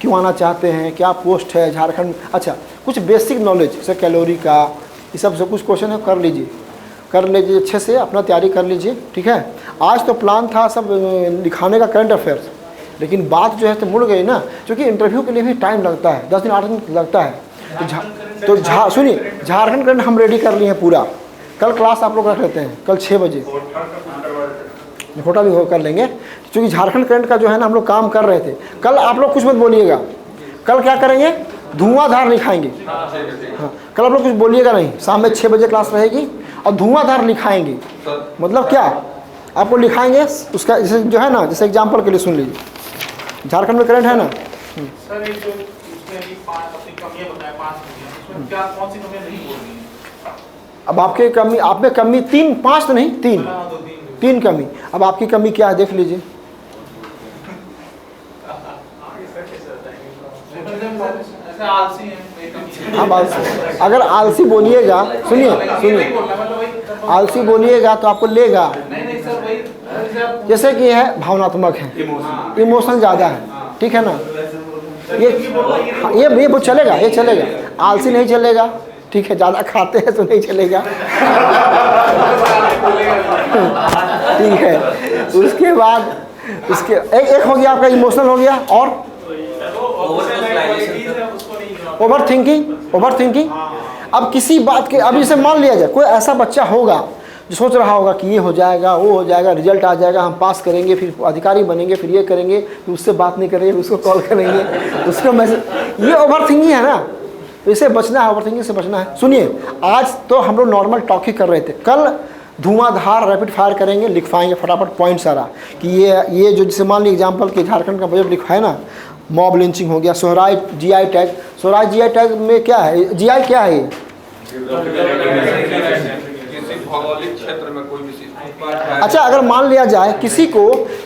S1: क्यों आना चाहते हैं, क्या पोस्ट है झारखंड। अच्छा कुछ बेसिक नॉलेज जैसे कैलोरी का ये सब कुछ क्वेश्चन है, कर लीजिए अच्छे से, अपना तैयारी कर लीजिए। ठीक है, आज तो प्लान था सब लिखाने का करंट अफेयर्स, लेकिन बात जो है तो मुड़ गई ना, क्योंकि इंटरव्यू के लिए भी टाइम लगता है, 10 दिन 8 दिन लगता है। तो सुनिए झारखंड करंट हम रेडी कर लिए हैं पूरा, कल क्लास आप लोग रख लेते हैं, कल 6 बजे फोटा भी कर लेंगे, क्योंकि झारखंड करंट का जो है ना हम लोग काम कर रहे थे। कल आप लोग कुछ मत बोलिएगा, कल क्या करेंगे, धुआंधार लिखाएंगे। हाँ कल आप लोग कुछ बोलिएगा नहीं, शाम में 6 बजे क्लास रहेगी और धुआंधार लिखाएंगे। मतलब क्या आपको लिखाएंगे उसका, जैसे जो है ना, जैसे एग्जाम्पल के लिए सुन लीजिए, झारखंड में करंट है ना
S3: सर, ये जो उसमें भी 5 अपनी कमियां बताएं, 5 कमियां, उसमें क्या कौन सी कमियां नहीं बोल रही हैं?
S1: अब आपके कमी, आप में कमी 3 5 तो नहीं 3 कमी, अब आपकी कमी क्या है देख लीजिए।
S3: ऐसे आलसी हैं,
S1: अब अगर आलसी बोलिएगा, सुनिए आलसी बोलिएगा तो आपको लेगा,
S3: नहीं सर वही
S1: जैसे कि है भावनात्मक है, इमोशन ज़्यादा है, ठीक है ना, ये वो चलेगा, ये चलेगा, आलसी नहीं चलेगा। ठीक है, ज़्यादा खाते हैं तो नहीं चलेगा। ठीक है, उसके बाद उसके एक हो गया आपका इमोशनल हो गया, और ओवर थिंकिंग। अब किसी बात के, अब इसे मान लिया जाए कोई ऐसा बच्चा होगा जो सोच रहा होगा कि ये हो जाएगा, वो हो जाएगा, रिजल्ट आ जाएगा, हम पास करेंगे, फिर अधिकारी बनेंगे, फिर ये करेंगे, फिर उससे बात नहीं करेंगे, उसको कॉल करेंगे, उसको मैसेज, ये ओवर थिंकिंग है ना, तो इसे बचना है, ओवर थिंकिंग से बचना है। सुनिए आज तो हम लोग नॉर्मल टॉक ही कर रहे थे, कल धुआंधार रैपिड फायर करेंगे, लिखवाएंगे फटाफट पॉइंट सारा कि ये जो जैसे मान लीजिए एग्जाम्पल कि झारखंड का बजट लिखवाए ना, मॉब लिंचिंग हो गया, Sohrai GI tag, Sohrai GI tag में क्या है, GI क्या है ये,
S4: भौगोलिक क्षेत्र में कोई भी
S1: अच्छा अगर मान लिया जाए किसी को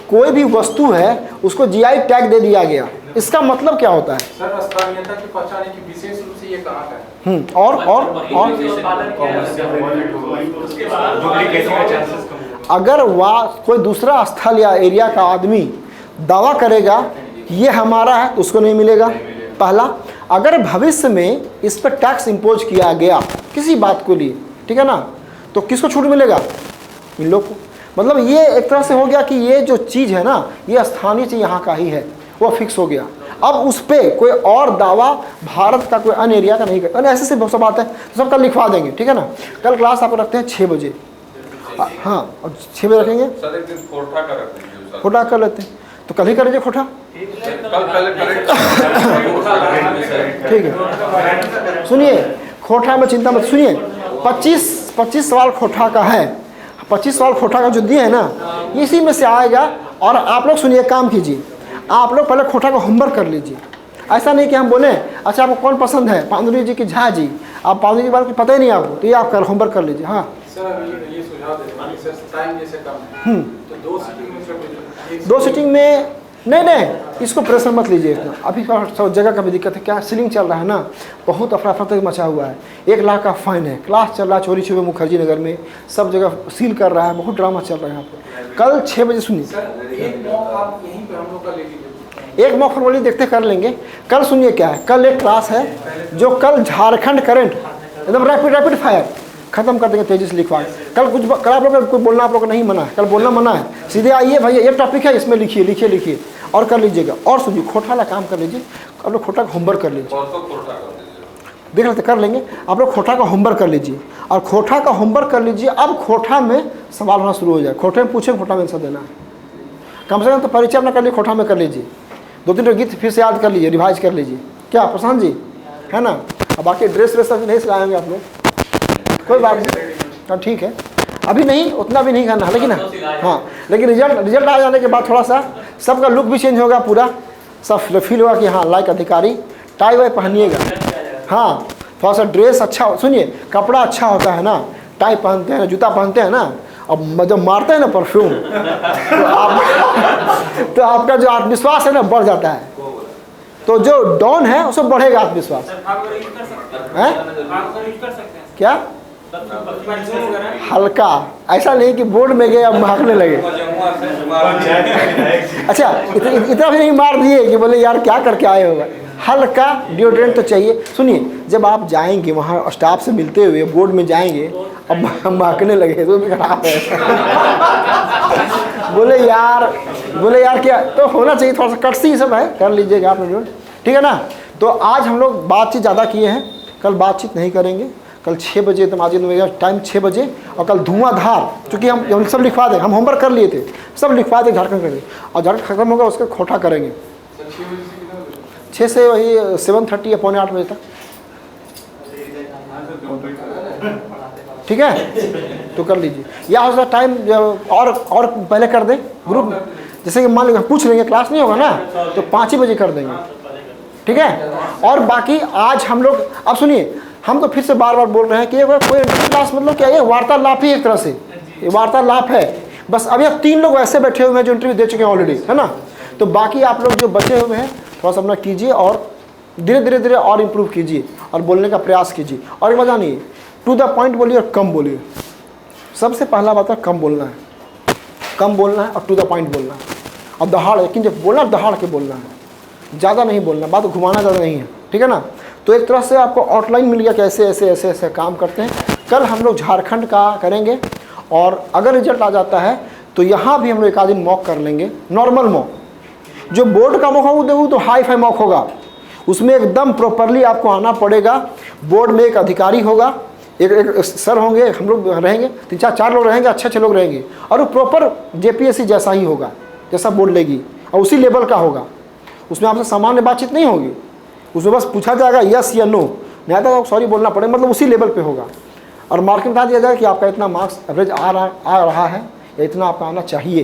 S1: कोई भी वस्तु है उसको GI टैग दे दिया गया, इसका मतलब क्या होता है
S7: सर? स्थानीयता की पहचान है कि विशेष रूप से ये कहाँ का है।
S1: और अगर वह कोई दूसरा स्थल या एरिया का आदमी दावा करेगा कि ये हमारा है तो उसको नहीं मिलेगा, पहला। अगर भविष्य में इस पर टैक्स इम्पोज किया गया किसी बात को लिए, ठीक है ना, तो किसको छूट मिलेगा, इन लोग को। मतलब ये एक तरह से हो गया कि ये जो चीज़ है ना ये स्थानीय चीज़ यहाँ का ही है, वो फिक्स हो गया। अब उस पर कोई और दावा भारत का कोई अन्य एरिया का नहीं कर, ऐसे से सब बात है, तो सब कल लिखवा देंगे, ठीक है ना। कल क्लास आपको रखते हैं 6 बजे हाँ, और 6 बजे रखेंगे।
S4: सर एक दिन कोठा का रख दीजिए सर।
S1: खोटा कर लेते हैं, तो कल ही कर लीजिए खोटा।
S4: कल पहले करेंगे।
S1: ठीक है, सुनिए खोटा में चिंता मत, सुनिए 25 सवाल खोटा का है, 25 सवाल खोटा का जो दिए है ना, इसी में से आएगा। और आप लोग सुनिए, काम कीजिए, आप लोग पहले खोटा का होमवर्क कर लीजिए। ऐसा नहीं कि हम बोले अच्छा आपको कौन पसंद है, पांडुरंग जी की झा जी, आप पांडुरंग जी के बारे में पता ही नहीं आपको, तो ये आप कर होमवर्क कर लीजिए। हाँ
S7: सर अभी ये सुझाव देते हैं सर, टाइम जैसे कम है तो 2 सीटिंग में सिर्फ
S1: 2 सीटिंग में नहीं, इसको प्रेशर मत लीजिए इतना। अभी सब जगह का भी दिक्कत है, क्या सीलिंग चल रहा है ना, बहुत अफरा तक मचा हुआ है, 1 लाख का फाइन है, क्लास चल रहा है चोरी छुपे मुखर्जी नगर में, सब जगह सील कर रहा है, बहुत ड्रामा चल रहा है यहाँ पर। कल 6 बजे सुनिए,
S7: सर एक मॉक आप यहीं पे हम लोग का ले लीजिए,
S1: एक मॉक फॉर्मली देखते कर लेंगे। कल सुनिए क्या है, कल एक क्लास है जो कल झारखंड करंट एकदम रैपिड फायर खत्म कर देंगे तेजी से लिखवा। कल आप लोग को बोलना, आप लोग को नहीं मना है, कल बोलना मना है, सीधे आइए भाई ये टॉपिक है, इसमें लिखिए और कर लीजिएगा। और सुनिए खोटा वाला काम कर लीजिए, आप लोग खोटा का होमवर्क कर लीजिए, देख लेते कर लेंगे। आप लोग खोटा का होमवर्क कर लीजिए, और खोटा का होमवर्क कर लीजिए। अब खोटा में सवाल होना शुरू हो जाए, खोटे में पूछे खोटा में आंसर देना है, कम से कम तो परिचय अपना कर लीजिए, खोटा में कर लीजिए, 2-3 गीत फिर से याद कर लीजिए, रिवाइज कर लीजिए, क्या प्रशांत जी है ना। अब बाकी ड्रेस सब नहीं सिलाएंगे आप लोग, कोई बात नहीं, हाँ ठीक है, अभी नहीं उतना भी नहीं करना है, लेकिन हाँ, लेकिन रिजल्ट आ जाने के बाद थोड़ा सा सबका लुक भी चेंज होगा, पूरा सब फील होगा कि हाँ लाइक अधिकारी, टाई वाई पहनिएगा, हाँ थोड़ा सा ड्रेस अच्छा, सुनिए कपड़ा अच्छा होता है ना, टाई पहनते हैं, जूता पहनते हैं ना, अब जब मारते हैं ना परफ्यूम तो आपका जो आत्मविश्वास है ना बढ़ जाता है, तो जो डॉन है उसको बढ़ेगा आत्मविश्वास है। क्या हल्का, ऐसा नहीं कि बोर्ड में गए अब भागने लगे। अच्छा इतना भी नहीं मार दिए कि बोले यार क्या करके आए होगा, हल्का डिओड्रेंट तो चाहिए। सुनिए जब आप जाएंगे वहाँ स्टाफ से मिलते हुए बोर्ड में जाएंगे, अब हम भागने लगे तो भी खराब है बोले यार क्या तो होना चाहिए, थोड़ा सा कटसी सब है, कर लीजिएगा आप लोग, ठीक है ना। तो आज हम लोग बातचीत ज़्यादा किए हैं, कल बातचीत नहीं करेंगे, कल 6 बजे तो आज टाइम 6 बजे, और कल धुआंधार, चूँकि हम सब लिखवा दें, हम होमवर्क कर लिए थे, सब लिखवा दें, झारखंड करेंगे, और झारखंड खत्म होगा उसका खोटा करेंगे 6 से वही 7:30 या 7:45 बजे तक, ठीक है। तो कर लीजिए, या हो सकता टाइम और पहले कर दें ग्रुप, जैसे कि मान लीजिए पूछ लेंगे क्लास नहीं होगा ना तो 5 ही बजे कर देंगे, ठीक है। और बाकी आज हम लोग, अब सुनिए हम तो फिर से बार बार बोल रहे हैं कि कोई क्लास मतलब क्या, ये वार्तालाप ही एक तरह से, ये वार्तालाप है बस। अब यहाँ 3 लोग ऐसे बैठे हुए हैं जो इंटरव्यू दे चुके हैं ऑलरेडी, है ना। तो बाकी आप लोग जो बचे हुए हैं थोड़ा सा अपना कीजिए, और धीरे धीरे और इम्प्रूव कीजिए, और बोलने का प्रयास कीजिए, और मज़ा नहीं, टू द पॉइंट बोलिए और कम बोलिए। सबसे पहला बात है कम बोलना है, कम बोलना है और टू द पॉइंट बोलना है, और दहाड़, लेकिन जब बोलना दहाड़ के बोलना है, ज़्यादा नहीं बोलना, बात घुमाना ज़्यादा नहीं है, ठीक है ना। तो एक तरह से आपको आउटलाइन मिल गया कि ऐसे काम करते हैं। कल हम लोग झारखंड का करेंगे, और अगर रिजल्ट आ जाता है तो यहाँ भी हम लोग 1 आध दिन मॉक कर लेंगे, नॉर्मल मॉक। जो बोर्ड का मॉक होगा वो तो हाई फाई मॉक होगा, उसमें एकदम प्रॉपरली आपको आना पड़ेगा। बोर्ड में एक अधिकारी होगा, एक सर होंगे, हम लोग रहेंगे, 3-4 लोग रहेंगे, अच्छे लोग रहेंगे, और वो प्रॉपर JPSC जैसा ही होगा, जैसा बोर्ड लेगी, और उसी लेवल का होगा। उसमें आपसे सामान्य बातचीत नहीं होगी, उसमें बस पूछा जाएगा यस या नो, नहीं तो सॉरी बोलना पड़ेगा, मतलब उसी लेवल पे होगा। और मार्किंग बता दिया जाएगा कि आपका इतना मार्क्स एवरेज आ रहा है, या इतना आपका आना चाहिए,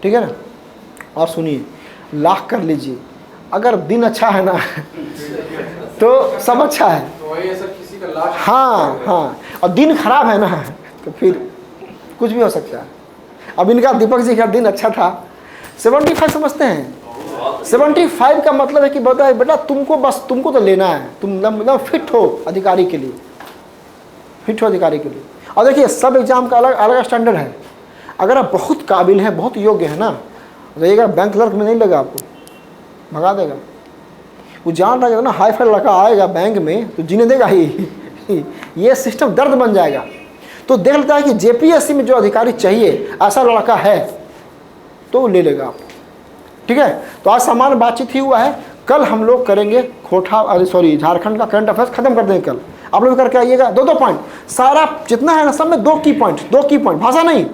S1: ठीक है ना। और सुनिए लाख कर लीजिए, अगर दिन अच्छा है ना तो सब अच्छा है,
S7: तो वही है सर, किसी का लास्ट,
S1: हाँ, और दिन खराब है ना तो फिर कुछ भी हो सकता है। अब इनका दीपक जी का दिन अच्छा था, 75 समझते हैं, 75 का मतलब है कि बताए बेटा तुमको तो लेना है, तुम मतलब फिट हो अधिकारी के लिए, फिट हो अधिकारी के लिए। और देखिए सब एग्जाम का अलग अलग स्टैंडर्ड है, अगर आप बहुत काबिल हैं, बहुत योग्य है ना, रहिएगा बैंक क्लर्क में नहीं लगा, आपको भगा देगा। वो जान रहा है ना हाई फाई लड़का आएगा बैंक में तो जीने देगा ही ये सिस्टम दर्द बन जाएगा। तो देख लेता है कि JPSC में जो अधिकारी चाहिए ऐसा लड़का है तो ले लेगा आप, ठीक है। तो आज सामान्य बातचीत ही हुआ है, कल हम लोग करेंगे झारखंड का करंट अफेयर्स खत्म कर देंगे कल। आप लोग करके आइएगा 2-2 पॉइंट, सारा जितना है ना सब में 2 की पॉइंट, भाषा नहीं,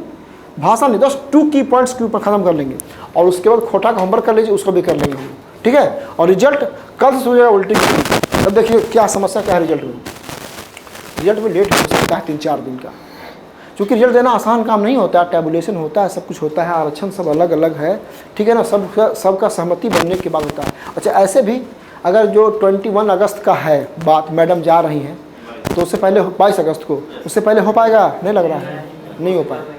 S1: बस 2 की पॉइंट्स के ऊपर ख़त्म कर लेंगे। और उसके बाद खोटा का होमवर्क कर लीजिए, उसको भी कर लेंगे हम, ठीक है। और रिजल्ट कल से हो जाएगा उल्टी। अब देखिए क्या समस्या क्या है रिजल्ट में लेट हो सकता है 3-4 दिन का, क्योंकि रिजल्ट देना आसान काम नहीं होता है, टैबुलेशन होता है, सब कुछ होता है, आरक्षण सब अलग अलग है, ठीक है ना, सबका सहमति बनने के बाद होता है। अच्छा, ऐसे भी अगर जो 21 अगस्त का है बात, मैडम जा रही हैं, तो उससे पहले 22 अगस्त को, उससे पहले हो पाएगा? नहीं लग रहा है, नहीं हो पाएगा।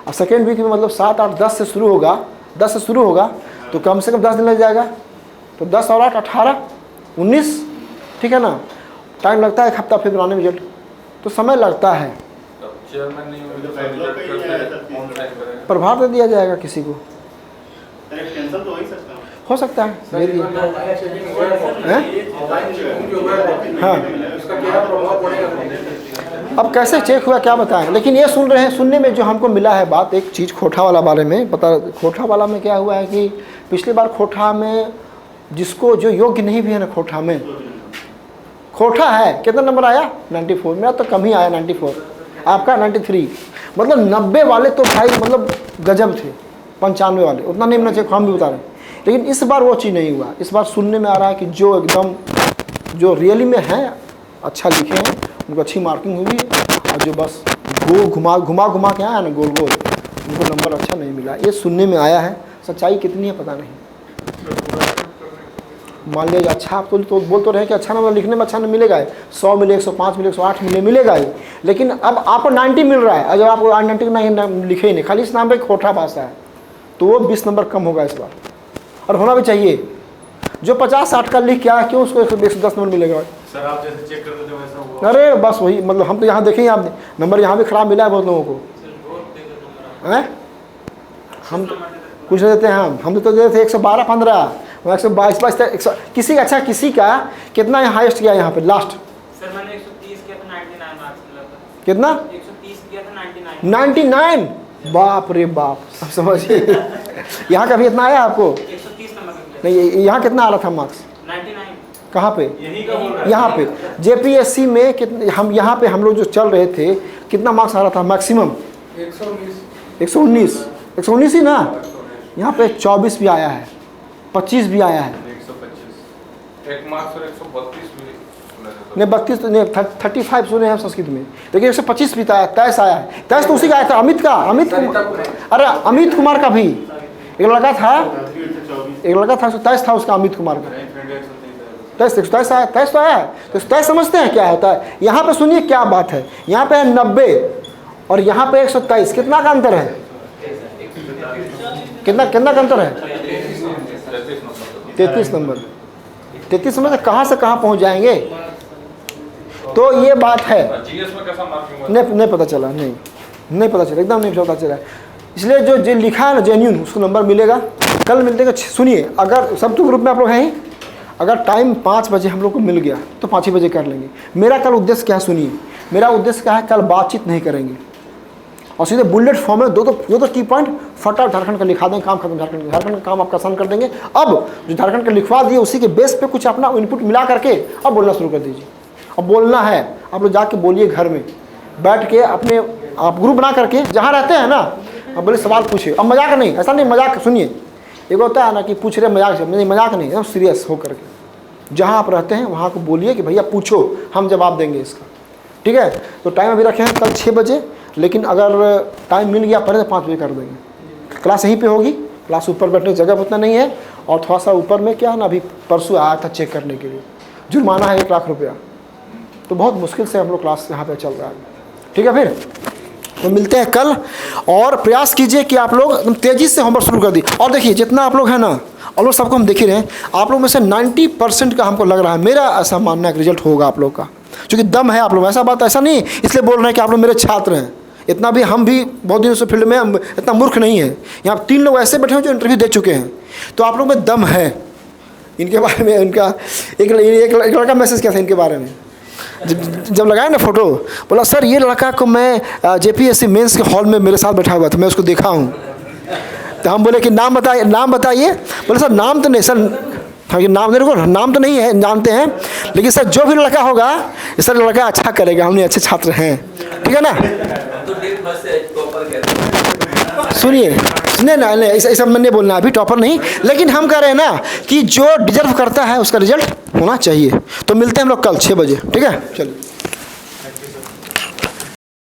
S1: अब सेकेंड वीक में मतलब 7, 8, 10 से शुरू होगा, तो कम से कम 10 दिन लग जाएगा, तो 10 और 8 18, 19, ठीक है ना, टाइम लगता है 1 हफ्ता फिर बनाने में रिजल्ट, तो समय लगता है।
S4: चेयरमैन नहीं होंगे तो रिजल्ट करते कौन साइन करेगा?
S1: प्रभार दे दिया जाएगा किसी को,
S3: कैंसिल तो
S1: हो सकता है दे दिए। हाँ, अब कैसे चेक हुआ क्या बताएं, लेकिन ये सुनने में जो हमको मिला है बात, एक चीज़ खोटा वाला बारे में पता, खोटा वाला में क्या हुआ है कि पिछली बार खोटा में जिसको जो योग्य नहीं भी है ना, खोटा है, कितना नंबर आया? 94, मेरा तो कम ही आया 94, आपका 93, मतलब 90 वाले तो भाई मतलब गजब थे, 95 वाले उतना नहीं मिलना चाहिए, हम भी बता रहे हैं। लेकिन इस बार वो चीज़ नहीं हुआ, इस बार सुनने में आ रहा है कि जो एकदम जो रियली में है अच्छा लिखे हैं, उनको अच्छी मार्किंग हुई है, और जो बस घुमा के आया ना गोल, उनको नंबर अच्छा नहीं मिला, ये सुनने में आया है। सच्चाई कितनी है पता नहीं। मान लीजिए अच्छा आप तो बोल तो रहे कि अच्छा नंबर लिखने में अच्छा नहीं मिलेगा, 100 मिले, 105 मिले, 108 मिलेगा ही, लेकिन अब आपको 90 मिल रहा है, और जब आपको 90 नहीं लिखे ही नहीं, खाली इस नाम पे खोटा भाषा है, तो वो 20 नंबर कम होगा इस बार, और होना भी चाहिए। जो 50-60 का लिख क्या क्यों उसको 110 नंबर मिलेगा?
S9: सर आप जैसे चेक करते थे वैसा हुआ?
S1: अरे बस वही, मतलब हम तो यहाँ देखेंगे आप नंबर यहाँ भी ख़राब मिला है बहुत लोगों को, हैं? हम तो कुछ नहीं देते हैं, हम तो देते थे 112, 15, 122, किसी का, अच्छा किसी का कितना हाईएस्ट गया यहाँ पे लास्ट?
S11: सर मैंने 130 किया था, 99 मार्क्स मिला था।
S1: कितना?
S11: 130 किया था,
S1: 99, बाप रे बाप, सब समझिए। यहाँ का भी इतना आया आपको?
S11: 130 नंबर
S1: नहीं, यहाँ कितना आ रहा था मार्क्स?
S11: 99।
S1: कहाँ पे? यहाँ पे JPSC में कितने, हम यहाँ पे हम लोग जो चल रहे थे कितना मार्क्स आ रहा था मैक्सिमम? 119 ही ना, यहाँ पे 24 भी आया है, 25 भी आया है,
S4: 125 एक मार्क्स और 132 भी
S1: नहीं 32 नहीं 35 सुने हैं संस्कृत में, लेकिन 125 भी था, 23 आया है, 23 तो उसी का आया था, अमित अरे अमित कुमार का भी एक लड़का था 23 था उसका, अमित कुमार का 23 आया, 23 तो आया है, तो 23 समझते हैं क्या होता है। यहाँ पे सुनिए क्या बात है, यहाँ पे है 90 और यहाँ पे 123, कितना का अंतर है? कितना का अंतर है? 33 नंबर। 33 नंबर से कहाँ पहुँच जाएंगे? तो ये बात है,
S4: जीएस में कैसा मार्किंग
S1: नहीं पता चला, नहीं पता चला, एकदम नहीं पता चला। इसलिए जो लिखा है ना जेन्यून, उसको नंबर मिलेगा, कल मिलते हैं। सुनिए, अगर सब तो ग्रुप में आप लोग हैं ही, अगर टाइम 5 बजे हम लोग को मिल गया तो 5 ही बजे कर लेंगे। मेरा कल उद्देश्य क्या है सुनिए, मेरा उद्देश्य क्या है, कल बातचीत नहीं करेंगे और सीधे बुलेट फॉर्म में दो की पॉइंट फटाफट झारखंड का लिखा देंगे, काम खत्म। झारखंड का काम आपका आसान कर देंगे। अब जो झारखंड का लिखवा दिए उसी के बेस पे कुछ अपना इनपुट मिला करके अब बोलना शुरू कर दीजिए। अब बोलना है, आप लोग जाके बोलिए घर में बैठ के, अपने आप ग्रुप बना करके जहाँ रहते हैं ना, अब बोले सवाल पूछे। अब मजाक नहीं, ऐसा नहीं मजाक, सुनिए एक होता है ना कि पूछ रहे मजाक से, नहीं मजाक नहीं, एकदम सीरियस हो करके जहाँ आप रहते हैं वहाँ को बोलिए कि भैया पूछो, हम जवाब देंगे इसका, ठीक है। तो टाइम अभी रखे हैं कल 6 बजे, लेकिन अगर टाइम मिल गया पहले तो 5 बजे कर देंगे। क्लास यहीं पे होगी, क्लास ऊपर बैठने की जगह उतना नहीं है, और थोड़ा सा ऊपर में क्या है ना, अभी परसों आया था चेक करने के लिए, जुर्माना है 1 लाख रुपया, तो बहुत मुश्किल से हम लोग क्लास यहाँ पे चल रहा है, ठीक है। फिर तो मिलते हैं कल, और प्रयास कीजिए कि आप लोग एकदम तेज़ी से होमवर्क शुरू कर दी। और देखिए जितना आप लोग हैं ना, और लोग सबको हम देख ही रहे हैं, आप लोग में से 90% का हमको लग रहा है, मेरा ऐसा मानना है कि रिजल्ट होगा आप लोग का, क्योंकि दम है आप लोग। ऐसा बात ऐसा नहीं इसलिए बोल रहे हैं कि आप लोग मेरे छात्र हैं, इतना भी हम भी बहुत दिनों से फील्ड में इतना मूर्ख नहीं है। यहाँ 3 लोग ऐसे बैठे हैं जो इंटरव्यू दे चुके हैं, तो आप लोग में दम है। इनके बारे में उनका एक लड़का मैसेज किया था इनके बारे में, जब लगाया ना फोटो, बोला सर ये लड़का को मैं JPSC मेंस के हॉल में मेरे साथ बैठा हुआ था, मैं उसको देखा हूँ। तो हम बोले कि नाम बताइए। बोले सर नाम तो नहीं सर, हाँ ये नाम मेरे को नाम तो नहीं है, जानते हैं, लेकिन सर जो भी लड़का होगा सर लड़का अच्छा करेगा, हमने अच्छे छात्र हैं, ठीक है ना।
S10: तो डेट फर्स्ट से टॉपर कहते हैं।
S1: सुनिए नहीं ऐसा मैं नहीं बोलना, अभी टॉपर नहीं, लेकिन हम कह रहे हैं ना कि जो डिजर्व करता है उसका रिजल्ट होना चाहिए। तो मिलते हैं हम लोग कल 6 बजे, ठीक है, चलिए।